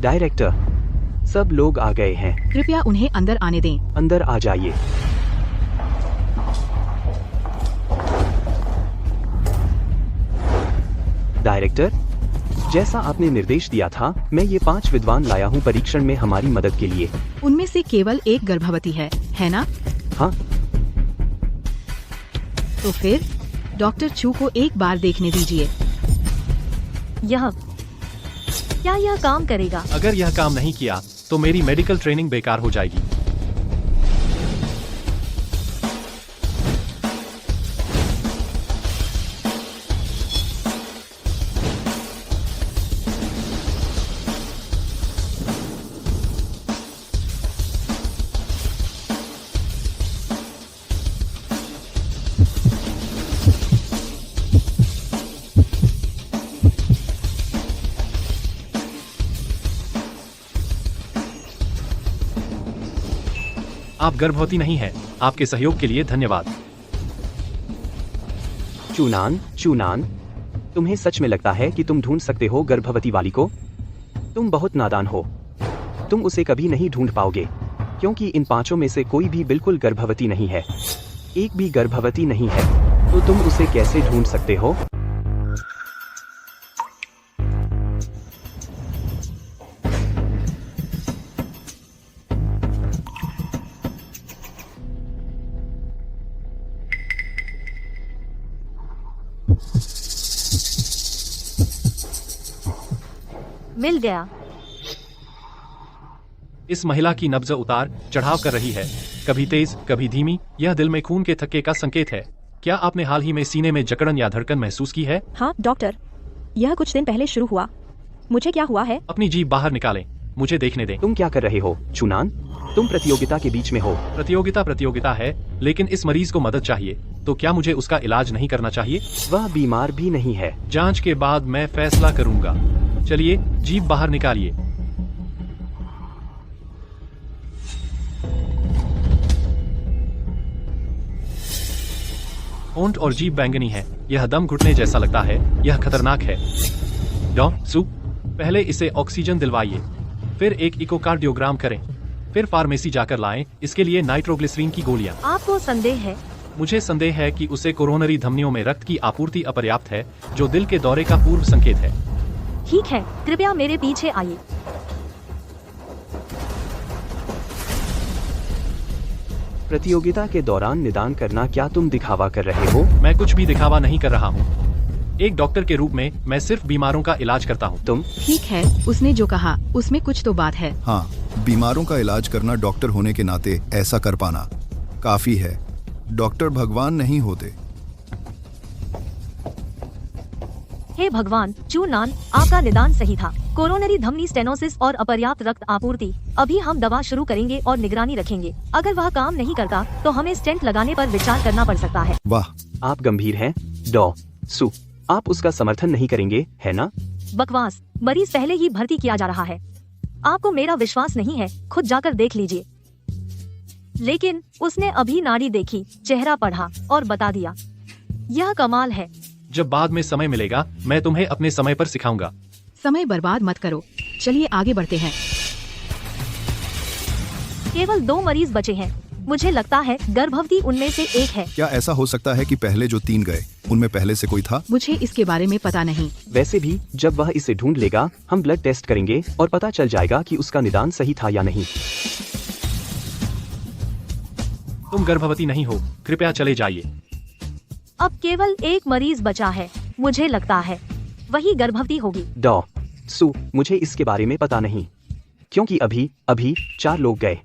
डायरेक्टर, सब लोग आ गए हैं। कृपया उन्हें अंदर आने दें। अंदर आ जाइए। डायरेक्टर, जैसा आपने निर्देश दिया था, मैं ये 5 विद्वान लाया हूँ परीक्षण में हमारी मदद के लिए। उनमें से केवल एक गर्भवती है ना? हाँ। तो फिर डॉक्टर चू को एक बार देखने दीजिए। क्या यह काम करेगा? अगर यह काम नहीं किया तो मेरी मेडिकल ट्रेनिंग बेकार हो जाएगी। आप गर्भवती नहीं हैं। आपके सहयोग के लिए धन्यवाद। चूनान, तुम्हें सच में लगता है कि तुम ढूंढ सकते हो गर्भवती वाली को? तुम बहुत नादान हो। तुम उसे कभी नहीं ढूंढ पाओगे, क्योंकि इन 5 में से कोई भी बिल्कुल गर्भवती नहीं है। एक भी गर्भवती नहीं है, तो तुम उसे कैसे ढूंढ सकते हो? मिल गया। इस महिला की नब्ज उतार चढ़ाव कर रही है, कभी तेज कभी धीमी। यह दिल में खून के थक्के का संकेत है। क्या आपने हाल ही में सीने में जकड़न या धड़कन महसूस की है? हाँ डॉक्टर, यह कुछ दिन पहले शुरू हुआ। मुझे क्या हुआ है? अपनी जीभ बाहर निकालें, मुझे देखने दें। तुम क्या कर रहे हो चूनान? तुम प्रतियोगिता के बीच में हो। प्रतियोगिता है, लेकिन इस मरीज को मदद चाहिए, तो क्या मुझे उसका इलाज नहीं करना चाहिए? वह बीमार भी नहीं है। जांच के बाद मैं फैसला करूंगा। चलिए, जीभ बाहर निकालिए। होंठ और जीभ बैंगनी है। यह दम घुटने जैसा लगता है। यह खतरनाक है। पहले इसे ऑक्सीजन दिलवाइए, फिर एक इकोकार्डियोग्राम करें, फिर फार्मेसी जाकर लाएं इसके लिए नाइट्रोग्लिसरीन की गोलियां। आपको संदेह है? मुझे संदेह है कि उसे कोरोनरी धमनियों में रक्त की आपूर्ति अपर्याप्त है, जो दिल के दौरे का पूर्व संकेत है। ठीक है, कृपया मेरे पीछे आइए। प्रतियोगिता के दौरान निदान करना, क्या तुम दिखावा कर रहे हो? मैं कुछ भी दिखावा नहीं कर रहा हूँ। एक डॉक्टर के रूप में मैं सिर्फ बीमारों का इलाज करता हूँ। तुम? ठीक है, उसने जो कहा उसमें कुछ तो बात है। हाँ, बीमारों का इलाज करना डॉक्टर होने के नाते ऐसा कर पाना काफी है। डॉक्टर भगवान नहीं होते। हे भगवान, चू नान, आपका निदान सही था। कोरोनरी धमनी स्टेनोसिस और अपर्याप्त रक्त आपूर्ति। अभी हम दवा शुरू करेंगे और निगरानी रखेंगे। अगर वह काम नहीं करता तो हमें स्टेंट लगाने पर विचार करना पड़ सकता है। वाह, आप गंभीर हैं डॉ सु। आप उसका समर्थन नहीं करेंगे, है ना? बकवास, मरीज पहले ही भर्ती किया जा रहा है। आपको मेरा विश्वास नहीं है, खुद जाकर देख लीजिए। लेकिन उसने अभी नाड़ी देखी, चेहरा पढ़ा और बता दिया। यह कमाल है। जब बाद में समय मिलेगा मैं तुम्हें अपने समय पर सिखाऊंगा। समय बर्बाद मत करो, चलिए आगे बढ़ते हैं। केवल 2 मरीज बचे हैं। मुझे लगता है गर्भवती उनमें से एक है। क्या ऐसा हो सकता है कि पहले जो 3 गए उनमें पहले से कोई था? मुझे इसके बारे में पता नहीं। वैसे भी जब वह इसे ढूंढ लेगा हम ब्लड टेस्ट करेंगे और पता चल जाएगा कि उसका निदान सही था या नहीं। तुम गर्भवती नहीं हो, कृपया चले जाइए। अब केवल 1 मरीज बचा है। मुझे लगता है वही गर्भवती होगी। डॉ सु, मुझे इसके बारे में पता नहीं, क्योंकि अभी 4 लोग गए।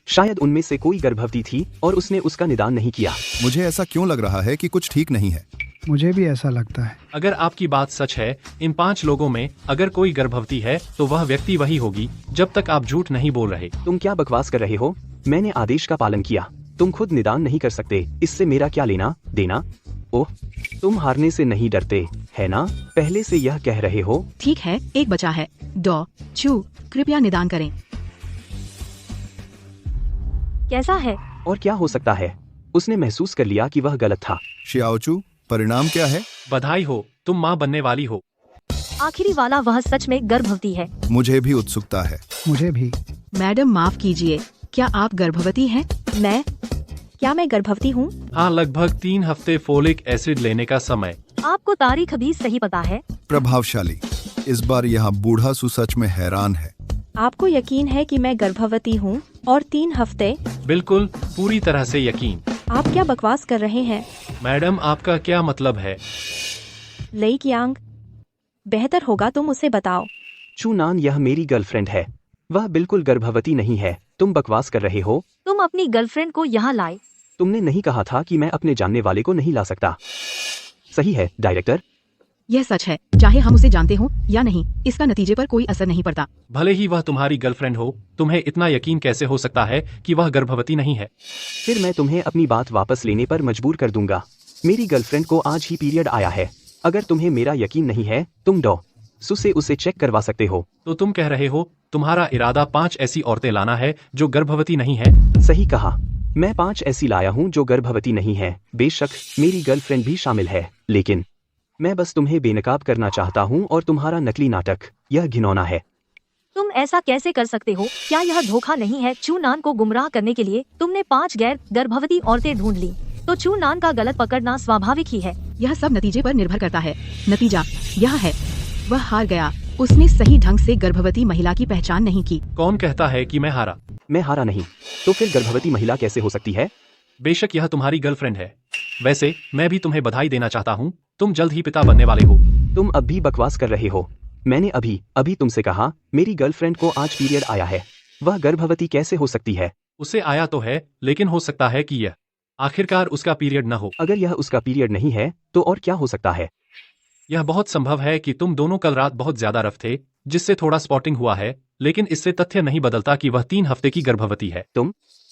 शायद उनमें से कोई गर्भवती थी और उसने उसका निदान नहीं किया। मुझे ऐसा क्यों लग रहा है कि कुछ ठीक नहीं है? मुझे भी ऐसा लगता है। अगर आपकी बात सच है, इन 5 लोगों में अगर कोई गर्भवती है तो वह व्यक्ति वही होगी, जब तक आप झूठ नहीं बोल रहे। तुम क्या बकवास कर रहे हो? मैंने आदेश का पालन किया। तुम खुद निदान नहीं कर सकते, इससे मेरा क्या लेना देना? ओह, तुम हारने से नहीं डरते, है ना? पहले से यह कह रहे हो। ठीक है, एक बचा है। डॉ चू, कृपया निदान करें। कैसा है? और क्या हो सकता है? उसने महसूस कर लिया कि वह गलत था। शियाओचू, परिणाम क्या है? बधाई हो, तुम माँ बनने वाली हो। आखिरी वाला, वह सच में गर्भवती है। मुझे भी उत्सुकता है। मुझे भी। मैडम माफ कीजिए, क्या आप गर्भवती हैं? क्या मैं गर्भवती हूँ? हाँ, लगभग 3 हफ्ते फोलिक एसिड लेने का समय। आपको तारीख भी सही पता है। प्रभावशाली। इस बार यहाँ बूढ़ा सु सच में हैरान है। आपको यकीन है कि मैं गर्भवती हूँ और 3 हफ्ते? बिल्कुल, पूरी तरह से यकीन। आप क्या बकवास कर रहे हैं? मैडम, आपका क्या मतलब है? लई कियांग, बेहतर होगा तुम उसे बताओ। चू नान, यह मेरी गर्लफ्रेंड है। वह बिल्कुल गर्भवती नहीं है। तुम बकवास कर रहे हो। तुम अपनी गर्लफ्रेंड को यहाँ लाए। तुमने नहीं कहा था कि मैं अपने जानने वाले को नहीं ला सकता। सही है डायरेक्टर। यह सच है, चाहे हम उसे जानते हों या नहीं, इसका नतीजे पर कोई असर नहीं पड़ता। भले ही वह तुम्हारी गर्लफ्रेंड हो, तुम्हें इतना यकीन कैसे हो सकता है कि वह गर्भवती नहीं है? फिर मैं तुम्हें अपनी बात वापस लेने पर मजबूर कर दूंगा। मेरी गर्लफ्रेंड को आज ही पीरियड आया है। अगर तुम्हें मेरा यकीन नहीं है, तुम डॉ सु से उसे चेक करवा सकते हो। तो तुम कह रहे हो तुम्हारा इरादा 5 ऐसी औरतें लाना है जो गर्भवती नहीं है? सही कहा, मैं 5 ऐसी लाया हूँ जो गर्भवती नहीं है। बेशक मेरी गर्लफ्रेंड भी शामिल है, लेकिन मैं बस तुम्हें बेनकाब करना चाहता हूँ और तुम्हारा नकली नाटक, यह घिनौना है। तुम ऐसा कैसे कर सकते हो? क्या यह धोखा नहीं है? चू नान को गुमराह करने के लिए तुमने 5 गैर गर्भवती औरतें ढूंढ ली, तो चू नान का गलत पकड़ना स्वाभाविक ही है। यह सब नतीजे पर निर्भर करता है। नतीजा यह है, वह हार गया। उसने सही ढंग से गर्भवती महिला की पहचान नहीं की। कौन कहता है कि मैं हारा? मैं हारा नहीं, तो फिर गर्भवती महिला कैसे हो सकती है? बेशक यह तुम्हारी गर्लफ्रेंड है। वैसे मैं भी तुम्हें बधाई देना चाहता हूँ, तुम जल्द ही पिता बनने वाले हो। तुम अब भी बकवास कर रहे हो। मैंने अभी तुमसे कहा मेरी गर्लफ्रेंड को आज पीरियड आया है। वह गर्भवती कैसे हो सकती है? उसे आया तो है, लेकिन हो सकता है कि यह आखिरकार उसका पीरियड न हो। अगर यह उसका पीरियड नहीं है तो और क्या हो सकता है? यह बहुत संभव है कि तुम दोनों कल रात बहुत ज्यादा रफ थे, जिससे थोड़ा स्पॉटिंग हुआ है, लेकिन इससे तथ्य नहीं बदलता कि वह 3 हफ्ते की गर्भवती है।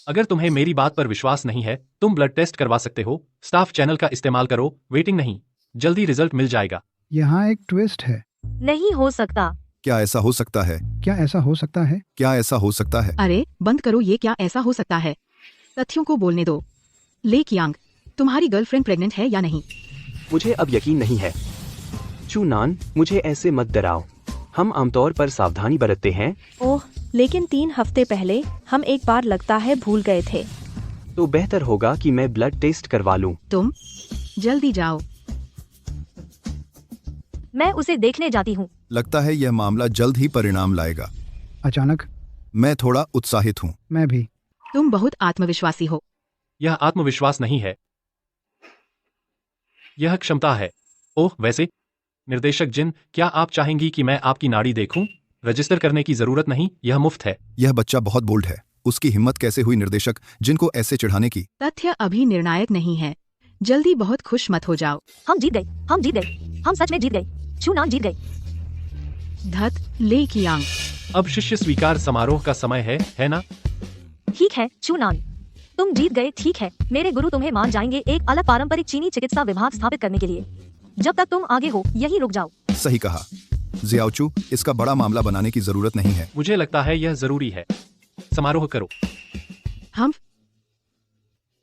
अगर तुम्हें मेरी बात पर विश्वास नहीं है, तुम ब्लड टेस्ट करवा सकते हो। स्टाफ चैनल का इस्तेमाल करो, वेटिंग नहीं, जल्दी रिजल्ट मिल जाएगा। यहाँ एक ट्विस्ट है। नहीं हो सकता। क्या ऐसा हो सकता है? क्या ऐसा हो सकता है? क्या ऐसा हो सकता है? अरे बंद करो, ये क्या ऐसा हो सकता है? तथ्यों को बोलने दो। ले कियांग, तुम्हारी गर्लफ्रेंड प्रेग्नेंट है या नहीं? मुझे अब यकीन नहीं है। चू नान, मुझे ऐसे मत डराओ। हम आमतौर पर सावधानी बरतते हैं। ओह, लेकिन 3 हफ्ते पहले हम एक बार लगता है भूल गए थे। तो बेहतर होगा कि मैं ब्लड टेस्ट करवा लूं। तुम जल्दी जाओ। मैं उसे देखने जाती हूँ। लगता है यह मामला जल्द ही परिणाम लाएगा। अचानक मैं थोड़ा उत्साहित हूँ। मैं भी। तुम बहुत आत्मविश्वासी हो। यह आत्मविश्वास नहीं है, यह क्षमता है। ओह, वैसे निर्देशक जिन, क्या आप चाहेंगी कि मैं आपकी नाड़ी देखूं? रजिस्टर करने की जरूरत नहीं, यह मुफ्त है। यह बच्चा बहुत बोल्ड है। उसकी हिम्मत कैसे हुई निर्देशक जिनको ऐसे चिढ़ाने की? तथ्य अभी निर्णायक नहीं है। जल्दी बहुत खुश मत हो जाओ। हम जीत गए, हम जीत गए, हम सच में जीत गए। चूनान जीत गए। धत ले कियांग। अब शिष्य स्वीकार समारोह का समय है ना? ठीक है चूनान, तुम जीत गए। ठीक है, मेरे गुरु तुम्हें मान जाएंगे एक अलग पारंपरिक चीनी चिकित्सा विभाग स्थापित करने के लिए। जब तक तुम आगे हो यही रुक जाओ। सही कहा जियाओचू, इसका बड़ा मामला बनाने की जरूरत नहीं है। मुझे लगता है यह जरूरी है। समारोह करो। हम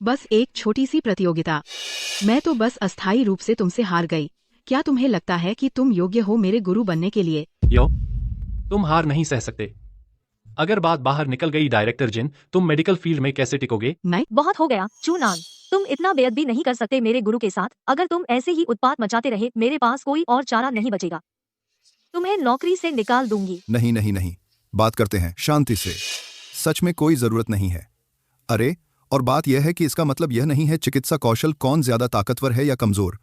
बस एक छोटी सी प्रतियोगिता। मैं तो बस अस्थायी रूप से तुमसे हार गई। क्या तुम्हें लगता है कि तुम योग्य हो मेरे गुरु बनने के लिए? यो, तुम हार नहीं सह सकते। अगर बात बाहर निकल गई डायरेक्टर जिन, तुम मेडिकल फील्ड में कैसे टिकोगे? नहीं, बहुत हो गया चूनान, तुम इतना बेअदबी नहीं कर सकते मेरे गुरु के साथ। अगर तुम ऐसे ही उत्पात मचाते रहे मेरे पास कोई और चारा नहीं बचेगा। तुम्हें नौकरी से निकाल दूंगी। नहीं नहीं नहीं, बात करते हैं शांति से। सच में कोई जरूरत नहीं है। अरे, और बात यह है कि इसका मतलब यह नहीं है चिकित्सा कौशल कौन ज्यादा ताकतवर है या कमजोर।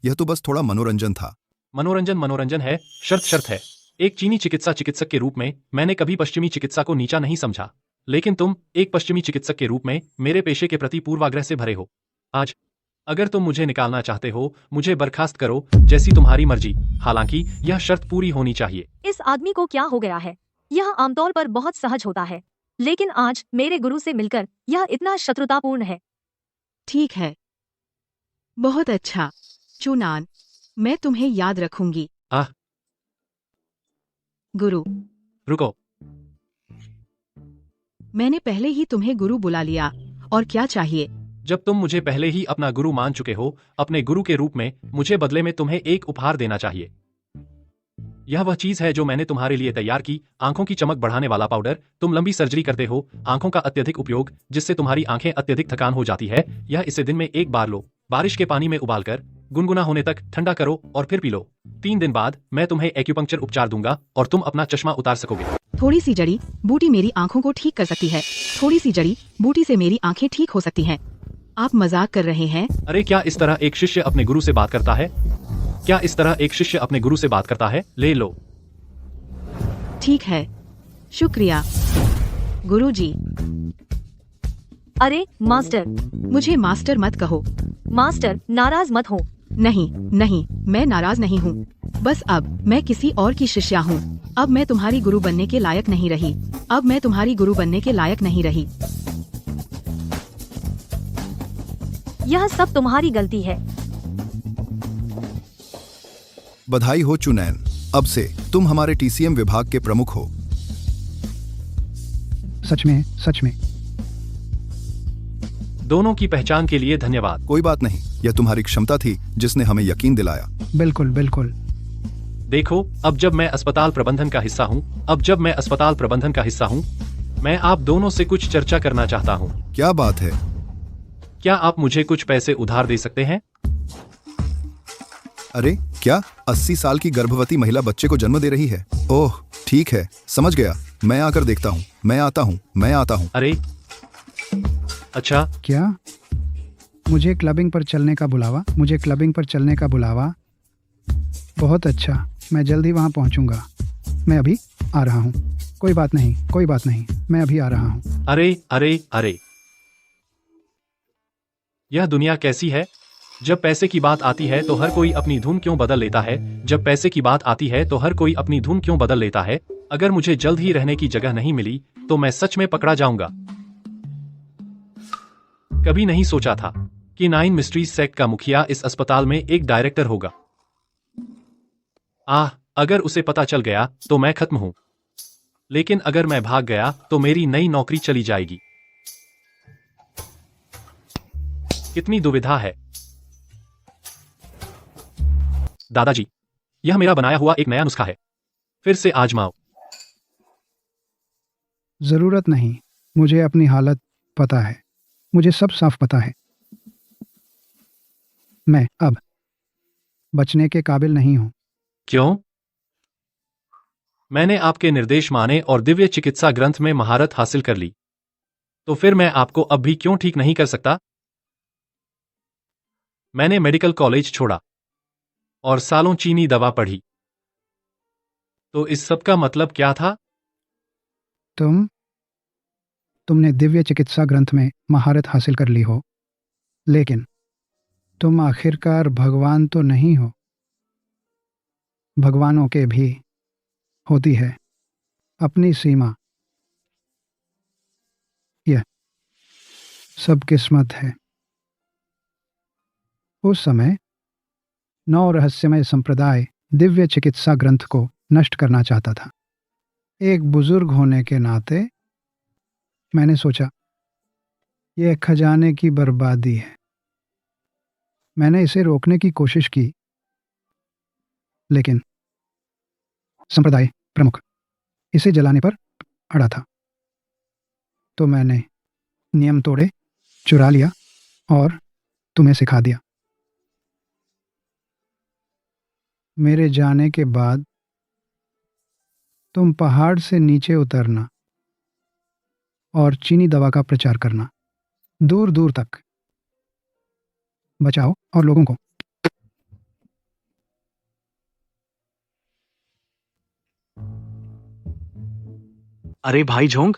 यह तो बस थोड़ा मनोरंजन था। मनोरंजन है, शर्त है। एक चीनी चिकित्सक के रूप में मैंने कभी पश्चिमी चिकित्सा को नीचा नहीं समझा, लेकिन तुम एक पश्चिमी चिकित्सक के रूप में मेरे पेशे के प्रति पूर्वाग्रह से भरे हो। आज अगर तुम मुझे निकालना चाहते हो, मुझे बर्खास्त करो, जैसी तुम्हारी मर्जी। हालांकि यह शर्त पूरी होनी चाहिए। इस आदमी को क्या हो गया है? यह आमतौर पर बहुत सहज होता है, लेकिन आज मेरे गुरु से मिलकर यह इतना शत्रुतापूर्ण है। ठीक है, बहुत अच्छा चूनान, मैं तुम्हें याद रखूंगी। आह, गुरु, रुको। मैंने पहले ही तुम्हें गुरु बुला लिया। और क्या चाहिए? जब तुम मुझे पहले ही अपना गुरु मान चुके हो, अपने गुरु के रूप में मुझे बदले में तुम्हें एक उपहार देना चाहिए। यह वह चीज है जो मैंने तुम्हारे लिए तैयार की, आंखों की चमक बढ़ाने वाला पाउडर। तुम लंबी सर्जरी करते हो, आंखों का अत्यधिक उपयोग जिससे तुम्हारी आंखें अत्यधिक थकान हो जाती है। यह इसे दिन में एक बार लो, बारिश के पानी में उबालकर गुनगुना होने तक ठंडा करो और फिर पी लो। 3 दिन बाद मैं तुम्हें एक्यूपंक्चर उपचार दूंगा और तुम अपना चश्मा उतार सकोगे। थोड़ी सी जड़ी बूटी मेरी आंखों को ठीक कर सकती है। थोड़ी सी जड़ी बूटी से मेरी आंखें ठीक हो सकती हैं। आप मजाक कर रहे हैं? अरे, क्या इस तरह एक शिष्य अपने गुरु से बात करता है? क्या इस तरह एक शिष्य अपने गुरु से बात करता है? ले लो। ठीक है, शुक्रिया गुरुजी। अरे मास्टर। मुझे मास्टर मत कहो। मास्टर, नाराज मत हो। नहीं नहीं, मैं नाराज नहीं हूँ। बस अब मैं किसी और की शिष्या हूँ। अब मैं तुम्हारी गुरु बनने के लायक नहीं रही। अब मैं तुम्हारी गुरु बनने के लायक नहीं रही। यह सब तुम्हारी गलती है। बधाई हो चुनैन, अब से तुम हमारे टीसीएम विभाग के प्रमुख हो। सच में, सच में। दोनों की पहचान के लिए धन्यवाद। कोई बात नहीं, यह तुम्हारी क्षमता थी जिसने हमें यकीन दिलाया। बिल्कुल बिल्कुल। देखो, अब जब मैं अस्पताल प्रबंधन का हिस्सा हूँ, मैं आप दोनों से कुछ चर्चा करना चाहता हूँ। क्या बात है? क्या आप मुझे कुछ पैसे उधार दे सकते हैं? अरे क्या 80 साल की गर्भवती महिला बच्चे को जन्म दे रही है? ओह ठीक है, समझ गया। मैं आकर देखता हूँ। मैं आता हूँ। अरे अच्छा, क्या? मुझे क्लबिंग पर चलने का बुलावा। बहुत अच्छा, मैं जल्दी वहाँ पहुँचूंगा। मैं अभी आ रहा हूँ। कोई बात नहीं, मैं अभी आ रहा हूँ। अरे, यह दुनिया कैसी है? जब पैसे की बात आती है तो हर कोई अपनी धुन क्यों बदल लेता है? अगर मुझे जल्द ही रहने की जगह नहीं मिली तो मैं सच में पकड़ा जाऊंगा। कभी नहीं सोचा था कि 9 मिस्ट्रीज सेक्ट का मुखिया इस अस्पताल में एक डायरेक्टर होगा। अगर उसे पता चल गया तो मैं खत्म हूं। लेकिन अगर मैं भाग गया तो मेरी नई नौकरी चली जाएगी। कितनी दुविधा है। दादाजी, यह मेरा बनाया हुआ एक नया नुस्खा है, फिर से आजमाओ। जरूरत नहीं, मुझे अपनी हालत पता है। मुझे सब साफ पता है। मैं अब बचने के काबिल नहीं हूं। क्यों? मैंने आपके निर्देश माने और दिव्य चिकित्सा ग्रंथ में महारत हासिल कर ली, तो फिर मैं आपको अब भी क्यों ठीक नहीं कर सकता? मैंने मेडिकल कॉलेज छोड़ा और सालों चीनी दवा पढ़ी, तो इस सब का मतलब क्या था? तुमने दिव्य चिकित्सा ग्रंथ में महारत हासिल कर ली हो, लेकिन तुम आखिरकार भगवान तो नहीं हो। भगवानों के भी होती है अपनी सीमा। यह सब किस्मत है। उस समय नौ रहस्यमय संप्रदाय दिव्य चिकित्सा ग्रंथ को नष्ट करना चाहता था। एक बुजुर्ग होने के नाते मैंने सोचा, यह खजाने की बर्बादी है। मैंने इसे रोकने की कोशिश की, लेकिन संप्रदाय प्रमुख इसे जलाने पर अड़ा था। तो मैंने नियम तोड़े, चुरा लिया और तुम्हें सिखा दिया। मेरे जाने के बाद तुम पहाड़ से नीचे उतरना और चीनी दवा का प्रचार करना, दूर दूर तक। बचाओ और लोगों को। अरे भाई झोंग,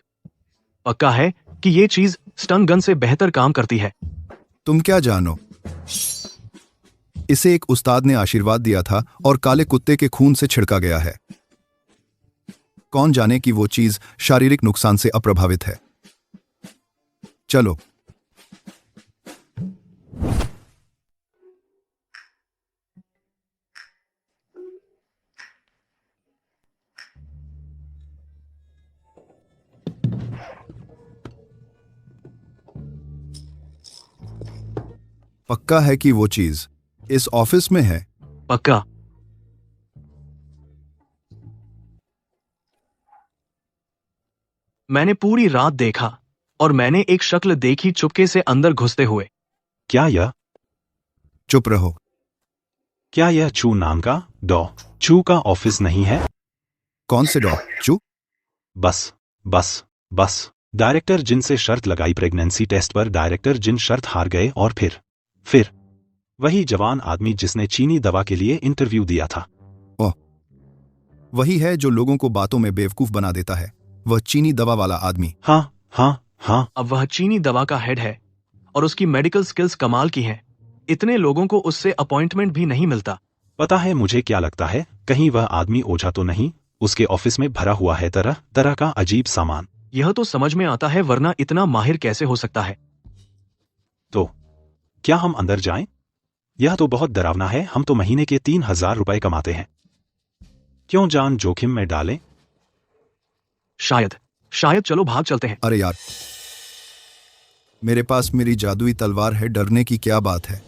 पक्का है कि ये चीज स्टन गन से बेहतर काम करती है। तुम क्या जानो? इसे एक उस्ताद ने आशीर्वाद दिया था और काले कुत्ते के खून से छिड़का गया है। कौन जाने कि वो चीज शारीरिक नुकसान से अप्रभावित है। चलो। पक्का है कि वो चीज इस ऑफिस में है? पक्का। मैंने पूरी रात देखा और मैंने एक शक्ल देखी चुपके से अंदर घुसते हुए। क्या यह चुप रहो। क्या यह चू नाम का डॉ चू का ऑफिस नहीं है? कौन से डॉ चू? बस बस बस डायरेक्टर जिन से शर्त लगाई प्रेगनेंसी टेस्ट पर, डायरेक्टर जिन शर्त हार गए, और फिर वही जवान आदमी जिसने चीनी दवा के लिए इंटरव्यू दिया था। ओह, वही है जो लोगों को बातों में बेवकूफ बना देता है। वह चीनी दवा वाला आदमी। हाँ हाँ हाँ। अब वह चीनी दवा का हेड है और उसकी मेडिकल स्किल्स कमाल की हैं। इतने लोगों को उससे अपॉइंटमेंट भी नहीं मिलता। पता है मुझे क्या लगता है, कहीं वह आदमी ओझा तो नहीं? उसके ऑफिस में भरा हुआ है तरह तरह का अजीब सामान। यह तो समझ में आता है, वरना इतना माहिर कैसे हो सकता है? तो क्या हम अंदर जाएं? यह तो बहुत डरावना है। हम तो महीने के 3,000 रुपए कमाते हैं। क्यों जान जोखिम में डालें? शायद चलो भाग चलते हैं। अरे यार, मेरे पास मेरी जादुई तलवार है, डरने की क्या बात है।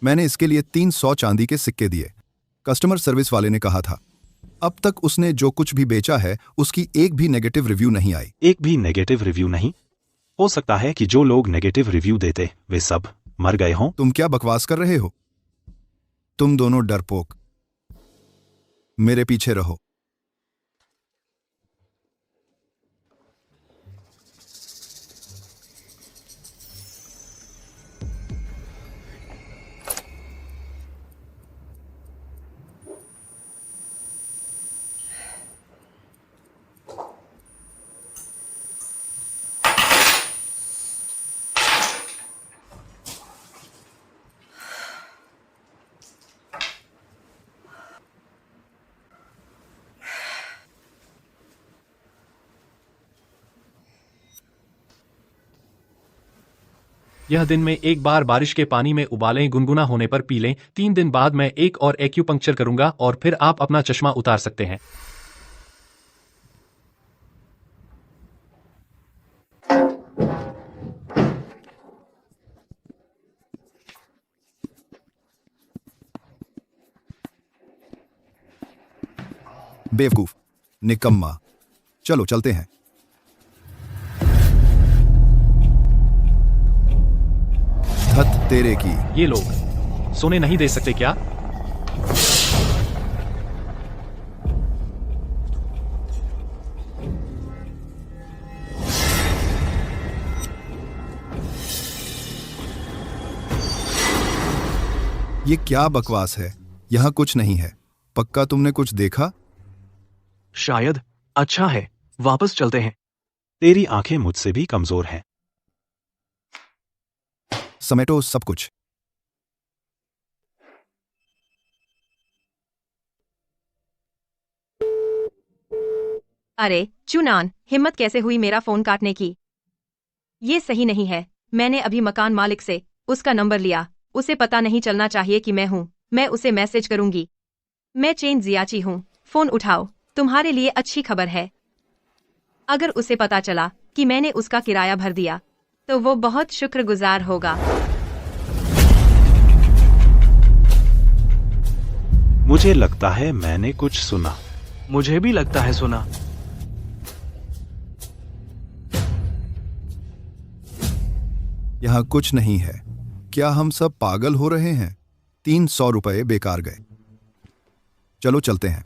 मैंने इसके लिए 300 चांदी के सिक्के दिए। कस्टमर सर्विस वाले ने कहा था। अब तक उसने जो कुछ भी बेचा है उसकी एक भी नेगेटिव रिव्यू नहीं आई। एक भी नेगेटिव रिव्यू नहीं? हो सकता है कि जो लोग नेगेटिव रिव्यू देते वे सब मर गए हों। तुम क्या बकवास कर रहे हो? तुम दोनों डरपोक, मेरे पीछे रहो। यह दिन में एक बार बारिश के पानी में उबालें, गुनगुना होने पर पी लें। 3 दिन बाद मैं एक और एक्यूपंक्चर करूंगा और फिर आप अपना चश्मा उतार सकते हैं। बेवकूफ, निकम्मा। चलो चलते हैं। धत तेरे की। ये लोग सोने नहीं दे सकते क्या? ये क्या बकवास है? यहां कुछ नहीं है। पक्का तुमने कुछ देखा? शायद। अच्छा है, वापस चलते हैं। तेरी आंखें मुझसे भी कमजोर हैं। समेटो सब कुछ। अरे चुनान, हिम्मत कैसे हुई मेरा फोन काटने की? ये सही नहीं है। मैंने अभी मकान मालिक से उसका नंबर लिया। उसे पता नहीं चलना चाहिए कि मैं हूँ। मैं उसे मैसेज करूंगी। मैं चेन जियाची हूँ। फोन उठाओ, तुम्हारे लिए अच्छी खबर है। अगर उसे पता चला कि मैंने उसका किराया भर दिया तो वो बहुत शुक्रगुजार होगा। मुझे लगता है मैंने कुछ सुना। मुझे भी लगता है सुना। यहाँ कुछ नहीं है। क्या हम सब पागल हो रहे हैं? 300 रुपए बेकार गए। चलो चलते हैं।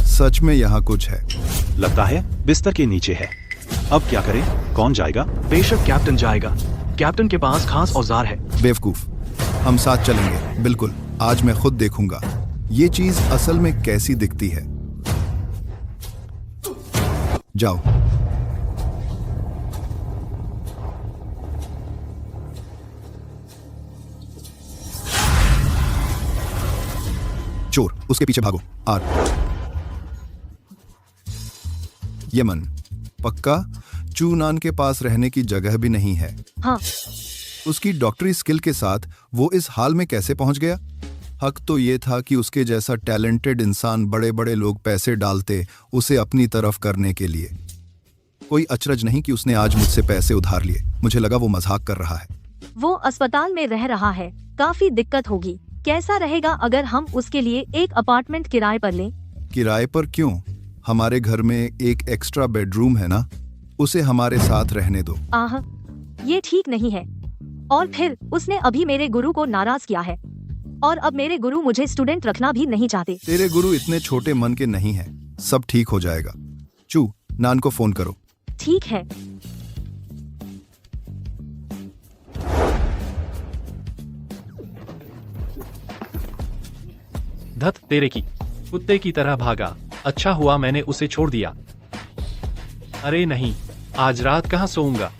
सच में यहाँ कुछ है। लगता है बिस्तर के नीचे है। अब क्या करें? कौन जाएगा? बेशक कैप्टन जाएगा। कैप्टन के पास खास औजार है। बेवकूफ, हम साथ चलेंगे। बिल्कुल, आज मैं खुद देखूंगा ये चीज असल में कैसी दिखती है। जाओ। चोर, उसके पीछे भागो। आर यमन, पक्का चूनान के पास रहने की जगह भी नहीं है। हाँ। उसकी डॉक्टरी स्किल के साथ वो इस हाल में कैसे पहुंच गया? हक तो ये था कि उसके जैसा टैलेंटेड इंसान बड़े बड़े लोग पैसे डालते उसे अपनी तरफ करने के लिए। कोई अचरज नहीं कि उसने आज मुझसे पैसे उधार लिए। मुझे लगा वो मजाक कर रहा है। वो अस्पताल में रह रहा है, काफी दिक्कत होगी। कैसा रहेगा अगर हम उसके लिए एक अपार्टमेंट किराए पर लें? किराए पर क्यों? हमारे घर में एक एक्स्ट्रा बेडरूम है ना, उसे हमारे साथ रहने दो। आह, ये ठीक नहीं है। और फिर उसने अभी मेरे गुरु को नाराज किया है और अब मेरे गुरु मुझे स्टूडेंट रखना भी नहीं चाहते। तेरे गुरु इतने छोटे मन के नहीं हैं। सब ठीक हो जाएगा। चू, नान को फोन करो। ठीक है। धत तेरे की, कुत्ते की तरह भागा। अच्छा हुआ मैंने उसे छोड़ दिया। अरे नहीं, आज रात कहाँ सोऊंगा?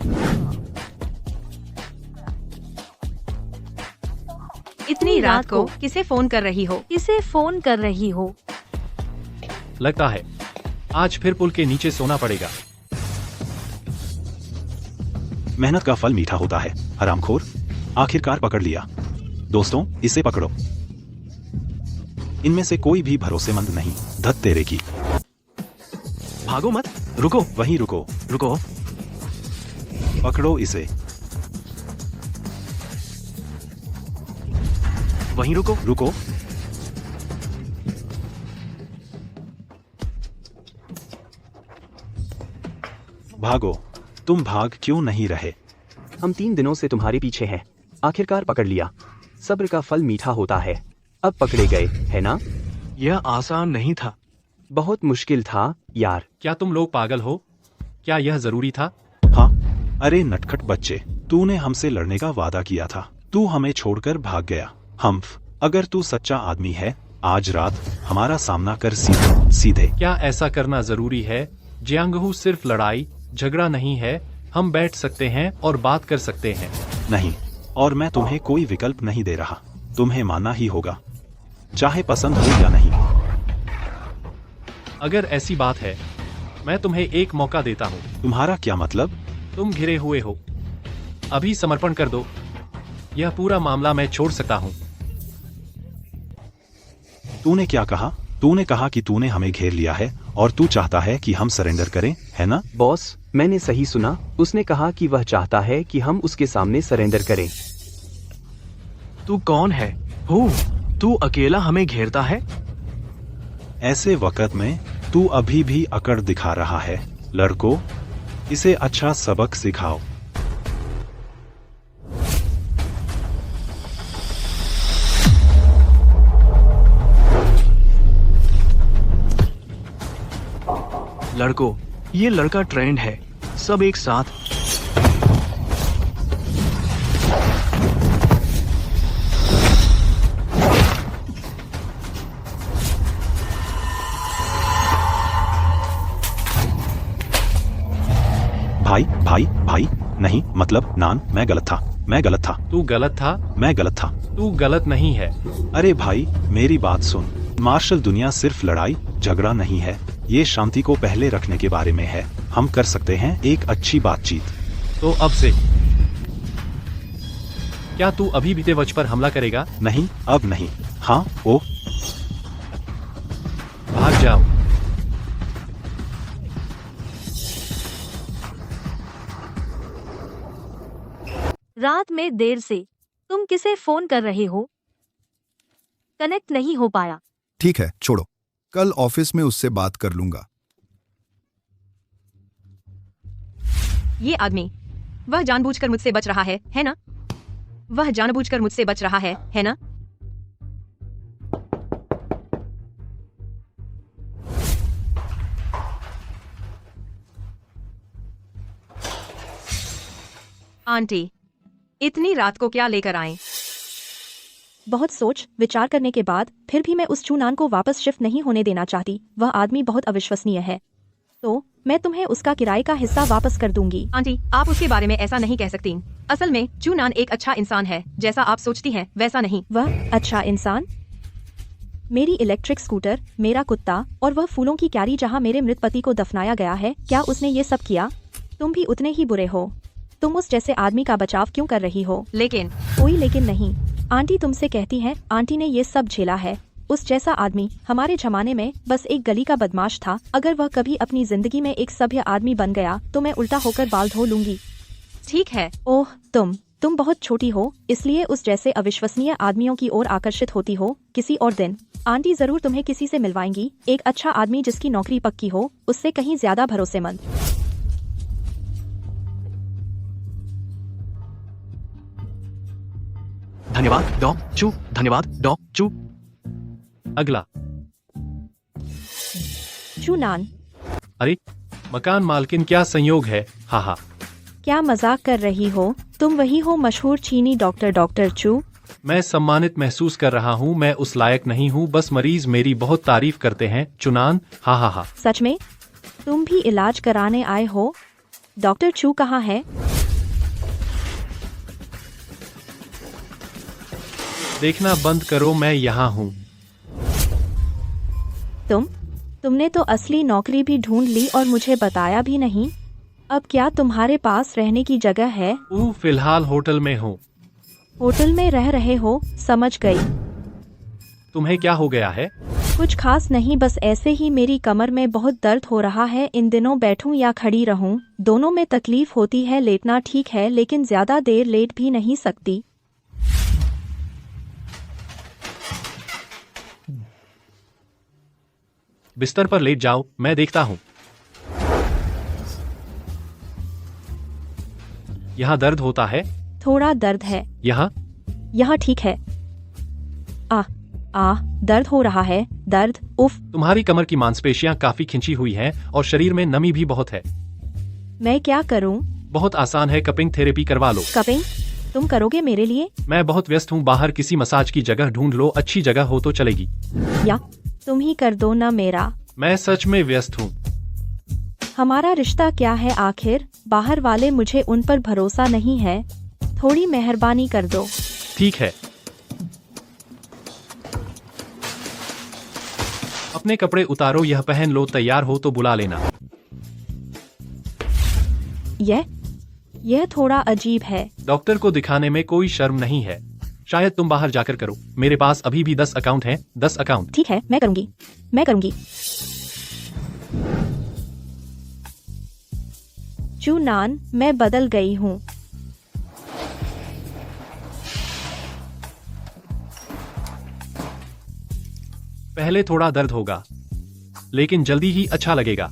इतनी रात को किसे फोन कर रही हो? इसे फोन कर रही हो? लगता है आज फिर पुल के नीचे सोना पड़ेगा। मेहनत का फल मीठा होता है। हरामखोर, आखिरकार पकड़ लिया। दोस्तों, इसे पकड़ो। इनमें से कोई भी भरोसेमंद नहीं। धत तेरे की। भागो मत। रुको। वहीं रुको। रुको। पकड़ो इसे। वहीं रुको। रुको। भागो। तुम भाग क्यों नहीं रहे? हम 3 दिनों से तुम्हारे पीछे हैं। आखिरकार पकड़ लिया। सब्र का फल मीठा होता है। अब पकड़े गए, है ना? यह आसान नहीं था। बहुत मुश्किल था यार। क्या तुम लोग पागल हो? क्या यह जरूरी था? हाँ। अरे नटखट बच्चे, तूने हमसे लड़ने का वादा किया था। तू हमें छोड़कर भाग गया। हम्फ, अगर तू सच्चा आदमी है, आज रात हमारा सामना कर सीधे। क्या ऐसा करना जरूरी है? जियांगहू, सिर्फ लड़ाई झगड़ा नहीं है। हम बैठ सकते हैं और बात कर सकते हैं। नहीं, और मैं तुम्हें कोई विकल्प नहीं दे रहा। तुम्हें मानना ही होगा, चाहे पसंद हो या नहीं। अगर ऐसी बात है, मैं तुम्हें एक मौका देता हूँ। तुम्हारा क्या मतलब? तुम घिरे हुए हो, अभी समर्पण कर दो। यह पूरा मामला मैं छोड़ सकता हूँ। तूने क्या कहा? तूने कहा कि तूने हमें घेर लिया है और तू चाहता है कि हम सरेंडर करें, है ना? बॉस, मैंने सही सुना। उसने कहा कि वह चाहता है कि हम उसके सामने सरेंडर करें। तू कौन है? तू अकेला हमें घेरता है? ऐसे वक्त में तू अभी भी अकड़ दिखा रहा है। लड़कों, इसे अच्छा सबक सिखाओ। लड़कों, ये लड़का ट्रेंड है। सब एक साथ। भाई, नहीं, मतलब नान, मैं गलत था। मैं गलत था। तू गलत था। मैं गलत था। तू गलत नहीं है। अरे भाई मेरी बात सुन, मार्शल दुनिया सिर्फ लड़ाई झगड़ा नहीं है, ये शांति को पहले रखने के बारे में है। हम कर सकते हैं एक अच्छी बातचीत। तो अब से क्या तू अभी भी तेवज पर हमला करेगा? नहीं, अब नहीं। हाँ, ओह भाग जाओ। रात में देर से तुम किसे फोन कर रहे हो? कनेक्ट नहीं हो पाया। ठीक है, छोड़ो, कल ऑफिस में उससे बात कर लूंगा। ये आदमी, वह जानबूझकर मुझसे बच रहा है ना? वह जानबूझकर मुझसे बच रहा है ना? आंटी, इतनी रात को क्या लेकर आए? बहुत सोच विचार करने के बाद फिर भी मैं उस चूनान को वापस शिफ्ट नहीं होने देना चाहती। वह आदमी बहुत अविश्वसनीय है, तो मैं तुम्हें उसका किराए का हिस्सा वापस कर दूंगी। आंटी, आप उसके बारे में ऐसा नहीं कह सकती। असल में चूनान एक अच्छा इंसान है, जैसा आप सोचती हैं वैसा नहीं। वह अच्छा इंसान? मेरी इलेक्ट्रिक स्कूटर, मेरा कुत्ता और वह फूलों की क्यारी जहाँ मेरे मृत पति को दफनाया गया है, क्या उसने ये सब किया? तुम भी उतने ही बुरे हो। तुम उस जैसे आदमी का बचाव क्यों कर रही हो? लेकिन कोई लेकिन नहीं। आंटी तुमसे कहती है, आंटी ने ये सब झेला है। उस जैसा आदमी हमारे जमाने में बस एक गली का बदमाश था। अगर वह कभी अपनी जिंदगी में एक सभ्य आदमी बन गया तो मैं उल्टा होकर बाल धो लूंगी। ठीक है। ओह, तुम बहुत छोटी हो, इसलिए उस जैसे अविश्वसनीय आदमियों की ओर आकर्षित होती हो। किसी और दिन आंटी जरूर तुम्हें किसी से मिलवाएंगी, एक अच्छा आदमी जिसकी नौकरी पक्की हो, उससे कहीं ज्यादा भरोसेमंद। धन्यवाद डॉ चू, धन्यवाद डॉ चू। अगला। चूनान, अरे मकान मालकिन, क्या संयोग है। हा। क्या मजाक कर रही हो? तुम वही हो मशहूर चीनी डॉक्टर चू? मैं सम्मानित महसूस कर रहा हूँ। मैं उस लायक नहीं हूँ, बस मरीज मेरी बहुत तारीफ करते हैं। चुनान, हा। सच में? तुम भी इलाज कराने आए हो? डॉक्टर चू कहाँ है? देखना बंद करो, मैं यहाँ हूँ। तुमने तो असली नौकरी भी ढूंढ ली और मुझे बताया भी नहीं। अब क्या तुम्हारे पास रहने की जगह है? फिलहाल होटल में हूँ। होटल में रह रहे हो, समझ गई। तुम्हें क्या हो गया है? कुछ खास नहीं, बस ऐसे ही मेरी कमर में बहुत दर्द हो रहा है। इन दिनों बैठूं या खड़ी रहूं, दोनों में तकलीफ होती है। लेटना ठीक है, लेकिन ज्यादा देर लेट भी नहीं सकती। बिस्तर पर लेट जाओ, मैं देखता हूँ। यहाँ दर्द होता है? थोड़ा दर्द है। यहाँ ठीक है। दर्द हो रहा है। दर्द, उफ। तुम्हारी कमर की मांसपेशियां काफी खिंची हुई हैं और शरीर में नमी भी बहुत है। मैं क्या करूं? बहुत आसान है, कपिंग थेरेपी करवा लो। कपिंग? तुम करोगे मेरे लिए? मैं बहुत व्यस्त हूँ, बाहर किसी मसाज की जगह ढूंढ लो, अच्छी जगह हो तो चलेगी। या तुम ही कर दो ना मेरा। मैं सच में व्यस्त हूँ। हमारा रिश्ता क्या है आखिर? बाहर वाले मुझे उन पर भरोसा नहीं है, थोड़ी मेहरबानी कर दो। ठीक है। अपने कपड़े उतारो, यह पहन लो, तैयार हो तो बुला लेना। यह थोड़ा अजीब है। डॉक्टर को दिखाने में कोई शर्म नहीं है। शायद तुम बाहर जाकर करो। मेरे पास अभी भी 10 अकाउंट हैं। 10 अकाउंट। ठीक है, मैं करूंगी। चूनान, मैं बदल गई हूँ। पहले थोड़ा दर्द होगा, लेकिन जल्दी ही अच्छा लगेगा।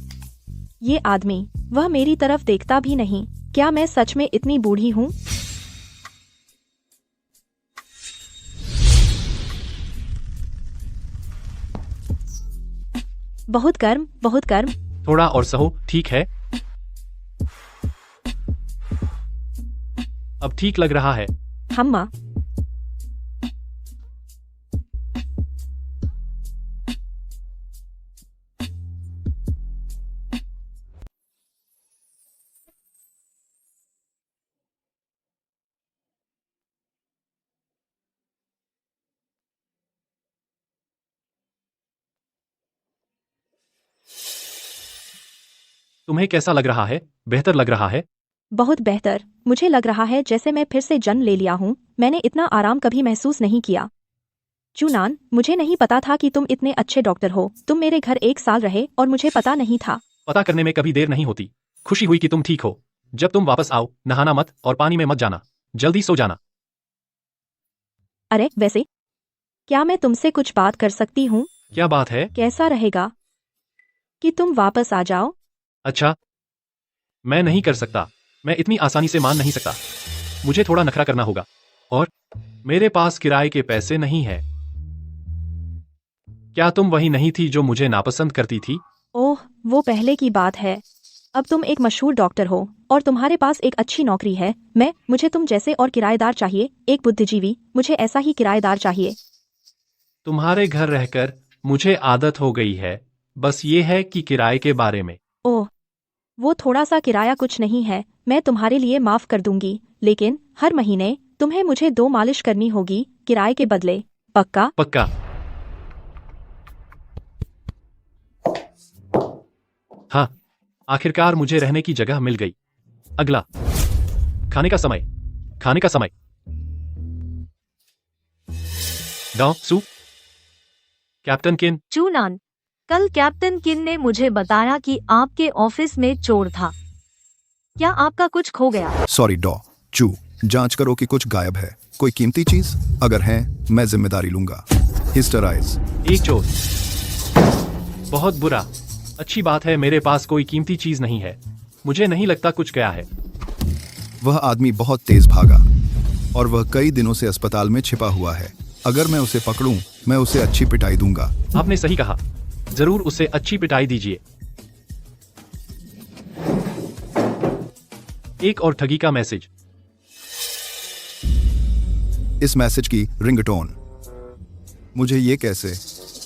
ये आदमी, वह मेरी तरफ देखता भी नहीं। क्या मैं सच में इतनी बूढ़ी हूँ? बहुत गर्म। थोड़ा और सहो। ठीक है, अब ठीक लग रहा है। हम्मा। तुम्हें कैसा लग रहा है? बेहतर लग रहा है? बहुत बेहतर। मुझे लग रहा है जैसे मैं फिर से जन्म ले लिया हूँ। मैंने इतना आराम कभी महसूस नहीं किया। चूनान, मुझे नहीं पता था कि तुम इतने अच्छे डॉक्टर हो। तुम मेरे घर 1 साल रहे और मुझे पता नहीं था। पता करने में कभी देर नहीं होती। खुशी हुई कि तुम ठीक हो। जब तुम वापस आओ, नहाना मत और पानी में मत जाना। जल्दी सो जाना। अरे वैसे, क्या मैं तुमसे कुछ बात कर सकती हूँ? क्या बात है? कैसा रहेगा कि तुम वापस आ जाओ? अच्छा, मैं नहीं कर सकता। मैं इतनी आसानी से मान नहीं सकता। मुझे थोड़ा नखरा करना होगा। और मेरे पास किराए के पैसे नहीं है। क्या तुम वही नहीं थी जो मुझे नापसंद करती थी? ओह, वो पहले की बात है। अब तुम एक मशहूर डॉक्टर हो और तुम्हारे पास एक अच्छी नौकरी है। मुझे तुम जैसे और किराएदार चाहिए, एक बुद्धिजीवी। मुझे ऐसा ही किराएदार चाहिए। तुम्हारे घर रहकर मुझे आदत हो गई है। बस ये है कि किराए के बारे में। ओह, वो थोड़ा सा किराया कुछ नहीं है। मैं तुम्हारे लिए माफ कर दूंगी, लेकिन हर महीने तुम्हें मुझे 2 मालिश करनी होगी किराए के बदले। पक्का? पक्का। हाँ, आखिरकार मुझे रहने की जगह मिल गई। अगला, खाने का समय। खाने का समय। डॉ सू, कैप्टन किन। चूनान, कल कैप्टन किन ने मुझे बताया कि आपके ऑफिस में चोर था। क्या आपका कुछ खो गया? सॉरी डॉ चू, जांच करो कि कुछ गायब है। कोई कीमती चीज? अगर है, मैं जिम्मेदारी लूंगा। हिस्टराइज। एक चोर। बहुत बुरा। अच्छी बात है, मेरे पास कोई कीमती चीज नहीं है। मुझे नहीं लगता कुछ गया है। वह आदमी बहुत तेज भागा और वह कई दिनों से अस्पताल में छिपा हुआ है। अगर मैं उसे पकड़ूं, मैं उसे अच्छी पिटाई दूंगा। आपने सही कहा। जरूर उसे अच्छी पिटाई दीजिए। एक और ठगी का मैसेज। इस मैसेज की रिंगटोन मुझे ये कैसे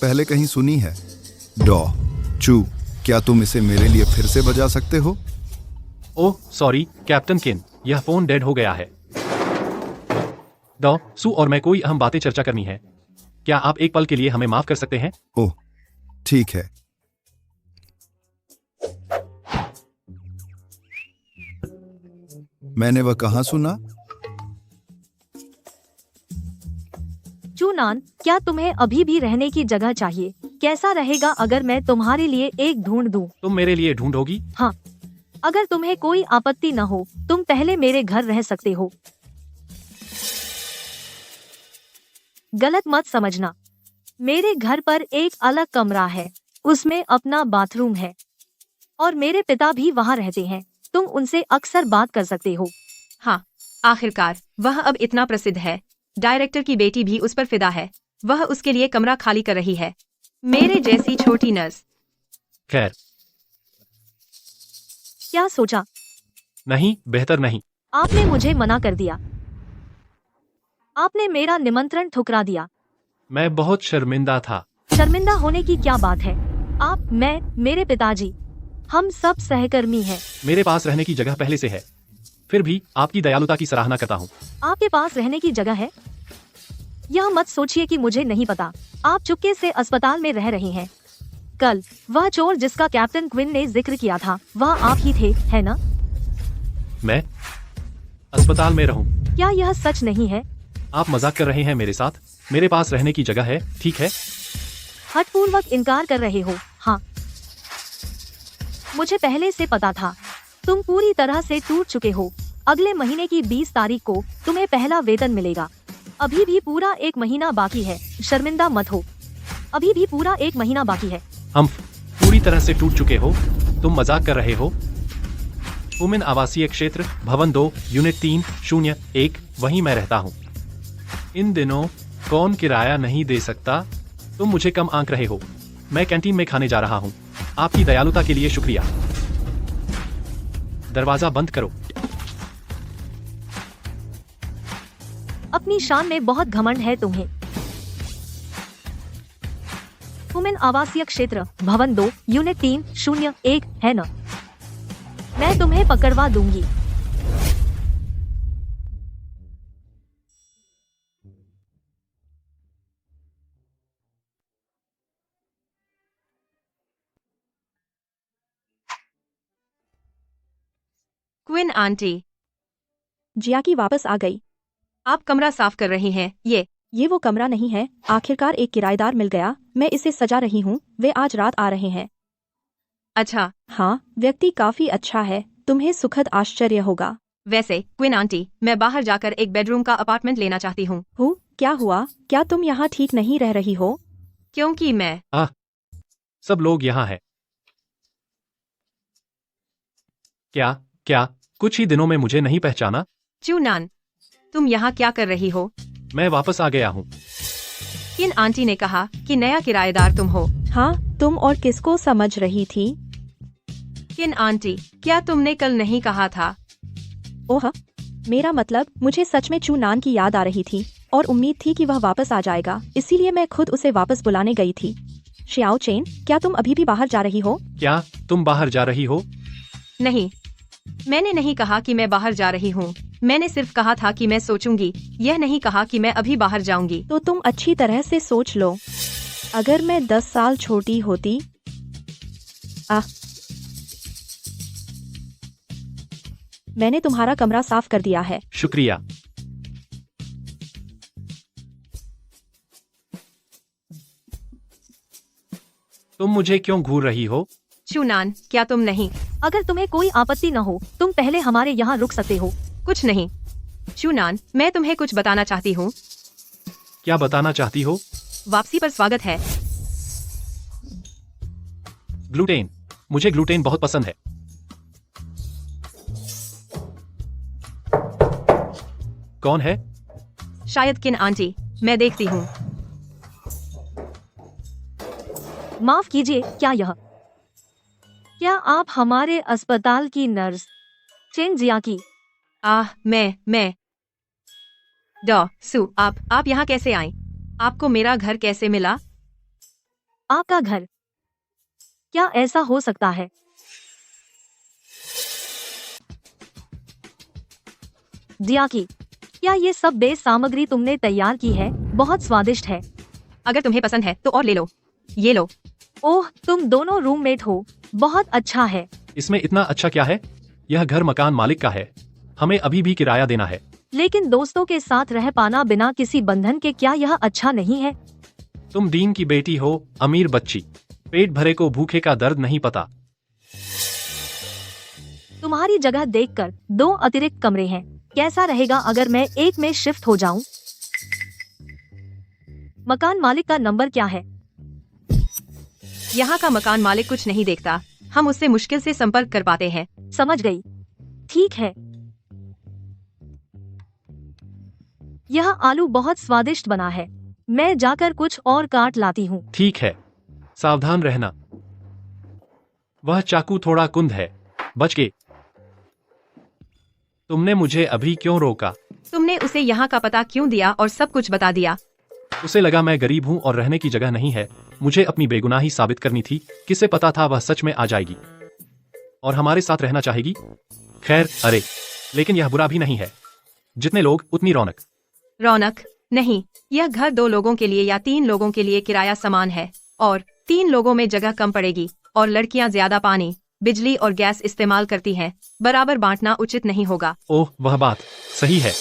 पहले कहीं सुनी है। डॉ चू, क्या तुम इसे मेरे लिए फिर से बजा सकते हो? ओह सॉरी कैप्टन किन, यह फोन डेड हो गया है। डॉ सू और मैं कोई अहम बातें चर्चा करनी है। क्या आप एक पल के लिए हमें माफ कर सकते हैं? ओह ठीक है। मैंने वह कहाँ सुना? चूनान, क्या तुम्हें अभी भी रहने की जगह चाहिए? कैसा रहेगा अगर मैं तुम्हारे लिए एक ढूंढ दूं? तुम मेरे लिए ढूंढोगी? हाँ, अगर तुम्हें कोई आपत्ति न हो, तुम पहले मेरे घर रह सकते हो। गलत मत समझना। मेरे घर पर एक अलग कमरा है। उसमें अपना बाथरूम है और मेरे पिता भी वहाँ रहते हैं। तुम उनसे अक्सर बात कर सकते हो। हाँ, आखिरकार वह अब इतना प्रसिद्ध है। डायरेक्टर की बेटी भी उस पर फिदा है। वह उसके लिए कमरा खाली कर रही है। मेरे जैसी छोटी नर्स। खैर, क्या सोचा? नहीं, बेहतर नहीं। आपने मुझे मना कर दिया। आपने मेरा निमंत्रण ठुकरा दिया। मैं बहुत शर्मिंदा था। शर्मिंदा होने की क्या बात है? आप, मैं, मेरे पिताजी, हम सब सहकर्मी हैं। मेरे पास रहने की जगह पहले से है। फिर भी आपकी दयालुता की सराहना करता हूँ। आपके पास रहने की जगह है? यह मत सोचिए कि मुझे नहीं पता। आप चुपके से अस्पताल में रह रहे हैं। कल वह चोर जिसका कैप्टन क्विन ने जिक्र किया था, वह आप ही थे, है ना? मैं अस्पताल में रहूं? क्या यह सच नहीं है? आप मजाक कर रहे हैं मेरे साथ। मेरे पास रहने की जगह है, ठीक है? हठपूर्वक इनकार कर रहे हो। हाँ, मुझे पहले से पता था। तुम पूरी तरह से टूट चुके हो। अगले महीने की 20 तारीख को तुम्हें पहला वेतन मिलेगा। अभी भी पूरा 1 महीना बाकी है। शर्मिंदा मत हो। अभी भी पूरा 1 महीना बाकी है। हम पूरी तरह से टूट चुके हो? तुम मजाक कर रहे हो? वुमेन आवासीय क्षेत्र, भवन 2, यूनिट 301, वहीं मैं रहता हूँ। इन दिनों कौन किराया नहीं दे सकता? तुम मुझे कम आंक रहे हो। मैं कैंटीन में खाने जा रहा हूँ। आपकी दयालुता के लिए शुक्रिया। दरवाजा बंद करो। अपनी शान में बहुत घमंड है तुम्हें। वुमेन आवासीय क्षेत्र, भवन 2, यूनिट 301, है ना? मैं तुम्हें पकड़वा दूंगी। क्विन आंटी, जिया की वापस आ गई। आप कमरा साफ कर रही हैं। ये वो कमरा नहीं है, आखिरकार एक किराएदार मिल गया, मैं इसे सजा रही हूँ, वे आज रात आ रहे हैं। अच्छा, हाँ, व्यक्ति काफी अच्छा है, तुम्हें सुखद आश्चर्य होगा। वैसे क्विन आंटी, मैं बाहर जाकर एक बेडरूम का अपार्टमेंट लेना चाहती हूँ। क्या हुआ? क्या तुम यहाँ ठीक नहीं रह रही हो? क्योंकि मैं सब लोग यहाँ हैं। क्या कुछ ही दिनों में मुझे नहीं पहचाना? चूनान, तुम यहाँ क्या कर रही हो? मैं वापस आ गया हूँ। किन आंटी ने कहा कि नया किराएदार तुम हो। हाँ, तुम और किसको समझ रही थी? किन आंटी, क्या तुमने कल नहीं कहा था? ओह, मेरा मतलब, मुझे सच में चूनान की याद आ रही थी और उम्मीद थी कि वह वापस आ जाएगा, इसीलिए मैं खुद उसे वापस बुलाने गई थी। शियाओ चेन, क्या तुम अभी भी बाहर जा रही हो? क्या तुम बाहर जा रही हो? नहीं, मैंने नहीं कहा कि मैं बाहर जा रही हूँ। मैंने सिर्फ कहा था कि मैं सोचूंगी, यह नहीं कहा कि मैं अभी बाहर जाऊंगी। तो तुम अच्छी तरह से सोच लो। अगर मैं 10 साल छोटी होती। मैंने तुम्हारा कमरा साफ कर दिया है। शुक्रिया। तुम मुझे क्यों घूर रही हो? चूनान, क्या तुम नहीं? अगर तुम्हें कोई आपत्ति न हो, तुम पहले हमारे यहाँ रुक सकते हो। कुछ नहीं। चूनान, मैं तुम्हें कुछ बताना चाहती हूँ। क्या बताना चाहती हो? वापसी पर स्वागत है। ग्लूटेन, मुझे ग्लूटेन बहुत पसंद है। कौन है? शायद किन आंटी, मैं देखती हूँ। माफ कीजिए, क्या आप हमारे अस्पताल की नर्स चेंग जिया की? मैं सु, आप यहाँ कैसे आईं? आपको मेरा घर कैसे मिला? आपका घर? क्या ऐसा हो सकता है? जिया की, क्या ये सब बेस सामग्री तुमने तैयार की है? बहुत स्वादिष्ट है। अगर तुम्हें पसंद है तो और ले लो। ये लो। ओह, तुम दोनों रूममेट हो, बहुत अच्छा है। इसमें इतना अच्छा क्या है? यह घर मकान मालिक का है, हमें अभी भी किराया देना है। लेकिन दोस्तों के साथ रह पाना बिना किसी बंधन के, क्या यह अच्छा नहीं है? तुम डीन की बेटी हो, अमीर बच्ची, पेट भरे को भूखे का दर्द नहीं पता। तुम्हारी जगह देखकर 2 अतिरिक्त कमरे हैं। कैसा रहेगा अगर मैं एक में शिफ्ट हो जाऊं? मकान मालिक का नंबर क्या है? यहाँ का मकान मालिक कुछ नहीं देखता, हम उससे मुश्किल से संपर्क कर पाते हैं। समझ गई। ठीक है। यह आलू बहुत स्वादिष्ट बना है। मैं जाकर कुछ और काट लाती हूँ। ठीक है, सावधान रहना। वह चाकू थोड़ा कुंद है, बच के। तुमने मुझे अभी क्यों रोका? तुमने उसे यहाँ का पता क्यों दिया और सब कुछ बता दिया? उसे लगा मैं गरीब हूँ और रहने की जगह नहीं है। मुझे अपनी बेगुनाही साबित करनी थी। किसे पता था वह सच में आ जाएगी और हमारे साथ रहना चाहेगी। खैर, अरे, लेकिन यह बुरा भी नहीं है। जितने लोग उतनी रौनक। रौनक नहीं, यह घर 2 लोगों के लिए या 3 लोगों के लिए किराया समान है और 3 लोगों में जगह कम पड़ेगी और लड़कियां ज्यादा पानी, बिजली और गैस इस्तेमाल करती हैं। बराबर बांटना उचित नहीं होगा। ओह, वह बात सही है।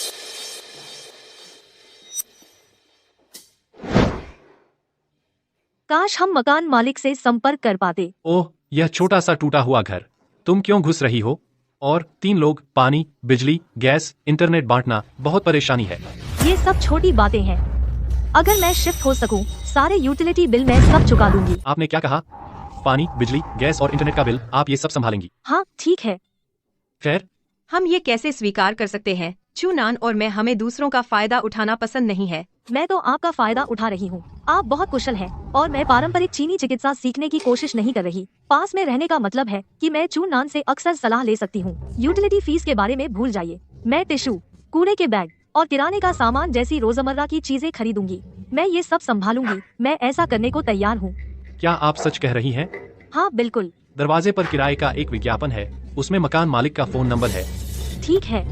काश हम मकान मालिक से संपर्क कर पाते। ओह, यह छोटा सा टूटा हुआ घर, तुम क्यों घुस रही हो? और 3 लोग, पानी, बिजली, गैस, इंटरनेट बांटना बहुत परेशानी है। ये सब छोटी बातें हैं। अगर मैं शिफ्ट हो सकूं, सारे यूटिलिटी बिल मैं सब चुका दूंगी। आपने क्या कहा? पानी, बिजली, गैस और इंटरनेट का बिल आप ये सब संभालेंगी? हाँ, ठीक है। खैर, हम ये कैसे स्वीकार कर सकते हैं? चूनान और मैं, हमें दूसरों का फायदा उठाना पसंद नहीं है। मैं तो आपका फायदा उठा रही हूँ। आप बहुत कुशल हैं और मैं पारंपरिक चीनी चिकित्सा सीखने की कोशिश नहीं कर रही। पास में रहने का मतलब है कि मैं चूनान से अक्सर सलाह ले सकती हूँ। यूटिलिटी फीस के बारे में भूल जाइए। मैं टिश्यू, कूड़े के बैग और किराने का सामान जैसी रोजमर्रा की चीजें खरीदूंगी। मैं ये सब संभालूंगी। मैं ऐसा करने को तैयार हूँ। क्या आप सच कह रही हैं? हाँ, बिल्कुल। दरवाजे पर किराए का एक विज्ञापन है, उसमें मकान मालिक का फोन नंबर है। ठीक है।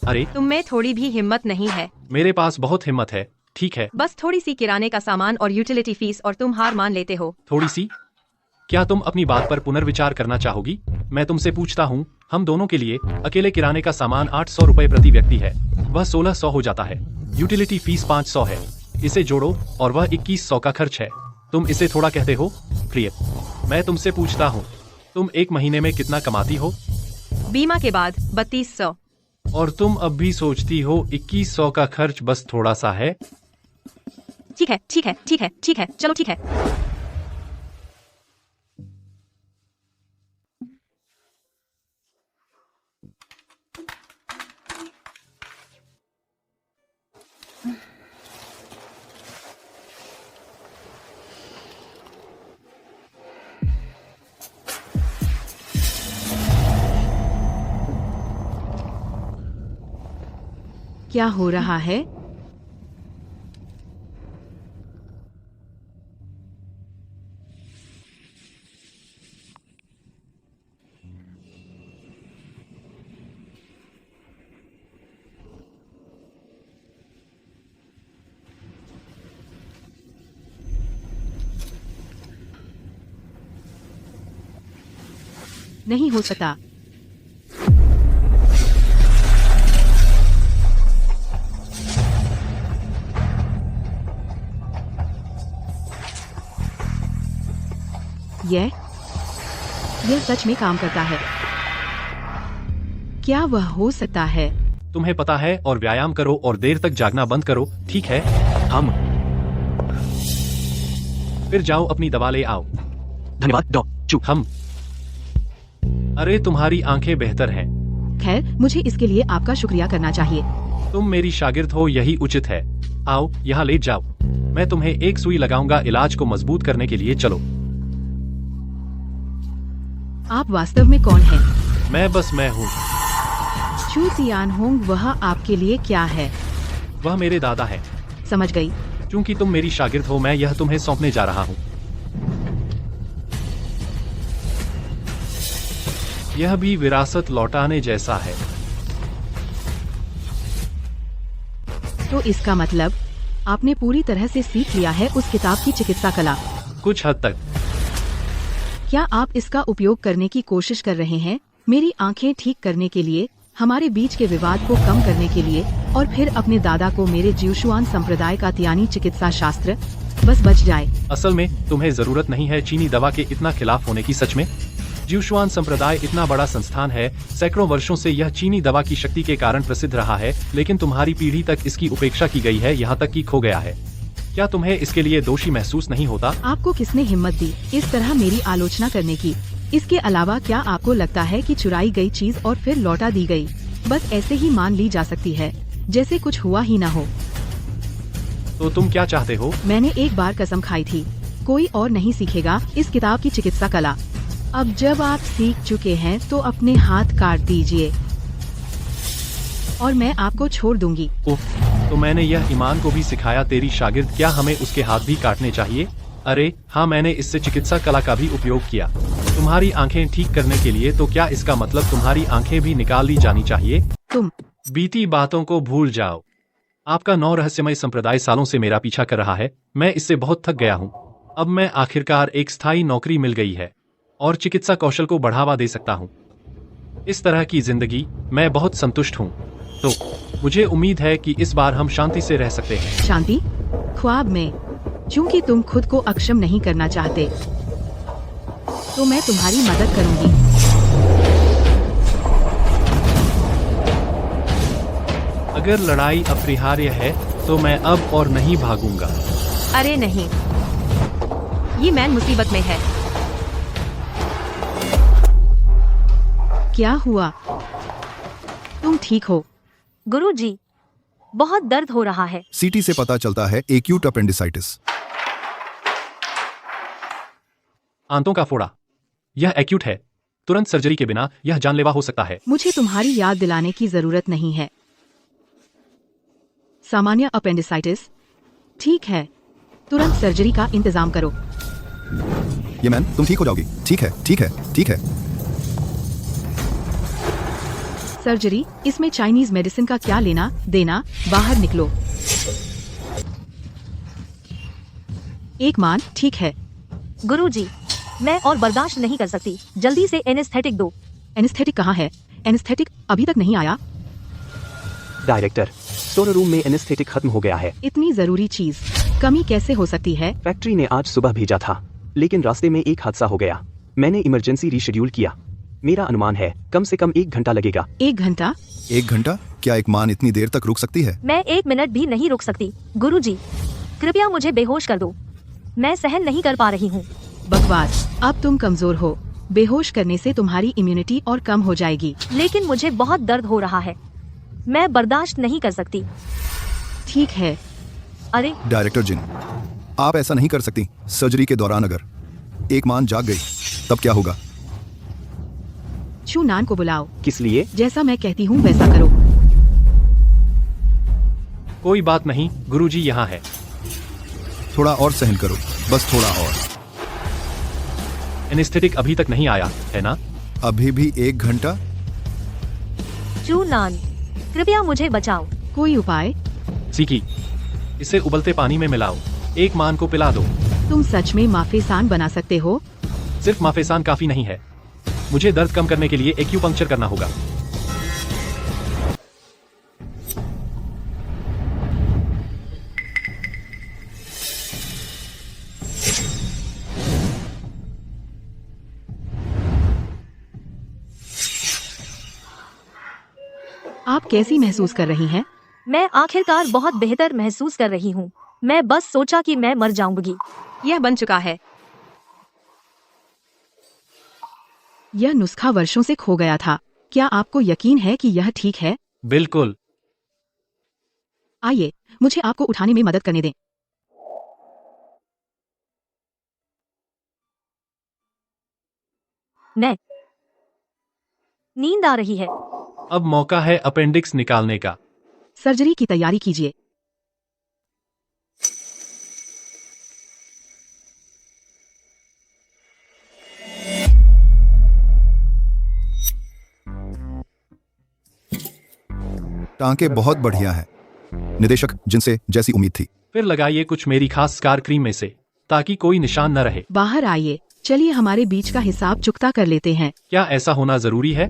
अरे, तुम में थोड़ी भी हिम्मत नहीं है। मेरे पास बहुत हिम्मत है। ठीक है, बस थोड़ी सी किराने का सामान और यूटिलिटी फीस और तुम हार मान लेते हो। थोड़ी सी। क्या तुम अपनी बात पर पुनर्विचार करना चाहोगी? मैं तुमसे पूछता हूँ, हम दोनों के लिए अकेले किराने का सामान 800 रुपए प्रति व्यक्ति है, वह 1600 हो जाता है। यूटिलिटी फीस 500 है, इसे जोड़ो और वह 2100 का खर्च है। तुम इसे थोड़ा कहते हो? प्रिय, मैं तुमसे पूछता हूँ, तुम एक महीने में कितना कमाती हो? बीमा के बाद 3200। और तुम अब भी सोचती हो 2100 का खर्च बस थोड़ा सा है? ठीक है, ठीक है, ठीक है, ठीक है, चलो ठीक है। क्या हो रहा है? नहीं हो सकता। यह सच में काम करता है। क्या वह हो सकता है? तुम्हें पता है, और व्यायाम करो और देर तक जागना बंद करो, ठीक है? हम फिर जाओ अपनी दवा ले आओ। धन्यवाद डॉक्टर। हम अरे तुम्हारी आंखें बेहतर हैं। खैर, मुझे इसके लिए आपका शुक्रिया करना चाहिए। तुम मेरी शागिर्द हो, यही उचित है। आओ यहाँ लेट जाओ, मैं तुम्हें एक सुई लगाऊंगा इलाज को मजबूत करने के लिए। चलो। आप वास्तव में कौन हैं? मैं हूँ। चू सियान होंग, वह आपके लिए क्या है? वह मेरे दादा है। समझ गई। चूंकि तुम मेरी शागिर्द हो, मैं यह तुम्हें सौंपने जा रहा हूँ। यह भी विरासत लौटाने जैसा है। तो इसका मतलब आपने पूरी तरह से सीख लिया है उस किताब की चिकित्सा कला। कुछ हद तक। क्या आप इसका उपयोग करने की कोशिश कर रहे हैं मेरी आंखें ठीक करने के लिए, हमारे बीच के विवाद को कम करने के लिए, और फिर अपने दादा को मेरे ज्यूशुआन संप्रदाय का तियानी चिकित्सा शास्त्र बस बच जाए? असल में तुम्हें जरूरत नहीं है चीनी दवा के इतना खिलाफ होने की। सच में ज्यूशुआन संप्रदाय इतना बड़ा संस्थान है, सैकड़ों वर्षों से यह चीनी दवा की शक्ति के कारण प्रसिद्ध रहा है, लेकिन तुम्हारी पीढ़ी तक इसकी उपेक्षा की गई है, यहाँ तक कि खो गया है। क्या तुम्हें इसके लिए दोषी महसूस नहीं होता? आपको किसने हिम्मत दी इस तरह मेरी आलोचना करने की? इसके अलावा क्या आपको लगता है कि चुराई गई चीज और फिर लौटा दी गई बस ऐसे ही मान ली जा सकती है, जैसे कुछ हुआ ही न हो? तो तुम क्या चाहते हो? मैंने एक बार कसम खाई थी, कोई और नहीं सीखेगा इस किताब की चिकित्सा कला। अब जब आप सीख चुके हैं तो अपने हाथ काट दीजिए और मैं आपको छोड़ दूंगी। उफ, तो मैंने यह ईमान को भी सिखाया तेरी शागिर्द, क्या हमें उसके हाथ भी काटने चाहिए? अरे हाँ, मैंने इससे चिकित्सा कला का भी उपयोग किया तुम्हारी आंखें ठीक करने के लिए। तो क्या इसका मतलब तुम्हारी आंखें भी निकाल ली जानी चाहिए? तुम बीती बातों को भूल जाओ। आपका 9 रहस्यमय संप्रदाय सालों से मेरा पीछा कर रहा है, मैं इससे बहुत थक गया हूँ। अब मैं आखिरकार एक स्थायी नौकरी मिल गई है और चिकित्सा कौशल को बढ़ावा दे सकता हूँ। इस तरह की जिंदगी मैं बहुत संतुष्ट हूँ। तो मुझे उम्मीद है कि इस बार हम शांति से रह सकते हैं। शांति? ख्वाब में? चूंकि तुम खुद को अक्षम नहीं करना चाहते, तो मैं तुम्हारी मदद करूंगी। अगर लड़ाई अपरिहार्य है तो मैं अब और नहीं भागूंगा। अरे नहीं, ये मैन मुसीबत में है। क्या हुआ? तुम ठीक हो? गुरुजी, बहुत दर्द हो रहा है। सीटी से पता चलता है एक्यूट अपेंडिसाइटिस। आंतों का फोड़ा। यह एक्यूट है, तुरंत सर्जरी के बिना यह जानलेवा हो सकता है। मुझे तुम्हारी याद दिलाने की जरूरत नहीं है। सामान्य अपेंडिसाइटिस? ठीक है, तुरंत सर्जरी का इंतजाम करो। ये मैन, तुम ठीक हो जाओगी। ठीक है, ठीक है, ठीक है। सर्जरी? इसमें चाइनीज मेडिसिन का क्या लेना देना? बाहर निकलो। एक मान, ठीक है। गुरुजी, मैं और बर्दाश्त नहीं कर सकती, जल्दी से एनेस्थेटिक दो। एनेस्थेटिक कहाँ है? एनेस्थेटिक अभी तक नहीं आया। डायरेक्टर, स्टोर रूम में एनेस्थेटिक खत्म हो गया है। इतनी जरूरी चीज कमी कैसे हो सकती है? फैक्ट्री ने आज सुबह भेजा था, लेकिन रास्ते में एक हादसा हो गया। मैंने इमरजेंसी रीशेड्यूल किया। मेरा अनुमान है कम से कम 1 घंटा लगेगा। 1 घंटा? 1 घंटा? क्या एक मान इतनी देर तक रुक सकती है? मैं 1 मिनट भी नहीं रुक सकती। गुरुजी, कृपया मुझे बेहोश कर दो, मैं सहन नहीं कर पा रही हूँ। बकवास, अब तुम कमजोर हो। बेहोश करने से तुम्हारी इम्यूनिटी और कम हो जाएगी। लेकिन मुझे बहुत दर्द हो रहा है, मैं बर्दाश्त नहीं कर सकती। ठीक है। अरे डायरेक्टर जिन, आप ऐसा नहीं कर सकती। सर्जरी के दौरान अगर एक मान जाग गई तब क्या होगा? चू नान को बुलाओ। किस लिए? जैसा मैं कहती हूँ वैसा करो। कोई बात नहीं, गुरुजी यहाँ है। थोड़ा और सहन करो, बस थोड़ा और। एनेस्थेटिक अभी तक नहीं आया है ना? अभी भी 1 घंटा? चू नान, कृपया मुझे बचाओ। कोई उपाय? सीकी, इसे उबलते पानी में मिलाओ, एक मान को पिला दो। तुम सच में माफेसान बना सकते हो? सिर्फ माफेसान काफी नहीं है, मुझे दर्द कम करने के लिए एक्यूपंक्चर करना होगा। आप कैसी महसूस कर रही हैं? मैं आखिरकार बहुत बेहतर महसूस कर रही हूँ। मैं बस सोचा कि मैं मर जाऊंगी। यह बन चुका है। यह नुस्खा वर्षों से खो गया था। क्या आपको यकीन है कि यह ठीक है? बिल्कुल। आइए, मुझे आपको उठाने में मदद करने दें। मैं नींद आ रही है। अब मौका है अपेंडिक्स निकालने का। सर्जरी की तैयारी कीजिए। टांके बहुत बढ़िया हैं, निदेशक जिनसे जैसी उम्मीद थी। फिर लगाइए कुछ मेरी खास स्कार क्रीम में से, ताकि कोई निशान न रहे। बाहर आइए, चलिए हमारे बीच का हिसाब चुकता कर लेते हैं। क्या ऐसा होना जरूरी है?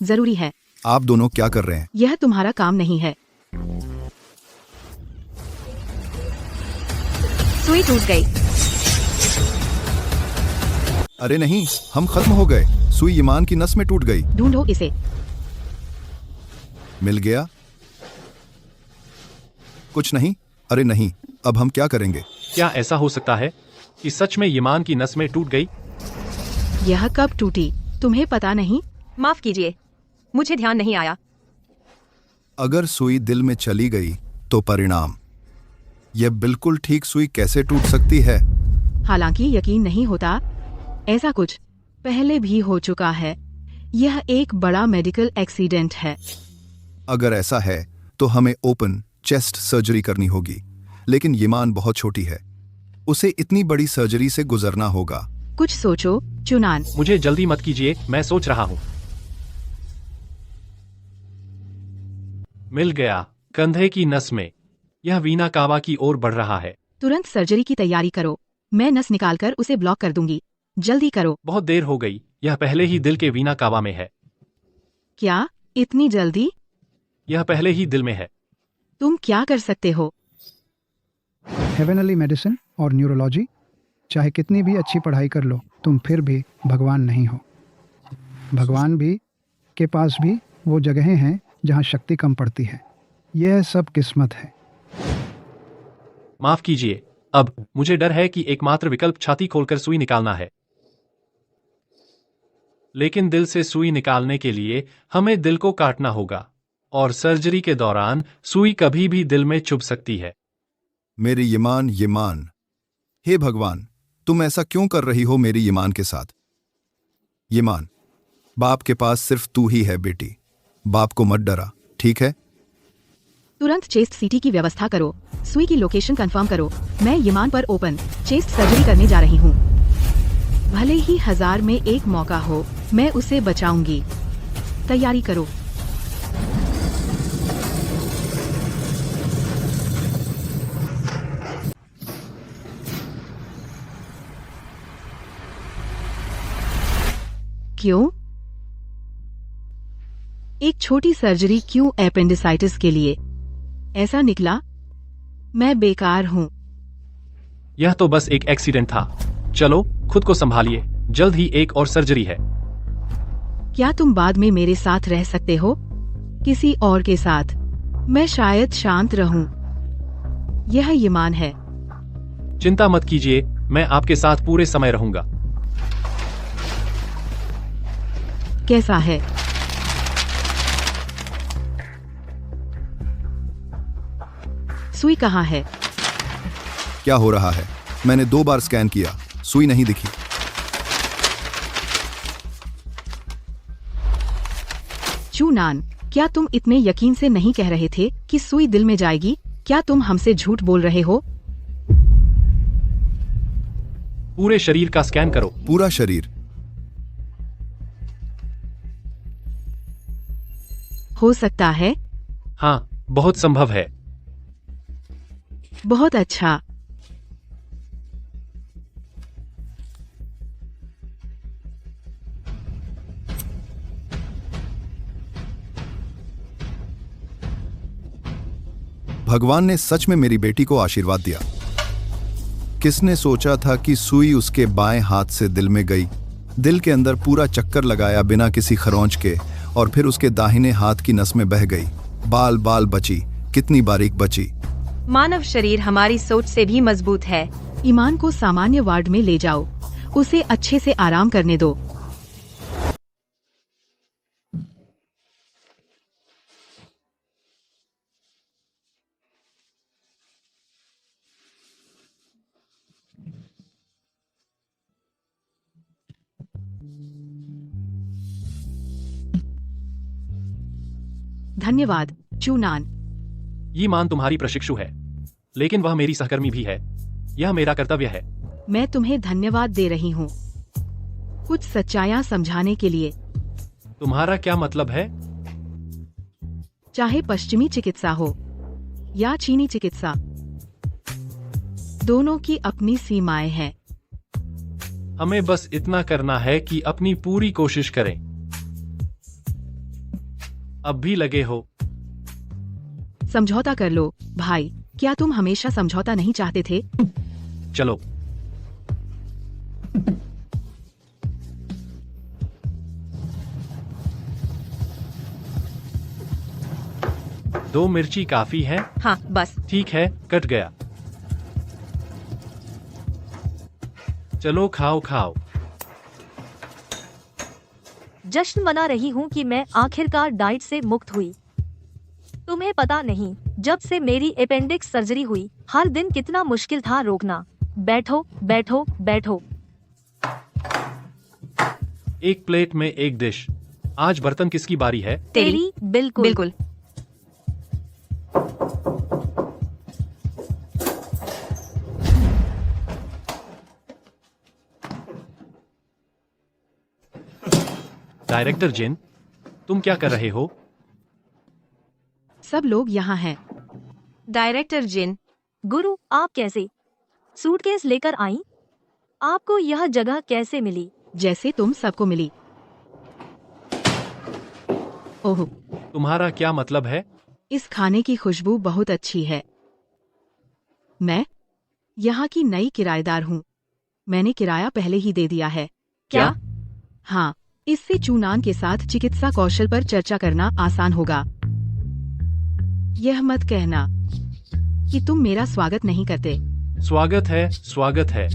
जरूरी है। आप दोनों क्या कर रहे हैं? यह तुम्हारा काम नहीं है। सुई टूट गई। अरे नहीं, हम खत्म हो गए। सुई ईमान की नस में टूट गई। ढूंढो इसे। मिल गया? कुछ नहीं? अरे नहीं, अब हम क्या करेंगे? क्या ऐसा हो सकता है कि सच में ईमान की नस में टूट गई? यह कब टूटी, तुम्हें पता नहीं? माफ कीजिए, मुझे ध्यान नहीं आया। अगर सुई दिल में चली गई तो परिणाम? यह बिल्कुल ठीक सुई कैसे टूट सकती है? हालांकि यकीन नहीं होता, ऐसा कुछ पहले भी हो चुका है। यह एक बड़ा मेडिकल एक्सीडेंट है। अगर ऐसा है तो हमें ओपन चेस्ट सर्जरी करनी होगी, लेकिन ईमान बहुत छोटी है, उसे इतनी बड़ी सर्जरी से गुजरना होगा। कुछ सोचो चुनान। मुझे जल्दी मत कीजिए, मैं सोच रहा हूँ। मिल गया, कंधे की नस में। यह वीना कावा की ओर बढ़ रहा है। तुरंत सर्जरी की तैयारी करो। मैं नस निकालकर उसे ब्लॉक कर दूंगी। जल्दी करो। बहुत देर हो गई, यह पहले ही दिल के वीना कावा में है। क्या इतनी जल्दी? यह पहले ही दिल में है। तुम क्या कर सकते हो? हेवेनली मेडिसिन और न्यूरोलॉजी, चाहे कितनी भी अच्छी पढ़ाई कर लो, तुम फिर भी भगवान नहीं हो। भगवान भी के पास भी वो जगहें हैं जहाँ शक्ति कम पड़ती है। यह सब किस्मत है। माफ कीजिए, अब मुझे डर है कि एकमात्र विकल्प छाती खोलकर सुई निकालना है। लेकिन दिल से सुई निकालने के लिए हमें दिल को काटना होगा, और सर्जरी के दौरान सुई कभी भी दिल में चुभ सकती है। मेरी ईमान, हे भगवान, तुम ऐसा क्यों कर रही हो मेरी ईमान के साथ? ईमान, बाप के पास सिर्फ तू ही है बेटी। बाप को मत डरा, ठीक है? तुरंत चेस्ट सीटी की व्यवस्था करो। सुई की लोकेशन कंफर्म करो। मैं ईमान पर ओपन चेस्ट सर्जरी करने जा रही हूँ। भले ही 1000 में एक मौका हो, मैं उसे बचाऊंगी। तैयारी करो। क्यों? एक छोटी सर्जरी क्यों एपेंडिसाइटिस के लिए? ऐसा निकला मैं बेकार हूँ। यह तो बस एक एक्सीडेंट था। चलो खुद को संभालिए, जल्द ही एक और सर्जरी है। क्या तुम बाद में मेरे साथ रह सकते हो? किसी और के साथ मैं शायद शांत रहूं। यह ईमान है। चिंता मत कीजिए, मैं आपके साथ पूरे समय रहूंगा। कैसा है? सुई कहाँ है? क्या हो रहा है? मैंने 2 बार स्कैन किया, सुई नहीं दिखी। चूनान, क्या तुम इतने यकीन से नहीं कह रहे थे कि सुई दिल में जाएगी? क्या तुम हमसे झूठ बोल रहे हो? पूरे शरीर का स्कैन करो। पूरा शरीर? हो सकता है। हाँ, बहुत संभव है। बहुत अच्छा। भगवान ने सच में मेरी बेटी को आशीर्वाद दिया। किसने सोचा था कि सुई उसके बाएं हाथ से दिल में गई, दिल के अंदर पूरा चक्कर लगाया बिना किसी खरोंच के, और फिर उसके दाहिने हाथ की नस में बह गई। बाल बाल बची, कितनी बारीक बची। मानव शरीर हमारी सोच से भी मजबूत है। ईमान को सामान्य वार्ड में ले जाओ, उसे अच्छे से आराम करने दो। धन्यवाद चूनान। ईमान तुम्हारी प्रशिक्षु है, लेकिन वह मेरी सहकर्मी भी है। यह मेरा कर्तव्य है। मैं तुम्हें धन्यवाद दे रही हूँ, कुछ सच्चाइयाँ समझाने के लिए। तुम्हारा क्या मतलब है? चाहे पश्चिमी चिकित्सा हो या चीनी चिकित्सा, दोनों की अपनी सीमाएं हैं। हमें बस इतना करना है कि अपनी पूरी कोशिश करें। अब भी लगे हो? समझौता कर लो भाई। क्या तुम हमेशा समझौता नहीं चाहते थे? चलो। दो मिर्ची काफी है? हाँ बस। ठीक है, कट गया। चलो खाओ खाओ। जश्न मना रही हूँ कि मैं आखिरकार डाइट से मुक्त हुई। तुम्हें पता नहीं, जब से मेरी अपेंडिक्स सर्जरी हुई, हर दिन कितना मुश्किल था रोकना। बैठो बैठो बैठो। एक प्लेट में एक डिश। आज बर्तन किसकी बारी है? तेरी। बिल्कुल बिल्कुल। डायरेक्टर जिन, तुम क्या कर रहे हो? सब लोग यहाँ हैं। डायरेक्टर जिन। गुरु, आप कैसे? सूटकेस लेकर आई? आपको यह जगह कैसे मिली? जैसे तुम सबको मिली। ओह, तुम्हारा क्या मतलब है? इस खाने की खुशबू बहुत अच्छी है। मैं यहाँ की नई किराएदार हूँ। मैंने किराया पहले ही दे दिया है। क्या? हाँ, इससे चूनान के साथ चिकित्सा कौशल पर चर्चा करना आसान होगा। यह मत कहना कि तुम मेरा स्वागत नहीं करते। स्वागत है, स्वागत है।